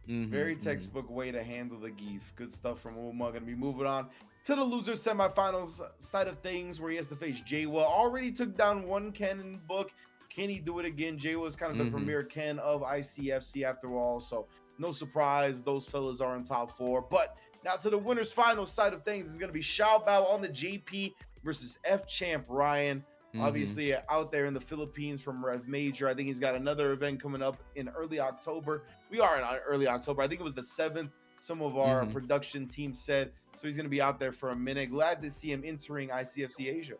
Very textbook way to handle the Geef. Good stuff from Uma. Going to be moving on to the loser semifinals side of things, where he has to face Jiewa. Already took down one Ken in book. Can he do it again? Jiewa is kind of the premier Ken of ICFC after all. So, no surprise, those fellas are in top 4. But now to the winners final side of things is going to be Xiabao on the JP versus FChampRyan. Obviously, out there in the Philippines from Rev Major. I think he's got another event coming up in early October. We are in early October. I think it was the 7th. Some of our production team said. So he's going to be out there for a minute. Glad to see him entering ICFC Asia.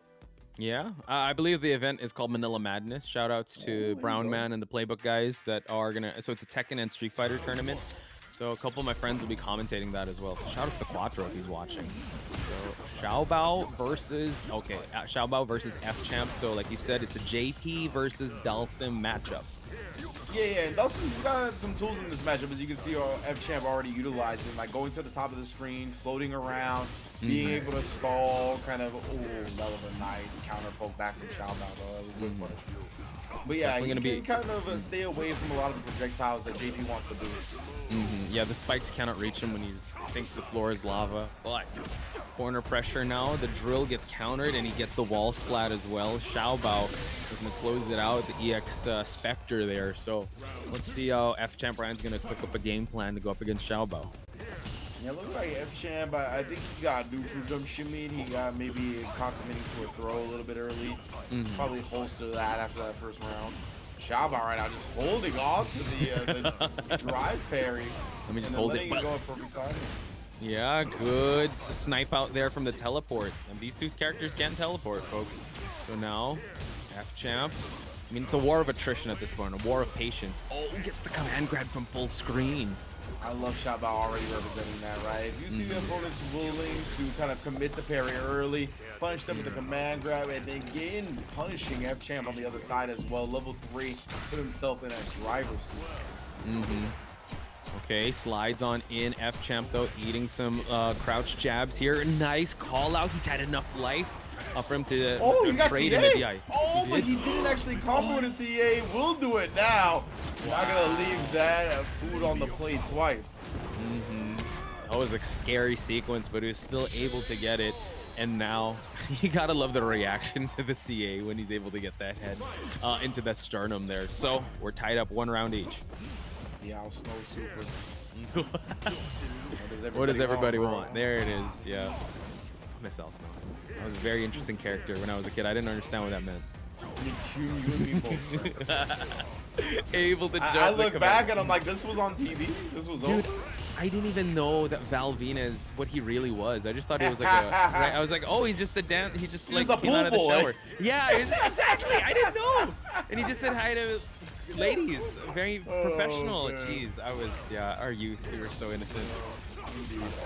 Yeah, I believe the event is called Manila Madness. Shout outs to Brown Man and the Playbook guys that are going to... So it's a Tekken and Street Fighter tournament. So a couple of my friends will be commentating that as well. So shout out to Quattro if he's watching. So Xiabao versus... Okay, Xiabao versus FChamp. So like you said, it's a JP versus Dhalsim matchup. Yeah, and Dhalsim's got some tools in this matchup, as you can see FChamp already utilizing, like going to the top of the screen, floating around, being able to stall, kind of, that was a nice counter poke back from Xiabao, though. That was a good one. But yeah, he can kind of stay away from a lot of the projectiles that JP wants to do. Yeah, the spikes cannot reach him when he thinks the floor is lava. But corner pressure now, the drill gets countered and he gets the wall splat as well. Xiabao is going to close it out with the EX Spectre there. So let's see how FChampRyan's going to cook up a game plan to go up against Xiabao. Yeah, looks like FChamp, I think he got neutral jump shimmy. He got maybe committing to a throw a little bit early. Probably holster that after that first round. Xiabao right now just holding on to the drive parry. Let me just hold it. Go at perfect timing. Yeah, good snipe out there from the teleport. And these two characters can't teleport, folks. So now, FChamp. I mean, it's a war of attrition at this point, a war of patience. Oh, gets the command grab from full screen. I love Xiabao already representing that, right? If you see the opponent's willing to kind of commit the parry early, punish them with the command grab, and then again punishing FChamp on the other side as well. Level 3, put himself in a driver's seat. Okay, slides on in. FChamp, though, eating some crouch jabs here. Nice call out. He's had enough life for him to he got trade CA. in the DI. But he didn't actually combo with a CA. We'll do it now. Not gonna leave that food on the plate twice. That was a scary sequence, but he was still able to get it. And now, you gotta love the reaction to the CA when he's able to get that head into that sternum there. So, we're tied up 1 round each. Yeah, I'll snow super. What does everybody want? There it is, yeah. I miss Al Snow. That was a very interesting character when I was a kid. I didn't understand what that meant. Able to jump. I look back and I'm like, this was on TV. This was Dude, I didn't even know that Val Venus what he really was. I just thought he was like a. Right? I was like, oh, he's just a dance. He just like came out of the shower. Yeah, exactly. I didn't know. And he just said hi to ladies. Very professional. Jeez, I was. Yeah, our youth. We were so innocent.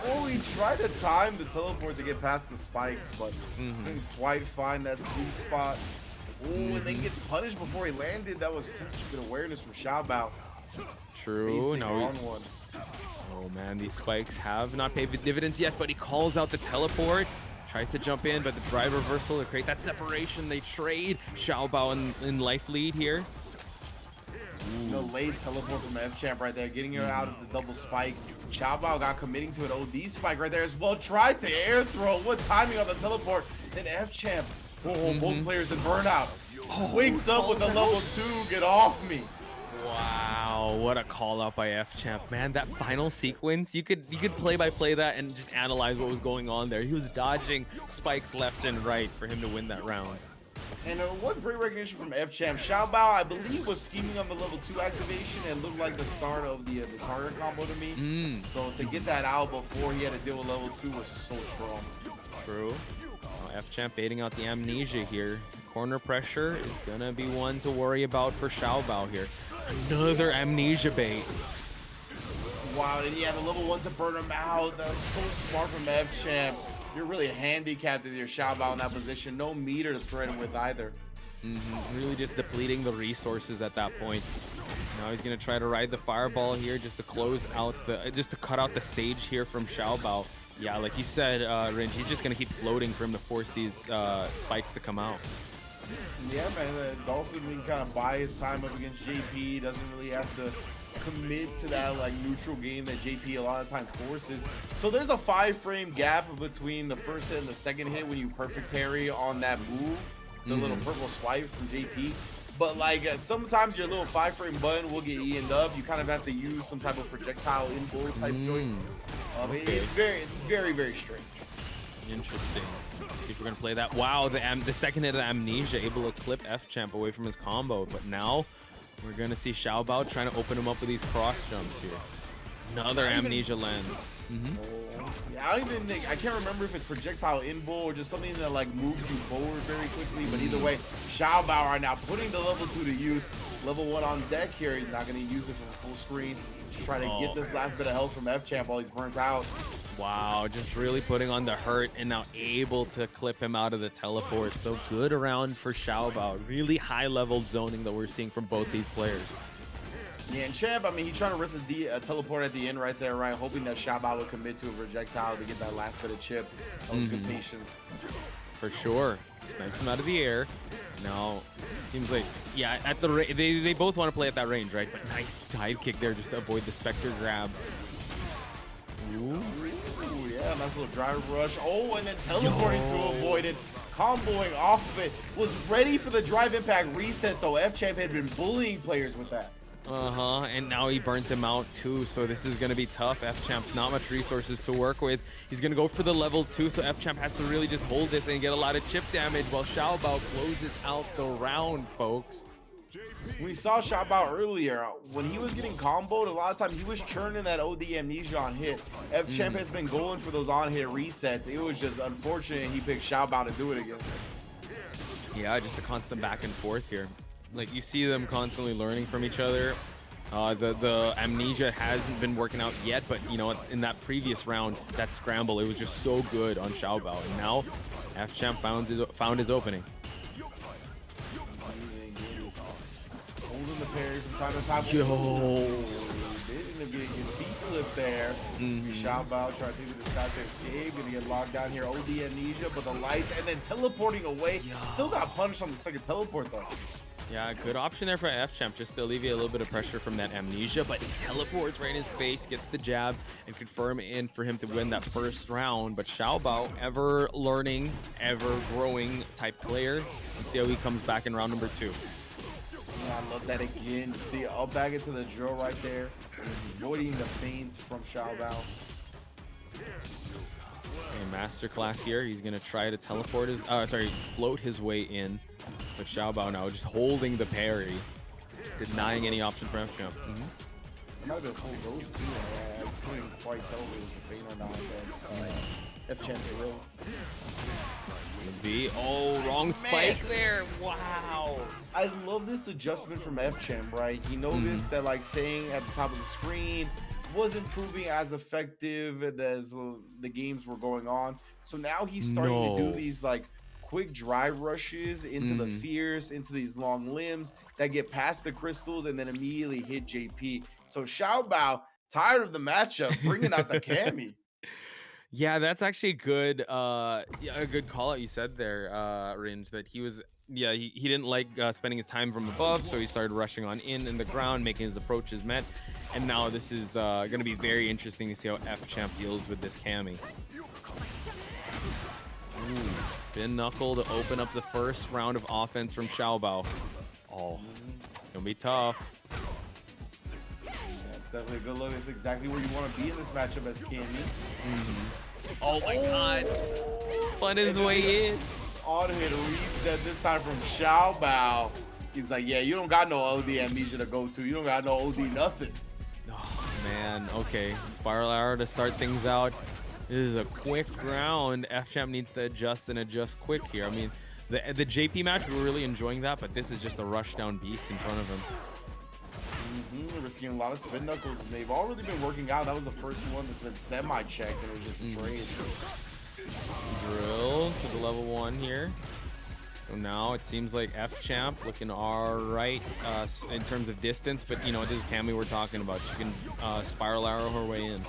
Oh, he tried to time the teleport to get past the spikes, but couldn't quite find that sweet spot. Oh, and then gets punished before he landed. That was such good awareness from Xiabao. True. No. Oh man, these spikes have not paid dividends yet, but he calls out the teleport. Tries to jump in, but the drive reversal to create that separation. They trade. Xiabao in life lead here. The late teleport from FChamp right there, getting her out of the double spike. Xiabao got committing to an OD spike right there as well. Tried to air throw. What timing on the teleport? Then FChamp. Both players in burnout. Wakes up with a level 2. Get off me. Wow, what a call out by FChamp. Man, that final sequence, you could play by play that and just analyze what was going on there. He was dodging spikes left and right for him to win that round. And what great recognition from FChamp. Xiabao, I believe, was scheming on the level 2 activation and looked like the start of the target combo to me. So to get that out before he had to deal with level 2 was so strong. True. FChamp baiting out the amnesia here. Corner pressure is gonna be one to worry about for Xiabao here. Another amnesia bait. Wow, and yeah, the level 1 to burn him out. That was so smart from FChamp. You're really handicapped with your Xiabao in that position. No meter to threaten with either. Really just depleting the resources at that point. Now he's gonna try to ride the fireball here just to close out just to cut out the stage here from Xiabao. Yeah, like you said, Ringe, he's just gonna keep floating for him to force these spikes to come out. Yeah, man, Dhalsim can kind of buy his time up against JP. Doesn't really have to commit to that like neutral game that JP a lot of time forces. So there's a 5-frame gap between the first hit and the second hit when you perfect parry on that move, the little purple swipe from JP. But like sometimes your little 5-frame button will get eaten up. You kind of have to use some type of projectile info type joint. It's very strange. Interesting. See if we're gonna play that. Wow, the second hit of the Amnesia able to clip FChamp away from his combo, but now we're gonna see Xiabao trying to open him up with these cross jumps here. Another Amnesia land. Yeah, I can't remember if it's projectile invo or just something that like moves you forward very quickly. But either way, Xiaobao right now putting the level 2 to use. Level 1 on deck here. He's not going to use it for full screen. Just trying to get this last bit of health from FChamp while he's burnt out. Wow, just really putting on the hurt and now able to clip him out of the teleport. So good around for Xiaobao. Really high level zoning that we're seeing from both these players. Yeah, and Champ, I mean, he's trying to risk a teleport at the end right there, right? Hoping that Xiaobao will commit to a projectile to get that last bit of chip. That was good patience. For sure. Snipes him out of the air. Now, it seems like, yeah, at the they both want to play at that range, right? But nice dive kick there just to avoid the Spectre grab. Ooh, yeah, nice little drive rush. Oh, and then teleporting to avoid it. Comboing off of it. Was ready for the drive impact reset, though. FChamp had been bullying players with that. And now he burnt him out too, so this is going to be tough. FChamp, not much resources to work with. He's going to go for the level 2, so FChamp has to really just hold this and get a lot of chip damage while Xiaobao closes out the round, folks. We saw Xiaobao earlier. When he was getting comboed, a lot of times he was churning that OD Amnesia on hit. FChamp has been going for those on-hit resets. It was just unfortunate he picked Xiaobao to do it again. Yeah, just a constant back and forth here. Like, you see them constantly learning from each other. The Amnesia hasn't been working out yet, but you know, in that previous round, that scramble, it was just so good on Xiaobao. And now, FChamp found his opening. Holding the parry from time to time. Yo! Didn't end up getting his feet flipped there. Xiaobao trying to take the sky to escape. Gonna get locked down here. OD Amnesia, but the lights and then teleporting away. Still got punished on the second teleport though. Yeah, good option there for FChamp, just to alleviate a little bit of pressure from that Amnesia, but he teleports right in his face, gets the jab, and confirm in for him to win that first round. But Xiaobao, ever learning, ever growing type player. Let's see how he comes back in round number 2. Yeah, I love that again. Just the up back into the drill right there. Avoiding the feints from Xiaobao. Masterclass here. He's gonna try to teleport his, float his way in. But Xiaobao now just holding the parry, denying any option for FChamp. It might have been full ghost too. I couldn't quite tell if it was a feint or not. But FChamp drill. Wrong spike there. Wow. I love this adjustment from FChamp, right? He noticed that like staying at the top of the screen wasn't proving as effective as the games were going on. So now he's starting to do these like quick drive rushes into the fierce, into these long limbs that get past the crystals and then immediately hit JP. So Xiaobao, tired of the matchup, bringing out the Cammy. Yeah, that's actually good. A good call out you said there, Ringe, that he was. Yeah, he didn't like spending his time from above, so he started rushing on in the ground, making his approaches met. And now this is going to be very interesting to see how FChamp deals with this Cammy. Ooh, spin knuckle to open up the first round of offense from Xiaobao. Oh, gonna be tough. That's definitely a good look. It's exactly where you want to be in this matchup as Cammy. Oh my god. Spun his way in. On-hit reset this time from Xiaobao. He's like, yeah, you don't got no OD Amnesia to go to. You don't got no OD nothing. Oh, man. Okay. Spiral arrow to start things out. This is a quick round. FChamp needs to adjust and adjust quick here. I mean, the JP match, we were really enjoying that, but this is just a rush down beast in front of him. Risking a lot of spin knuckles, and they've already been working out. That was the first one that's been semi-checked, and it was just a trade. Drill to the level 1 here. So now it seems like FChamp looking all right in terms of distance, but you know, this is Cammy we're talking about. She can spiral arrow her way in.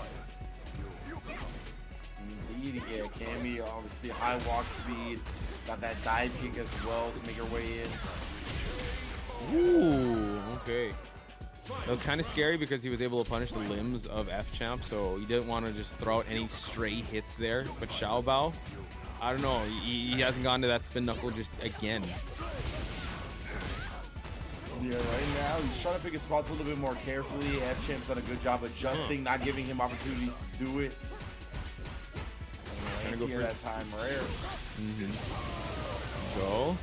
Indeed, yeah, Cammy obviously high walk speed, got that dive kick as well to make her way in. Ooh, okay. That was kind of scary because he was able to punish the limbs of FChamp, so he didn't want to just throw out any stray hits there. But Xiaobao, I don't know, he hasn't gone to that spin knuckle just again. Yeah, right now he's trying to pick his spots a little bit more carefully. FChamp's done a good job adjusting, not giving him opportunities to do it. Gonna go for that time, rare. Go.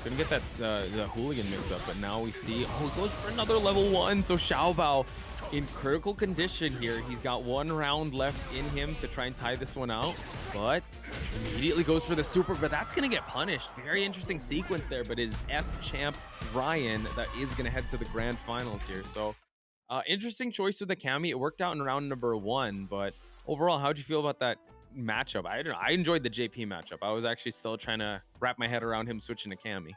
Couldn't get that the hooligan mix up, but now we see, oh, he goes for another level 1. So Xiabao in critical condition here. He's got 1 round left in him to try and tie this one out, but immediately goes for the super, but that's gonna get punished. Very interesting sequence there, but it is FChampRyan that is gonna head to the grand finals here. So interesting choice with the Cammy. It worked out in round number 1, but overall, how'd you feel about that matchup? I don't know. I enjoyed the JP matchup. I was actually still trying to wrap my head around him switching to Cammy.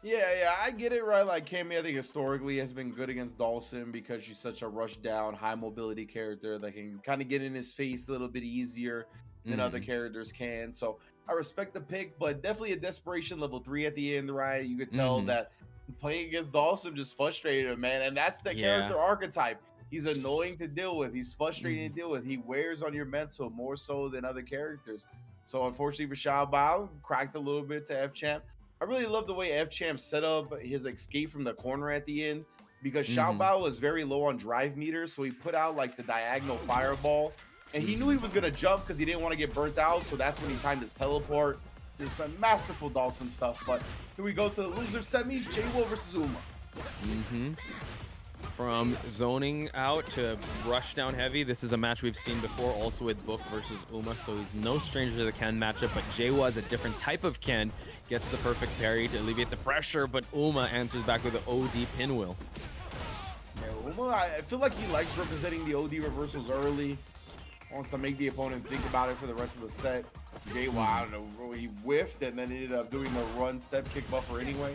Yeah, I get it, right? Like Cammy, I think historically has been good against Dhalsim because she's such a rush down, high mobility character that can kind of get in his face a little bit easier than other characters can. So I respect the pick, but definitely a desperation level 3 at the end, right? You could tell that playing against Dhalsim just frustrated him, man. And that's the character archetype. He's annoying to deal with. He's frustrating to deal with. He wears on your mental more so than other characters. So unfortunately for Xiabao, cracked a little bit to FChamp. I really love the way FChamp set up his escape from the corner at the end because Xiabao was very low on drive meters, so he put out like the diagonal fireball, and he knew he was gonna jump because he didn't want to get burnt out, so that's when he timed his teleport. There's some masterful Dhalsim stuff, but here we go to the loser semis, Jiewa versus Uma. From zoning out to rush down heavy, this is a match we've seen before, also with Book versus Uma, so he's no stranger to the Ken matchup, but Jiewa is a different type of Ken, gets the perfect parry to alleviate the pressure, but Uma answers back with the OD pinwheel. Yeah, Uma, I feel like he likes representing the OD reversals early, wants to make the opponent think about it for the rest of the set. Jiewa, I don't know, he whiffed and then ended up doing the run step kick buffer anyway.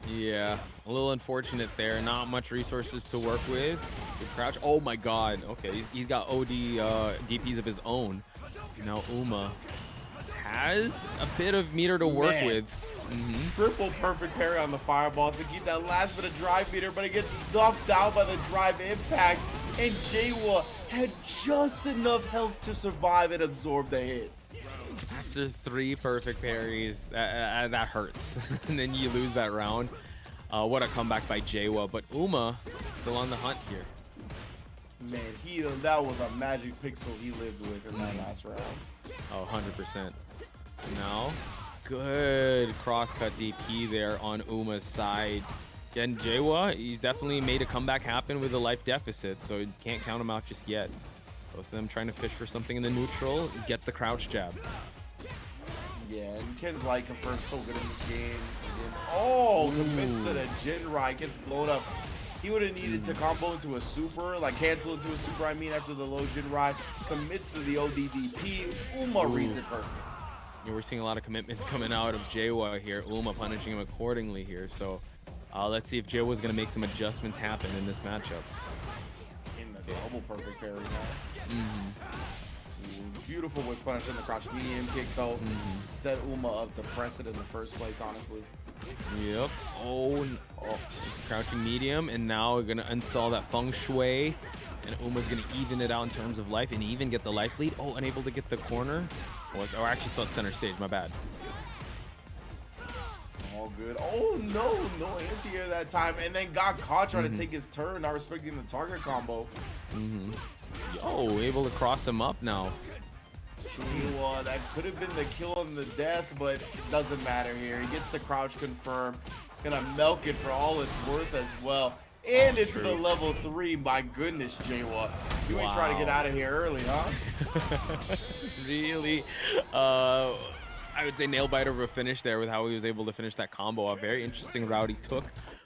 Yeah, a little unfortunate there. Not much resources to work with. Good crouch. Oh my god. Okay, he's got OD DPs of his own. Now Uma has a bit of meter to work with. Triple perfect parry on the fireballs to keep that last bit of drive meter, but it gets knocked out by the drive impact, and Jiewa had just enough health to survive and absorb the hit. After 3 perfect parries, that hurts. And then you lose that round. What a comeback by Jiewa, but Uma still on the hunt here. Man, that was a magic pixel he lived with in that last round. Oh, 100%. Now, good cross-cut DP there on Uma's side. Again, Jiewa, he definitely made a comeback happen with a life deficit, so you can't count him out just yet. Both of them trying to fish for something in the neutral. He gets the crouch jab. Yeah, and Ken's light confirmed so good in this game. Commits to the Jinrai, gets blown up. He would have needed to combo into a super, like cancel into a super, I mean, after the low Jinrai. Commits to the ODDP. Uma reads it perfect. Yeah, we're seeing a lot of commitments coming out of Jiewa here. Uma punishing him accordingly here. So let's see if Jiewa's going to make some adjustments happen in this matchup. In the double perfect parry now. Beautiful with punishing the crouch medium kick though. Set Uma up to press it in the first place, honestly. Yep. Oh, crouching medium, and now we're gonna install that feng shui, and Uma's gonna even it out in terms of life and even get the life lead. Oh, unable to get the corner. Oh, actually still at center stage, my bad. All good. Oh no anti-air that time, and then got caught trying to take his turn, not respecting the target combo. Yo, able to cross him up now. That could have been the kill on the death, but it doesn't matter here. He gets the crouch confirmed. Gonna milk it for all it's worth as well. And it's the level 3. My goodness, Jiewa. You ain't trying to get out of here early, huh? Really? I would say nail biter of a finish there with how he was able to finish that combo. A very interesting route he took.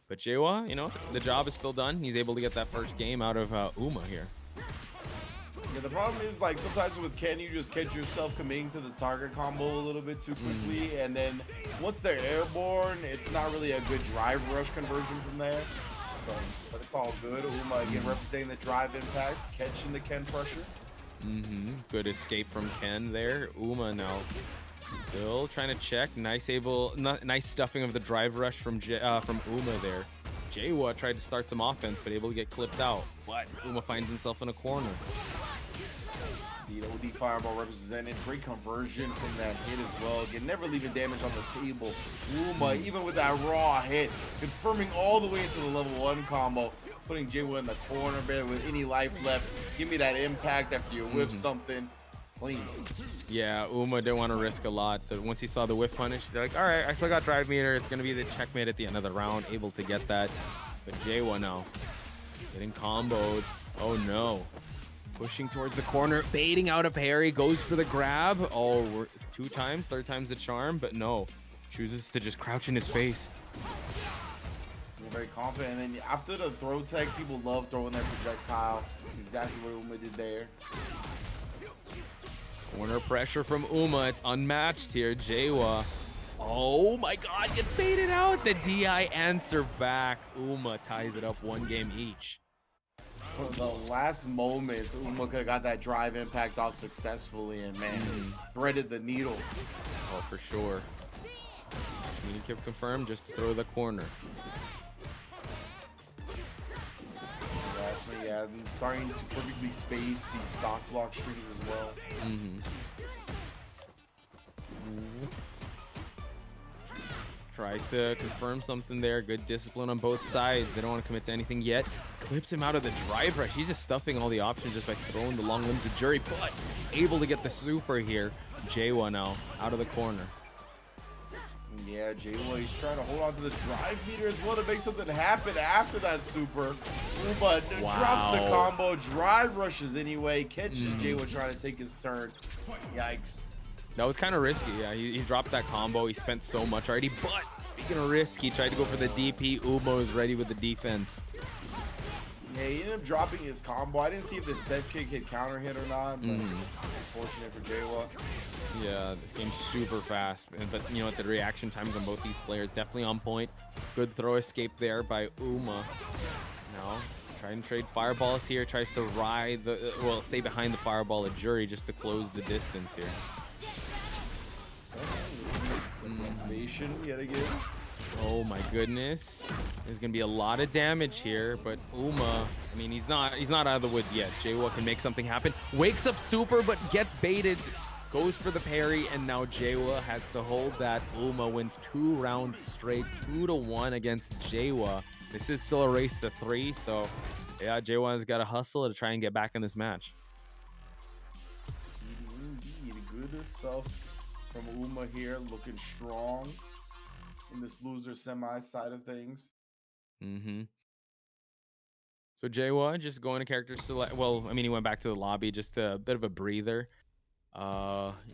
But Jiewa, you know, the job is still done. He's able to get that first game out of Uma here. Yeah, the problem is, like, sometimes with Ken, you just catch yourself committing to the target combo a little bit too quickly, and then once they're airborne, it's not really a good drive rush conversion from there. So, but it's all good. Uma again representing the drive impact, catching the Ken pressure. Good escape from Ken there. Uma now still trying to check. Nice stuffing of the drive rush from Uma there. Jiewa tried to start some offense, but able to get clipped out. But Uma finds himself in a corner. The OD fireball represented. Great conversion from that hit as well. Again, never leaving damage on the table. Uma, even with that raw hit, confirming all the way into the level 1 combo, putting Jiewa in the corner bed with any life left. Give me that impact after you whiff something. Clean. Yeah, Uma didn't want to risk a lot. But once he saw the whiff punish, they're like, all right, I still got drive meter. It's going to be the checkmate at the end of the round. Able to get that. But Jiewa now getting comboed. Oh, no. Pushing towards the corner. Baiting out a parry. Goes for the grab. Oh, we're 2 times. 3rd time's the charm. But no. Chooses to just crouch in his face. Very confident. And then after the throw tech, people love throwing their projectile. Exactly what Uma did there. Corner pressure from Uma. It's unmatched here. Jiewa. Oh my god, gets baited out. The DI answer back. Uma ties it up 1 game each. For the last moments, Uma could have got that drive impact off successfully, and man, threaded the needle. Oh, for sure. Maydic confirmed, just to throw the corner. Yeah, and starting to perfectly space the stock block strings as well. Tries to confirm something there. Good discipline on both sides. They don't want to commit to anything yet. Clips him out of the drive rush. He's just stuffing all the options just by throwing the long limbs of Juri, but able to get the super here. Jiewa now out of the corner. Yeah, Jiewa, he's trying to hold on to the drive meter as well to make something happen after that super. But drops the combo, drive rushes anyway, catches Jiewa trying to take his turn. Yikes. That was kind of risky. Yeah, he dropped that combo. He spent so much already. But speaking of risk, he tried to go for the DP. Uma is ready with the defense. Yeah, he ended up dropping his combo. I didn't see if the step kick hit counter hit or not, but unfortunate for Jiewa. Yeah, this game's super fast. But you know what, the reaction times on both these players definitely on point. Good throw escape there by Uma. Now, trying to trade fireballs here. Tries to ride the, well, stay behind the fireball of Juri just to close the distance here. Yet again. Oh my goodness. There's gonna be a lot of damage here, but Uma, I mean, he's not out of the woods yet. Jiewa can make something happen. Wakes up super, but gets baited. Goes for the parry, and now Jiewa has to hold that. Uma wins 2 rounds straight, 2-1 against Jiewa. This is still a race to 3, so yeah, Jiewa has got to hustle to try and get back in this match. Indeed, good stuff from Uma here, looking strong in this loser semi side of things. So Jiewa just going to character select. Well, I mean, he went back to the lobby, just a bit of a breather.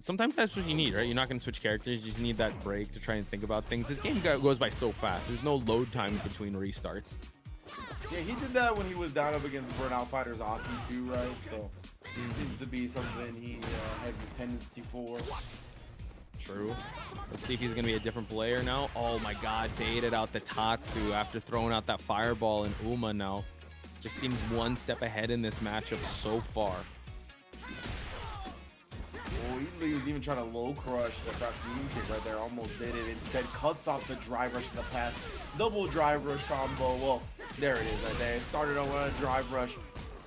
Sometimes that's what you need, right? You're not going to switch characters. You just need that break to try and think about things. This game goes by so fast. There's no load time between restarts. Yeah, he did that when he was down up against BurnoutFighter's Aki too, right? So it seems to be something he has a tendency for. True. Let's see if he's going to be a different player now. Oh my god, baited out the Tatsu after throwing out that fireball, and Uma now just seems 1 step ahead in this matchup so far. Oh, he was even trying to low crush the crouch medium kick right there. Almost did it. Instead, cuts off the drive rush in the path. Double drive rush combo. Well, there it is right there. It started on a drive rush.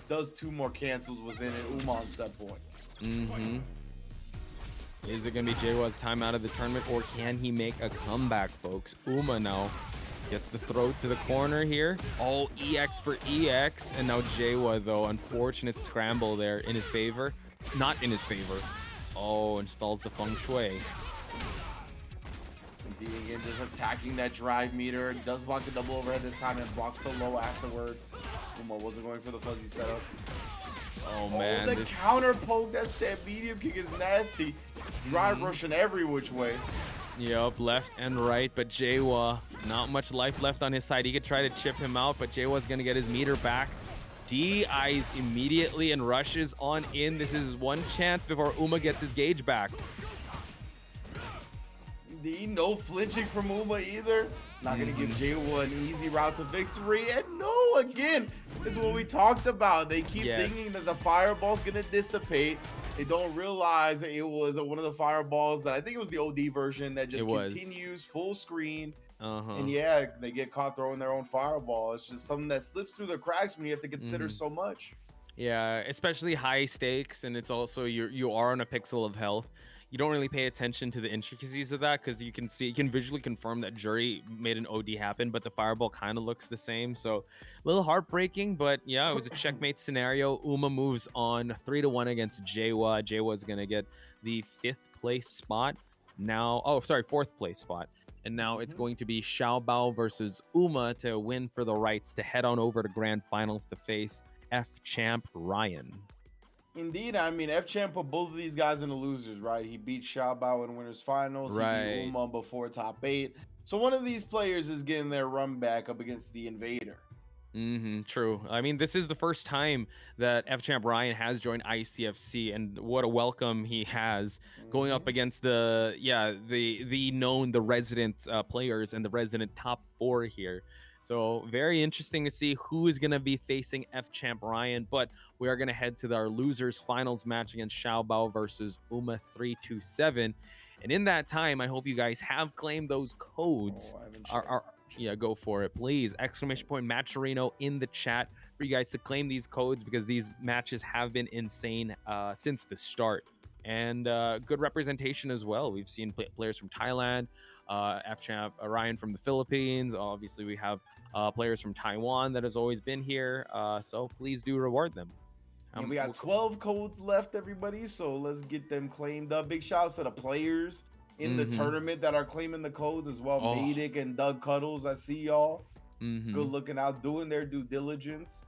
Does 2 more cancels within it. Uma on set point. Is it going to be Jiewa's time out of the tournament, or can he make a comeback, folks? Uma now gets the throw to the corner here. Oh, EX for EX. And now Jiewa, though, unfortunate scramble there in his favor. Not in his favor. Oh, installs the feng shui. Indeed, again, just attacking that drive meter. Does block the double overhead this time and blocks the low afterwards. Uma wasn't going for the fuzzy setup. Oh man, the counter poke, that step medium kick is nasty. Drive rushing every which way. Yep, left and right, but Jiewa, not much life left on his side. He could try to chip him out, but Jiewa's gonna get his meter back. DIs immediately and rushes on in. This is 1 chance before Uma gets his gauge back. No flinching from Uma either. Not gonna give Jiewa an easy route to victory. And no, again, this is what we talked about. They keep thinking that the fireball's gonna dissipate. They don't realize it was one of the fireballs that I think it was the OD version that just continues full screen. And yeah, they get caught throwing their own fireball. It's just something that slips through the cracks when you have to consider so much. Yeah, especially high stakes, and it's also you are on a pixel of health. you don't really pay attention to the intricacies of that because you can visually confirm that Juri made an OD happen, but the fireball kind of looks the same. So a little heartbreaking, but yeah, it was a checkmate scenario. Uma moves on 3-1 against Jiewa. Jiewa is gonna get the 5th place spot now. Oh, sorry, 4th place spot. And now it's going to be Xiaobao versus Uma to win for the rights to head on over to grand finals to face FChampRyan. Indeed, I mean, FChamp put both of these guys in the losers, right? He beat Xiaobao in winners finals. Right. He beat Uma before top 8. So one of these players is getting their run back up against the Invader. True. I mean, this is the first time that FChampRyan has joined ICFC, and what a welcome he has going up against the resident players and the resident top 4 here. So very interesting to see who is going to be facing FChampRyan, but we are going to head to our losers finals match against Xiaobao versus Uma 327. And in that time, I hope you guys have claimed those codes. Yeah, go for it, please. Exclamation point Matcherino in the chat for you guys to claim these codes, because these matches have been insane since the start. And good representation as well. We've seen players from Thailand, FChampRyan from the Philippines. Obviously, we have players from Taiwan that has always been here. So please do reward them. And we got 12 codes left, everybody. So let's get them claimed up. Big shout out to the players in the tournament that are claiming the codes as well. Maydic and Doug Cuddles, I see y'all. Good looking out, doing their due diligence.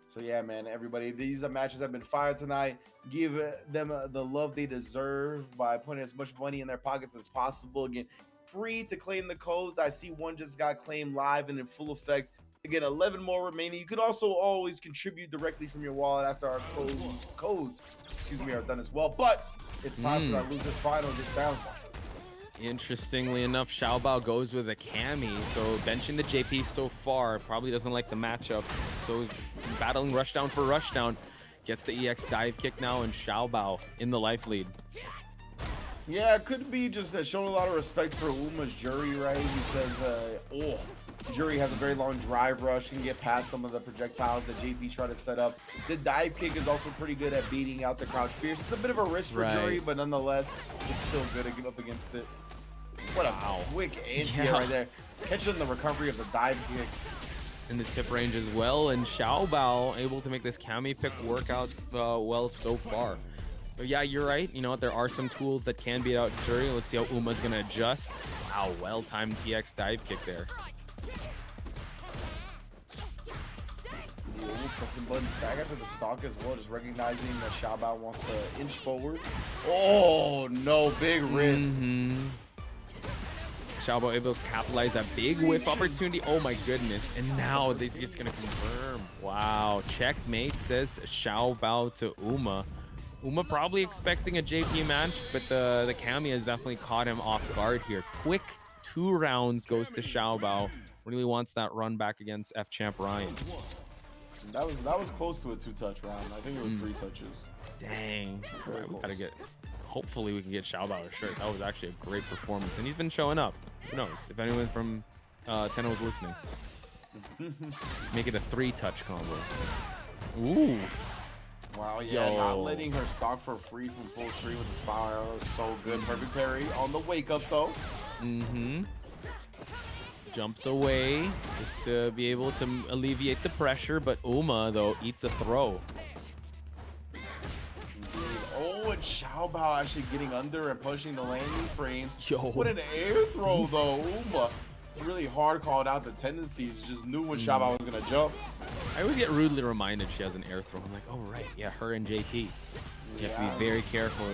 So yeah, man, everybody, these matches have been fire tonight. Give them the love they deserve by putting as much money in their pockets as possible. Again, free to claim the codes. I see one just got claimed live and in full effect. Again, 11 more remaining. You could also always contribute directly from your wallet after our codes are done as well. But it's time for our losers finals, it sounds like. Interestingly enough, Xiaobao goes with a Cammy, so benching the JP so far. Probably doesn't like the matchup, so battling rushdown for rushdown. Gets the EX dive kick now, and Xiaobao in the life lead. Yeah, it could be just showing a lot of respect for Uma's Juri, right? Because Juri has a very long drive rush, can get past some of the projectiles that JP try to set up. The dive kick is also pretty good at beating out the crouch fierce. It's a bit of a risk for Juri, but nonetheless, it's still good to get up against it. What a quick anti right there. Catching the recovery of the dive kick. In the tip range as well, and Xiaobao able to make this Cammy pick workouts well so far. But yeah, you're right. You know what? There are some tools that can beat out Juri. Let's see how Uma's going to adjust. Wow, well-timed TX dive kick there. Pressing buttons back after the stock as well, just recognizing that Xiaobao wants to inch forward. Oh, no, big risk. Xiaobao able to capitalize that big whiff opportunity. Oh my goodness. And now this is just going to confirm. Wow. Checkmate, says Xiaobao to Uma. Uma probably expecting a JP match, but the Cammy has definitely caught him off guard here. Quick 2 rounds goes to Xiaobao. Really wants that run back against FChampRyan. That was close to a 2-touch round. I think it was 3 touches. Dang. Right, we gotta get. Hopefully we can get Xiaobao a shirt. That was actually a great performance, and he's been showing up. Who knows? If anyone from Tenno was listening, make it a 3-touch combo. Ooh. Wow, yeah, not letting her stock for free from full screen with the spiral is so good. Perfect parry on the wake up though. Jumps away just to be able to alleviate the pressure, but Uma though eats a throw. Oh, and Xiaobao actually getting under and pushing the landing frames. Yo. What an air throw though. Uma really hard called out the tendencies, just knew when Xiaobao was gonna jump. I always get rudely reminded she has an air throw. I'm like, oh right, yeah, her and JP. You have to be very careful.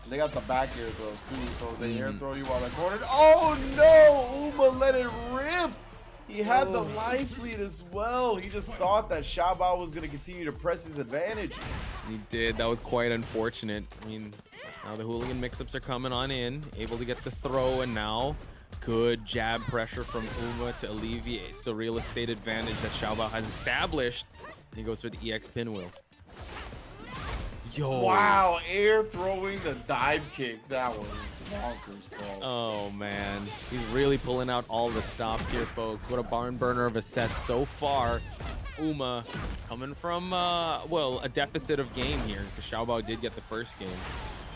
They got the back air throws too, so they air throw you while they're cornered. Oh no! Uma let it rip! He had the life lead as well. He just thought that Xiaobao was going to continue to press his advantage. He did. That was quite unfortunate. I mean, now the hooligan mix-ups are coming on in. Able to get the throw, and now good jab pressure from Uma to alleviate the real estate advantage that Xiaobao has established. He goes for the EX pinwheel. Yo. Wow, air throwing the dive kick. That was bonkers, bro. Oh, man. He's really pulling out all the stops here, folks. What a barn burner of a set so far. Uma coming from, well, a deficit of game here, because Xiaobao did get the first game.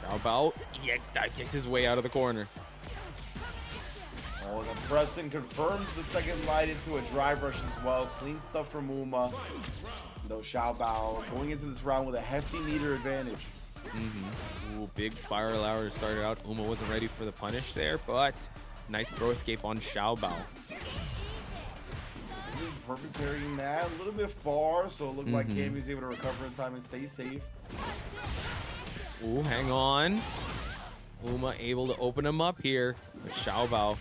Xiaobao EX dive kicks his way out of the corner. Oh, the Preston confirms the second light into a drive rush as well. Clean stuff from Uma. Though Xiaobao going into this round with a hefty meter advantage. Ooh, big spiral hour started out. Uma wasn't ready for the punish there, but nice throw escape on Xiaobao. Perfect parrying that. A little bit far, so it looked like Cammy was able to recover in time and stay safe. Ooh, hang on. Uma able to open him up here. But Xiaobao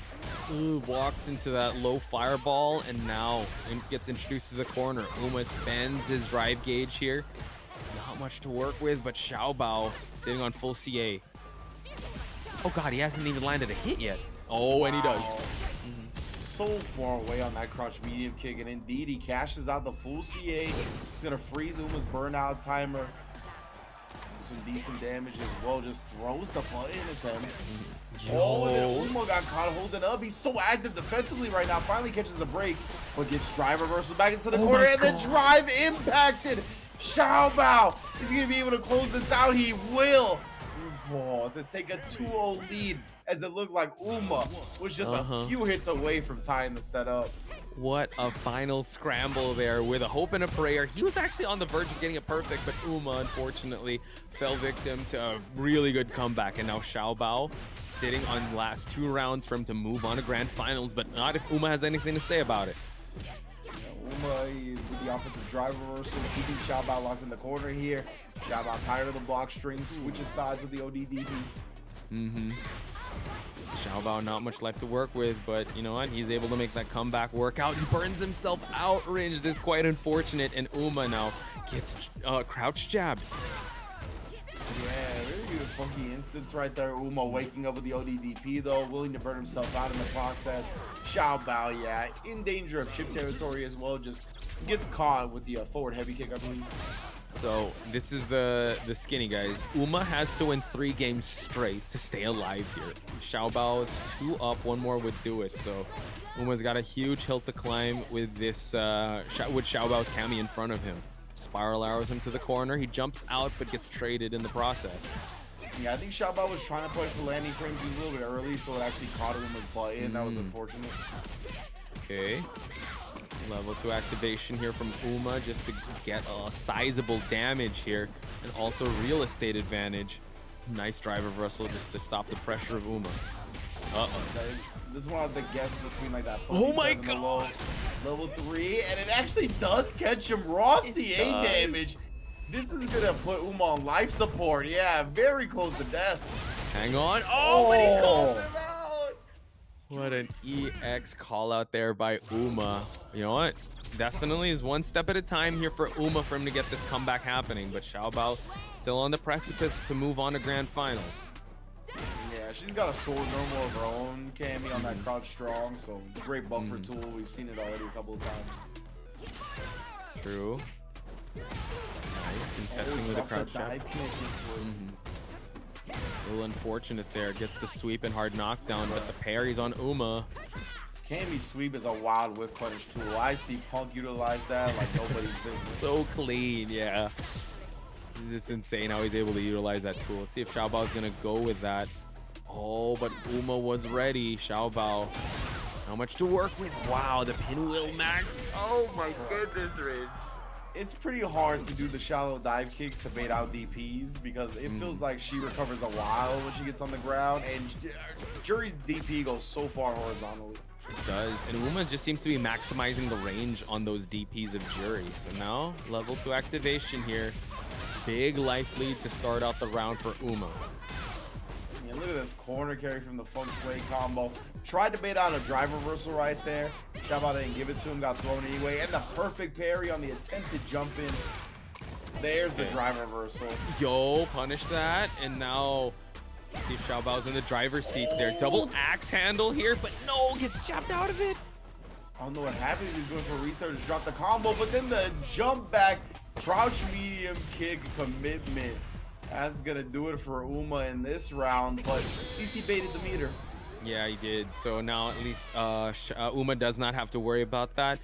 walks into that low fireball and now gets introduced to the corner. Uma spends his drive gauge here. Not much to work with, but Xiaobao sitting on full CA. Oh god, he hasn't even landed a hit yet. Oh, and he does. So far away on that crouch medium kick, and indeed he cashes out the full CA. He's gonna freeze Uma's burnout timer. Some decent damage as well. Just throws the button attempt. Oh, and then Uma got caught holding up. He's so active defensively right now. Finally catches a break, but gets drive reversal back into the corner, and the drive impacted. Xiaobao is gonna be able to close this out. He will. Oh, to take a 2-0 lead, as it looked like Uma was just a few hits away from tying the set up. What a final scramble there with a hope and a prayer. He was actually on the verge of getting it perfect, but Uma unfortunately fell victim to a really good comeback. And now Xiaobao sitting on the last 2 rounds for him to move on to grand finals, but not if Uma has anything to say about it. Uma with the offensive drive reversal, keeping Xiaobao locked in the corner here. Xiaobao tired of the block string, switches sides with the ODDP. Xiaobao not much left to work with, but you know what? He's able to make that comeback work out. He burns himself out. Ranged is quite unfortunate, and Uma now gets crouch jabbed. Yeah, really good funky instance right there. Uma waking up with the ODDP though, willing to burn himself out in the process. Xiaobao, yeah, in danger of chip territory as well, just gets caught with the forward heavy kick, I believe. So this is the skinny, guys. Uma has to win 3 games straight to stay alive here. Xiaobao is 2 up, 1 more would do it. So Uma's got a huge hill to climb with this with Xiaobao's Cammy in front of him. Spiral arrows him to the corner. He jumps out but gets traded in the process. Yeah, I think Xiaobao was trying to push the landing frames a little bit early, so it actually caught him with his button. That was unfortunate. Okay. Level 2 activation here from Uma just to get a sizable damage here and also real estate advantage. Nice drive reversal just to stop the pressure of Uma. This is one of the guess between like that. Oh my god! Level 3, and it actually does catch him raw CA damage. This is gonna put Uma on life support. Yeah, very close to death. Hang on. Oh, but he calls him out. What an EX call out there by Uma. You know what? Definitely is 1 step at a time here for Uma for him to get this comeback happening. But Xiaobao still on the precipice to move on to grand finals. Yeah, she's got a sword normal of her own, Cammy, on that crouch strong. So it's a great buffer tool. We've seen it already a couple of times. True. Nice. Contesting with a crouch jab. A little unfortunate there. Gets the sweep and hard knockdown, but the parry's on Uma. Cammy's sweep is a wild whip punish tool. I see Punk utilize that like nobody's business. So clean, yeah. It's just insane how he's able to utilize that tool. Let's see if Xiaobao's gonna go with that. Oh, but Uma was ready. Xiaobao, how much to work with? Wow, the pinwheel max. Oh my goodness, Ridge. It's pretty hard to do the shallow dive kicks to bait out DPs because it feels like she recovers a while when she gets on the ground, and Juri's DP goes so far horizontally. It does, and Uma just seems to be maximizing the range on those DPs of Juri. So now, level 2 activation here. Big life lead to start out the round for Uma. Yeah, look at this corner carry from the feng shui combo. Tried to bait out a drive reversal right there. Xiaobao didn't give it to him, got thrown anyway. And the perfect parry on the attempted jump in. There's the drive reversal. Yo, punish that, and now see if Xiaobao's in the driver's seat there. Double axe handle here, but no, gets chopped out of it. I don't know what happened. He was going for a restart, just dropped the combo, but then the jump back, crouch medium kick commitment. That's gonna do it for Uma in this round, but at least he baited the meter. Yeah, he did. So now at least Uma does not have to worry about that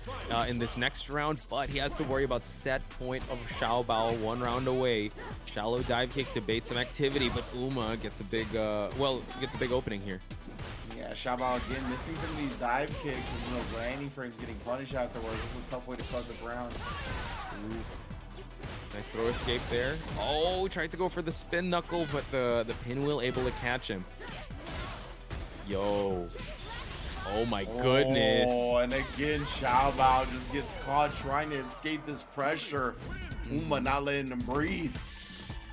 in this next round, but he has to worry about set point of Xiaobao 1 round away. Shallow dive kick to bait some activity, but Uma gets a big, gets a big opening here. Yeah, Xiabao again missing some of these dive kicks and landing frames getting punished afterwards. This is a tough way to start the round. Ooh. Nice throw escape there. Oh, tried to go for the spin knuckle, but the pinwheel able to catch him. Yo. Oh my goodness. Oh, and again, Xiaobao just gets caught trying to escape this pressure. Uma not letting him breathe.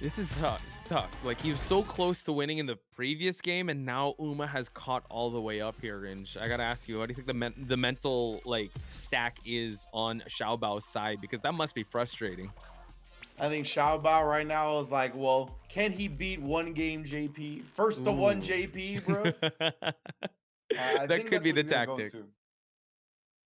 This is tough. It's tough. Like, he was so close to winning in the previous game, and now Uma has caught all the way up here. And I gotta ask you, what do you think the mental like stack is on Xiaobao's side? Because that must be frustrating. I think Xiaobao right now is like, well, can he beat one game JP? First to one JP, bro. I That think could that's be what the he's gonna go tactic. to.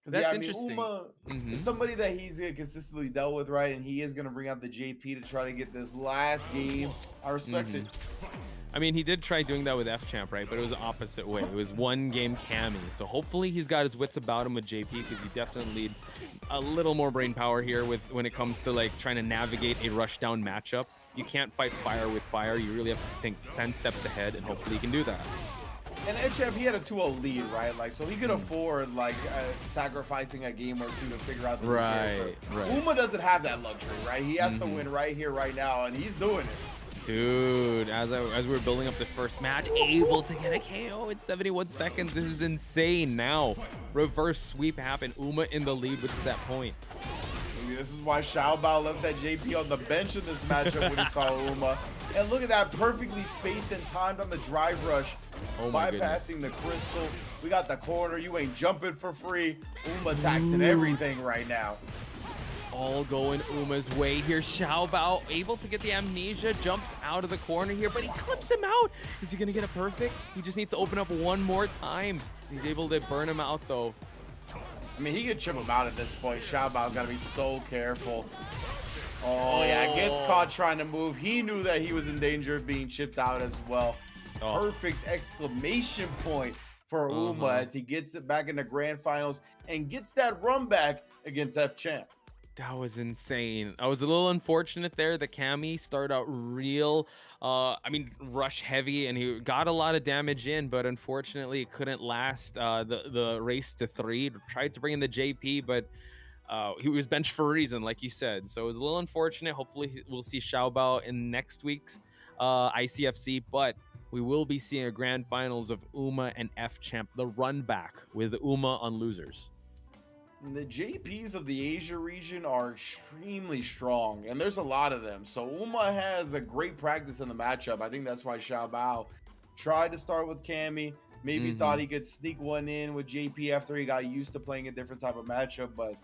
That's Yeah, I mean, interesting. Uma is somebody that he's consistently dealt with, right? And he is gonna bring out the JP to try to get this last game. I respect it. I mean, he did try doing that with FChamp, right? But it was the opposite way. It was one game Cammy. So hopefully he's got his wits about him with JP, because you definitely need a little more brain power here when it comes to like trying to navigate a rush down matchup. You can't fight fire with fire. You really have to think 10 steps ahead, and hopefully he can do that. And FChamp, he had a 2-0 lead, right? Like, so he could afford like sacrificing a game or two to figure out the right. Uma doesn't have that luxury, right? He has to win right here, right now, and he's doing it. Dude, as we were building up the first match, able to get a KO in 71 seconds. This is insane. Now, reverse sweep happened. Uma in the lead with set point. Maybe this is why Xiaobao left that JP on the bench in this matchup when he saw Uma. And look at that, perfectly spaced and timed on the drive rush. Oh my bypassing the crystal. We got the corner. You ain't jumping for free. Uma taxing everything right now. All going Uma's way here. Xiaobao able to get the amnesia, jumps out of the corner here, but he clips him out. Is he gonna get it perfect? He just needs to open up one more time. He's able to burn him out though. I mean, he could chip him out at this point. Xiaobao's got to be so careful. Oh, yeah, gets caught trying to move. He knew that he was in danger of being chipped out as well. Perfect exclamation point for Uma as he gets it back in the grand finals and gets that run back against FChamp. That was insane. I was a little unfortunate there that Cammy started out real, rush heavy, and he got a lot of damage in, but unfortunately it couldn't last the race to 3. Tried to bring in the JP, but he was benched for a reason, like you said. So it was a little unfortunate. Hopefully we'll see Xiaobao in next week's ICFC, but we will be seeing a grand finals of Uma and FChamp, the run back with Uma on losers. The JPs of the Asia region are extremely strong, and there's a lot of them. So Uma has a great practice in the matchup. I think that's why Xiaobao tried to start with Cammy. Maybe thought he could sneak one in with JP after he got used to playing a different type of matchup. But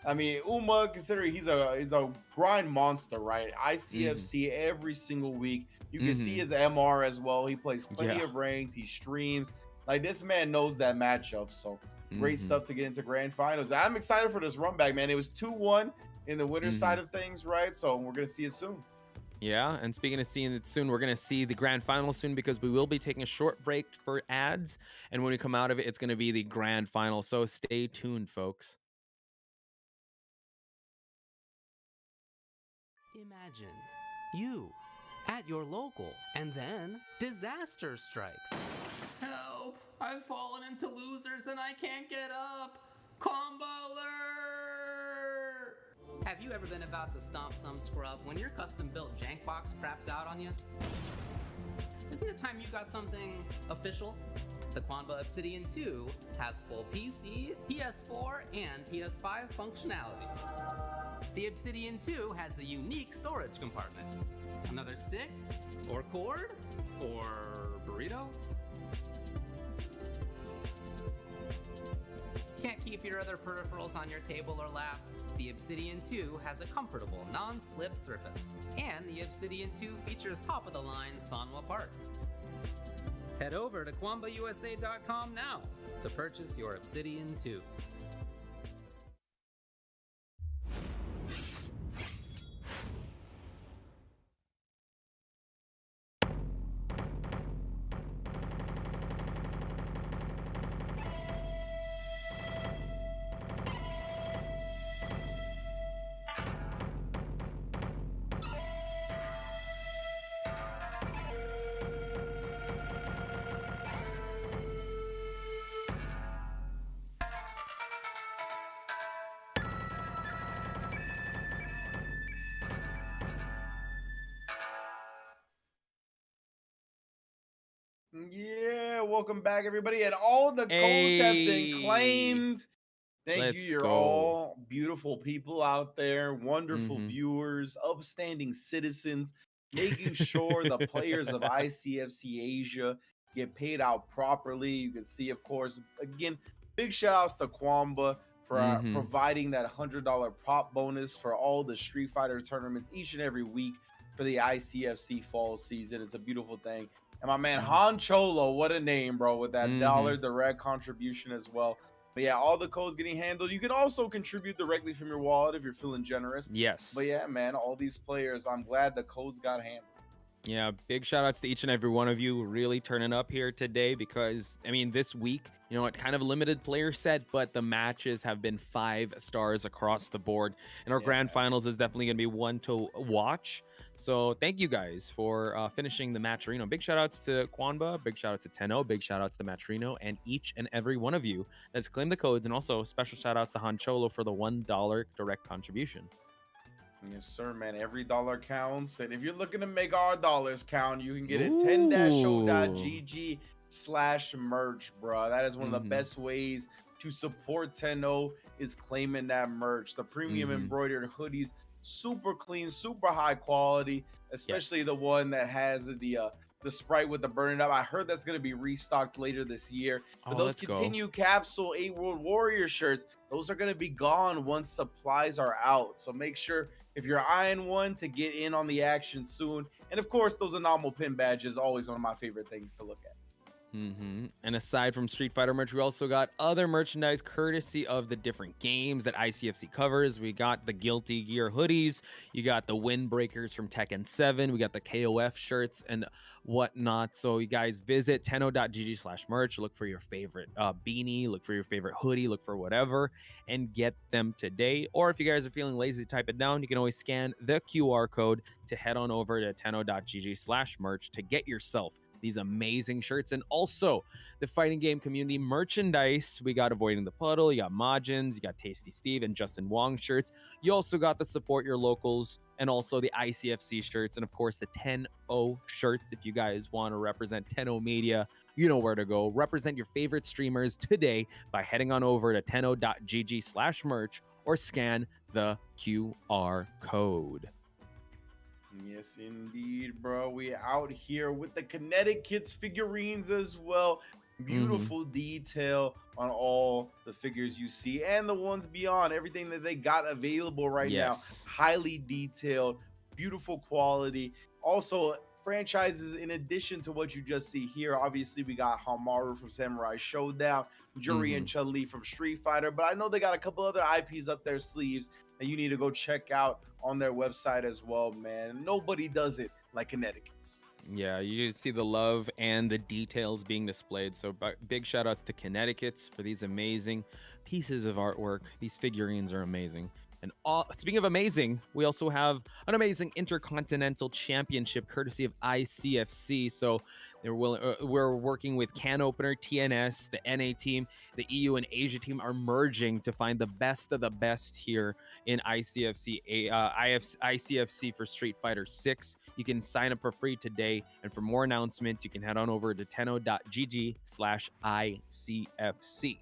I mean, Uma, considering he's a grind monster, right? ICFC every single week. You can see his MR as well. He plays plenty of ranked. He streams. Like, this man knows that matchup. So great stuff to get into grand finals. I'm excited for this run back, man. It was 2-1 in the winner's side of things, right? So we're gonna see it soon. Yeah, and speaking of seeing it soon, we're gonna see the grand final soon, because we will be taking a short break for ads, and when we come out of it, it's gonna be the grand final. So stay tuned, folks. Imagine you at your local, and then disaster strikes. Help! I've fallen into losers and I can't get up! Combo alert! Have you ever been about to stomp some scrub when your custom-built jank box craps out on you? Isn't it time you got something official? The Quanba Obsidian 2 has full PC, PS4, and PS5 functionality. The Obsidian 2 has a unique storage compartment. Another stick? Or cord? Or burrito? Can't keep your other peripherals on your table or lap? The Obsidian 2 has a comfortable, non-slip surface. And the Obsidian 2 features top-of-the-line Sanwa parts. Head over to QuambaUSA.com now to purchase your Obsidian 2. Yeah, welcome back, everybody. And all the codes have been Hey, claimed. Thank you. let's You're go. all beautiful people out there, wonderful Mm-hmm. viewers, upstanding citizens, making sure the players of ICFC Asia get paid out properly. You can see, of course, again, big shout outs to Kwamba for Mm-hmm. providing that $100 prop bonus for all the Street Fighter tournaments each and every week for the ICFC fall season. It's a beautiful thing. And my man Han Cholo, what a name, bro, with that Mm-hmm. dollar direct contribution as well. But yeah, all the codes getting handled. You can also contribute directly from your wallet if you're feeling generous. But Yes. yeah, man, all these players, I'm glad the codes got handled. Yeah, big shout outs to each and every one of you really turning up here today because, I mean, this week, you know, it kind of a limited player set, but the matches have been 5 stars across the board. And our grand finals is definitely going to be one to watch. So thank you guys for finishing the Matcherino. Big shout outs to Kwanba, big shout outs to Tenno, big shout outs to Matcherino, and each and every one of you that's claimed the codes. And also special shout outs to Han Cholo for the $1 direct contribution. Yes, sir, man. Every dollar counts. And if you're looking to make our dollars count, you can get it Ooh. 10-o.gg/merch, bro. That is one of the Mhm. best ways to support 10-O is claiming that merch. The premium Mhm. embroidered hoodies, super clean, super high quality, especially Yes. the one that has the sprite with the burn it up. I heard that's going to be restocked later this year. But Oh, those let's go. continue capsule 8 World Warrior shirts, those are going to be gone once supplies are out. So make sure if you're eyeing one to get in on the action soon. And of course, those anomal pin badges, always one of my favorite things to look at. And aside from Street Fighter merch, we also got other merchandise courtesy of the different games that ICFC covers. We got the Guilty Gear hoodies, you got the Windbreakers from Tekken 7, we got the KOF shirts and whatnot. So you guys visit tenno.gg/merch, look for your favorite beanie, look for your favorite hoodie, look for whatever, and get them today. Or if you guys are feeling lazy to type it down, you can always scan the QR code to head on over to tenno.gg/merch to get yourself these amazing shirts and also the fighting game community merchandise. We got Avoiding the Puddle, you got Majins, you got Tasty Steve and Justin Wong shirts. You also got the Support Your Locals and also the ICFC shirts and of course the 10-O shirts. If you guys want to represent 10-O Media, you know where to go. Represent your favorite streamers today by heading on over to tenno.gg/merch or scan the QR code. Yes, indeed, bro. We out here with the Kinetic Kids figurines as well. Beautiful detail on all the figures you see and the ones beyond. Everything that they got available right now. Highly detailed, beautiful quality. Also, franchises in addition to what you just see here. Obviously, we got Hamaru from Samurai Showdown, Juri and Chun-Li from Street Fighter. But I know they got a couple other IPs up their sleeves that you need to go check out on their website as well, man. Nobody does it like Connecticut's. Yeah, you see the love and the details being displayed. So big shout outs to Connecticut's for these amazing pieces of artwork. These figurines are amazing. And speaking of amazing, we also have an amazing Intercontinental Championship courtesy of ICFC. So we're working with Can Opener, TNS, the NA team, the EU and Asia team are merging to find the best of the best here in ICFC, ICFC for Street Fighter 6. You can sign up for free today. And for more announcements, you can head on over to tenno.gg/ICFC.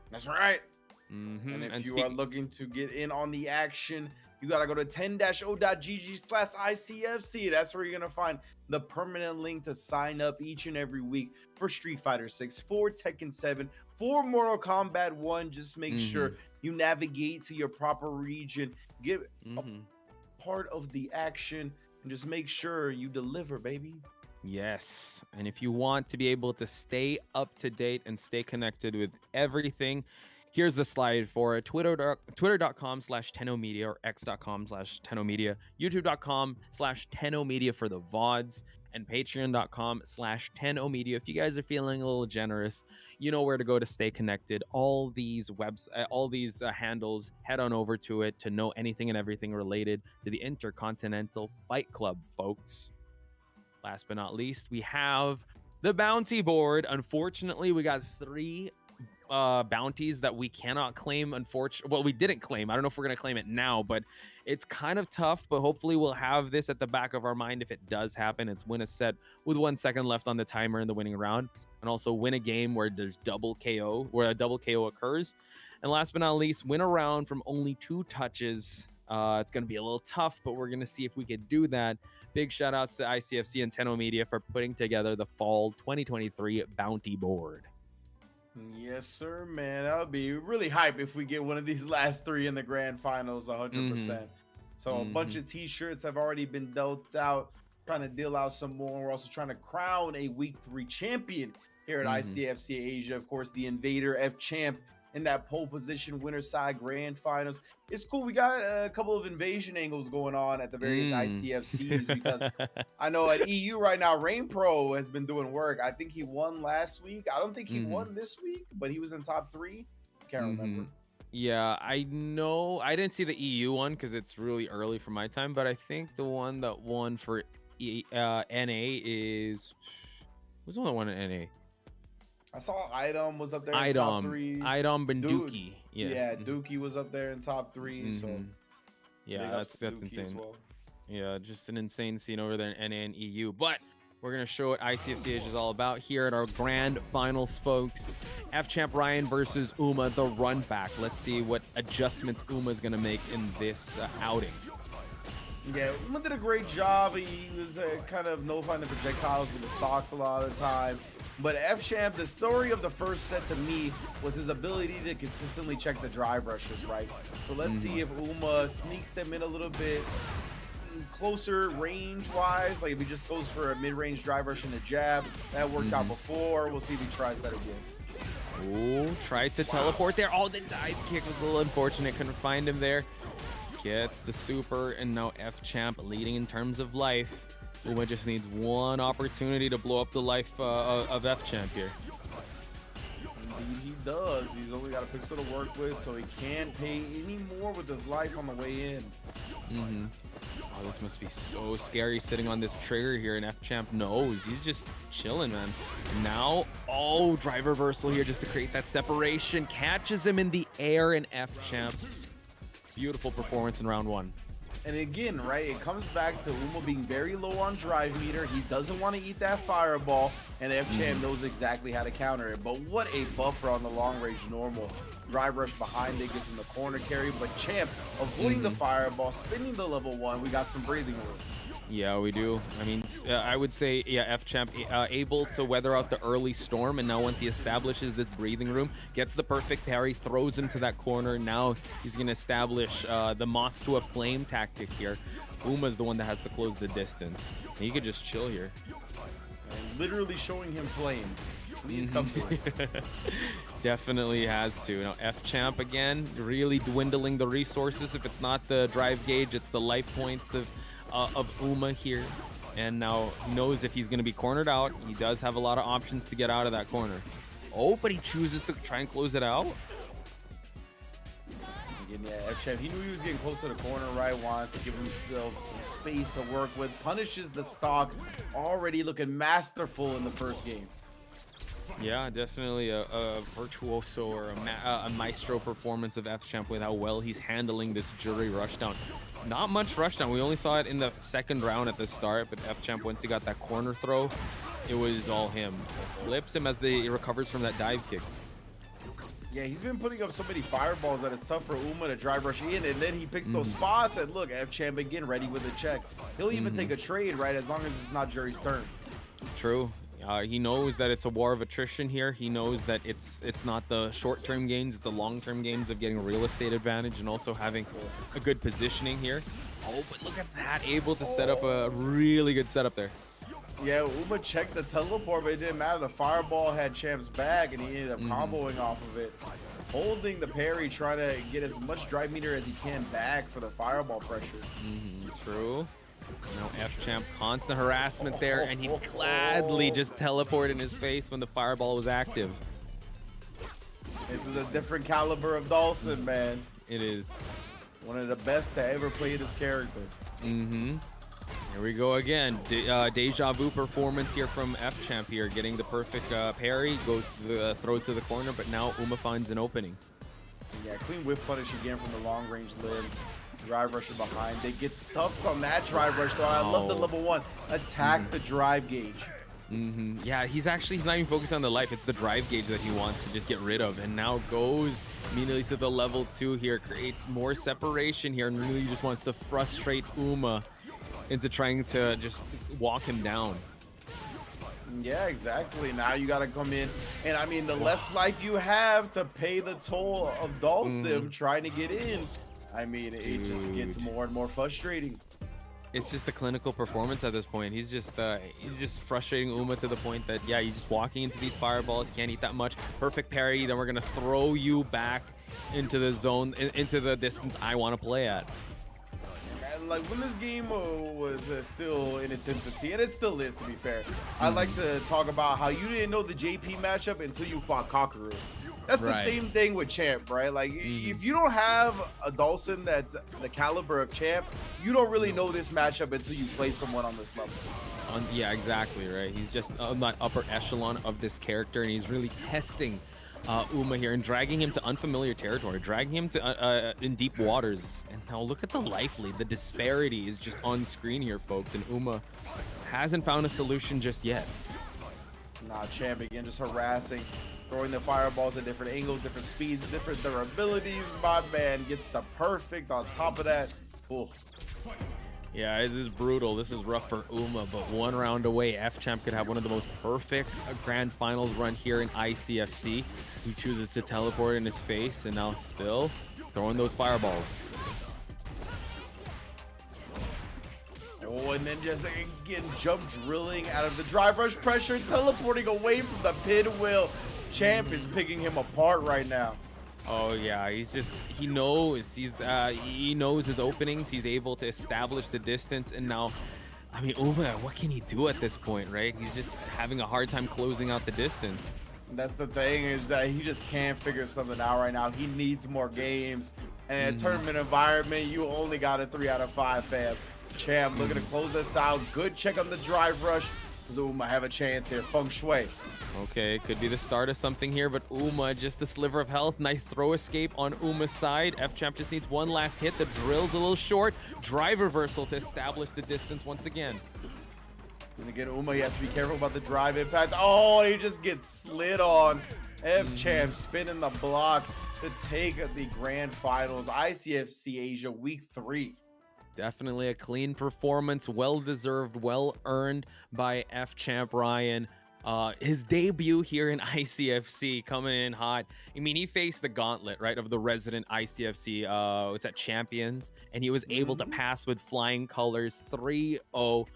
That's right. And if you are looking to get in on the action, you got to go to 10-o.gg/ICFC. That's where you're going to find the permanent link to sign up each and every week for Street Fighter 6, for Tekken 7, for Mortal Kombat 1. Just make sure you navigate to your proper region, get a part of the action, and just make sure you deliver, baby. Yes. And if you want to be able to stay up to date and stay connected with everything, here's the slide for it. Twitter.com/10omedia or x.com/10omedia, youtube.com/10omedia for the VODs, and patreon.com/10omedia. If you guys are feeling a little generous, you know where to go to stay connected. All these handles, head on over to it to know anything and everything related to the Intercontinental Fight Club, folks. Last but not least, we have the bounty board. Unfortunately, we got 3 bounties that we cannot claim, unfortunately. Well, we didn't claim. I don't know if we're going to claim it now, but it's kind of tough. But hopefully we'll have this at the back of our mind if it does happen. It's win a set with 1 second left on the timer in the winning round, and also win a game where there's double KO, where a double KO occurs. And last but not least, win a round from only 2 touches. It's going to be a little tough, but we're going to see if we could do that. Big shout outs to ICFC and Tenno Media for putting together the fall 2023 bounty board. Yes, sir, man. That would be really hype if we get one of these last 3 in the grand finals, 100%. So a bunch of t-shirts have already been dealt out, trying to deal out some more. We're also trying to crown a week 3 champion here at ICFC Asia. Of course, the Invader FChamp in that pole position winner side grand finals. It's cool. We got a couple of invasion angles going on at the various ICFCs, because I know at EU right now, Rain Pro has been doing work. I think he won last week. I don't think he won this week, but he was in top 3. Can't remember. Yeah, I know. I didn't see the EU one because it's really early for my time, but I think the one that won for NA is... Who's the one that won in NA? I saw Idom was up there in top 3. Idom Benduki. Yeah, Dookie was up there in top 3. So yeah, that's insane. Well. Yeah, just an insane scene over there in NA and EU. But we're gonna show what ICFC Asia is all about here at our grand finals, folks. FChampRyan versus Uma, the run back. Let's see what adjustments Uma is gonna make in this outing. Yeah, Uma did a great job. He was kind of nullifying the projectiles with the stocks a lot of the time. But FChamp, the story of the first set to me was his ability to consistently check the drive rushes, right? So let's see if Uma sneaks them in a little bit closer range-wise. Like if he just goes for a mid-range drive rush and a jab. That worked out before. We'll see if he tries that again. Ooh, tries to teleport there. Oh, the dive kick was a little unfortunate. Couldn't find him there. Gets the super, and now FChamp leading in terms of life. Uma just needs one opportunity to blow up the life of FChamp here. Indeed he does. He's only got a pixel to work with, so he can't pay any more with his life on the way in. Oh, this must be so scary sitting on this trigger here, and FChamp knows. He's just chilling, man. Now, oh, drive reversal here just to create that separation. Catches him in the air, and FChamp. Beautiful performance in round 1. And again, right, it comes back to Uma being very low on drive meter. He doesn't want to eat that fireball, and FChamp knows exactly how to counter it. But what a buffer on the long range normal. Drive rush behind it, gives him the corner carry, but Champ avoiding the fireball, spinning the level 1. We got some breathing room. Yeah, we do. I mean, I would say, yeah, FChamp able to weather out the early storm, and now once he establishes this breathing room, gets the perfect parry, throws him to that corner. Now he's going to establish the moth to a flame tactic here. Uma's the one that has to close the distance. He could just chill here. And literally showing him flame. Please come to it. Definitely has to. Now FChamp again, really dwindling the resources. If it's not the drive gauge, it's the life points of Uma here. And now he knows if he's going to be cornered out, he does have a lot of options to get out of that corner. Oh, but he chooses to try and close it out. Again, yeah, FChamp, he knew he was getting close to the corner, right? Wanted to give himself some space to work with. Punishes the stock. Already looking masterful in the first game. Yeah, definitely a virtuoso or a maestro performance of FChamp with how well he's handling this Juri rushdown. Not much rushdown. We only saw it in the second round at the start, but FChamp, once he got that corner throw, it was all him. Clips him as he recovers from that dive kick. Yeah, he's been putting up so many fireballs that it's tough for Uma to drive rush in, and then he picks those spots, and look, FChamp again ready with a check. He'll even take a trade, right, as long as it's not Juri's turn. True. He knows that it's a war of attrition here. He knows that it's not the short-term gains, it's the long-term gains of getting a real estate advantage and also having a good positioning here. Oh, but look at that, able to set up a really good setup there. Yeah, Uma checked the teleport, but it didn't matter. The fireball had Champ's back, and he ended up comboing off of it. Holding the parry, trying to get as much drive meter as he can back for the fireball pressure. True. Now FChamp, constant harassment there, and he'd gladly just teleport in his face when the fireball was active. This is a different caliber of Dhalsim, man. It is. One of the best to ever play this character. Here we go again. Deja vu performance here from FChamp here, getting the perfect parry, goes to the throws to the corner, but now Uma finds an opening. Yeah, clean whiff punish again from the long range lid. Drive rusher behind. They get stuffed on that drive rush though. I love the level 1. Attack the drive gauge. Yeah, he's not even focused on the life. It's the drive gauge that he wants to just get rid of. And now goes immediately to the level 2 here, creates more separation here, and really just wants to frustrate Uma into trying to just walk him down. Yeah, exactly. Now you got to come in. And I mean, the less life you have to pay the toll of Dhalsim trying to get in, I mean, it just gets more and more frustrating. It's just a clinical performance at this point. He's just frustrating Uma to the point that, yeah, you're just walking into these fireballs, can't eat that much. Perfect parry, then we're going to throw you back into the zone, into the distance I want to play at. Like when this game was still in its infancy, and it still is, to be fair, I like to talk about how you didn't know the JP matchup until you fought Kakaru. That's the same thing with Champ, right? Like if you don't have a Dhalsim that's the caliber of Champ, you don't really know this matchup until you play someone on this level. Yeah, exactly, right? He's just on that upper echelon of this character, and he's really testing Uma here and dragging him to unfamiliar territory, dragging him to in deep waters. And now look at the life lead. The disparity is just on screen here, folks, and Uma hasn't found a solution just yet. Nah, Champ again just harassing, throwing the fireballs at different angles, different speeds, different durabilities. My man gets the perfect on top of that. Ooh. Yeah, this is brutal. This is rough for Uma, but one round away, FChamp could have one of the most perfect grand finals run here in ICFC. He chooses to teleport in his face, and now still throwing those fireballs. Oh, and then just again jump drilling out of the drive rush pressure, teleporting away from the pinwheel. Champ is picking him apart right now. Oh yeah, he knows he knows his openings. He's able to establish the distance, and now, I mean, Uma, what can he do at this point, right? He's just having a hard time closing out the distance. That's the thing, is that he just can't figure something out right now. He needs more games, and in a tournament environment, you only got a 3 out of 5, fam. Champ looking to close this out. Good check on the drive rush. Does Uma have a chance here? Feng Shui. Okay, could be the start of something here, but Uma, just a sliver of health. Nice throw escape on Uma's side. FChamp just needs one last hit. The drill's a little short. Drive reversal to establish the distance once again. And again, Uma, he has to be careful about the drive impact. Oh, he just gets slid on. FChamp spinning the block to take the grand finals. ICFC Asia Week 3. Definitely a clean performance, well-deserved, well-earned by FChampRyan. His debut here in ICFC coming in hot. I mean, he faced the gauntlet, right, of the resident ICFC, what's that, champions, and he was able to pass with flying colors 3-0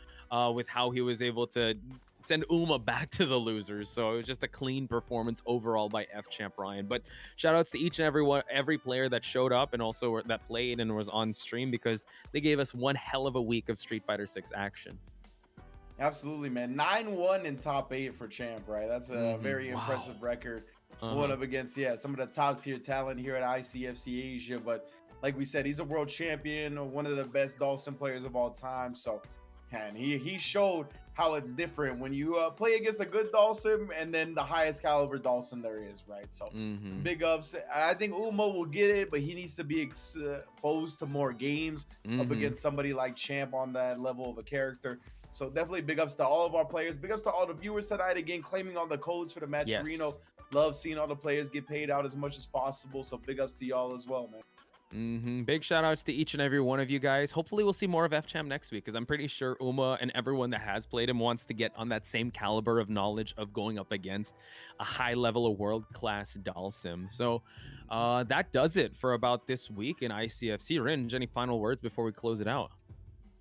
with how he was able to send Uma back to the losers. So it was just a clean performance overall by FChampRyan. But shout outs to each and every player that showed up and also that played and was on stream, because they gave us one hell of a week of Street Fighter 6 action. Absolutely, man. 9-1 in top 8 for Champ, right? That's a very impressive record. Going up against, some of the top tier talent here at ICFC Asia. But like we said, he's a world champion, one of the best Dhalsim players of all time. So, man, he showed how it's different when you play against a good Dhalsim and then the highest caliber Dhalsim there is, right? So big ups. I think Uma will get it, but he needs to be exposed to more games up against somebody like Champ on that level of a character. So definitely big ups to all of our players. Big ups to all the viewers tonight. Again, claiming all the codes for the match. Reno, love seeing all the players get paid out as much as possible. So big ups to y'all as well, man. Big shout outs to each and every one of you guys. Hopefully we'll see more of FChamp next week, because I'm pretty sure Uma and everyone that has played him wants to get on that same caliber of knowledge of going up against a high level of world-class Dhalsim. So that does it for about this week in ICFC. Rinj, any final words before we close it out?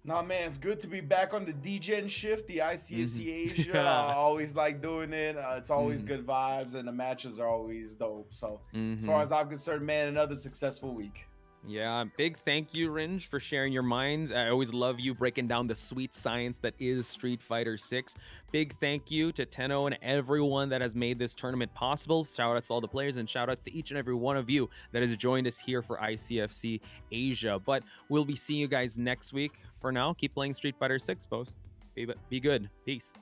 Nah, man, it's good to be back on the DGen shift, the ICFC Asia. I always like doing it. It's always good vibes, and the matches are always dope. So as far as I'm concerned, man, another successful week. Yeah, big thank you, Ringe, for sharing your minds. I always love you breaking down the sweet science that is Street Fighter 6. Big thank you to Tenno and everyone that has made this tournament possible. Shout outs to all the players and shout outs to each and every one of you that has joined us here for ICFC Asia. But we'll be seeing you guys next week. For now, keep playing Street Fighter 6, folks. Be good. Peace.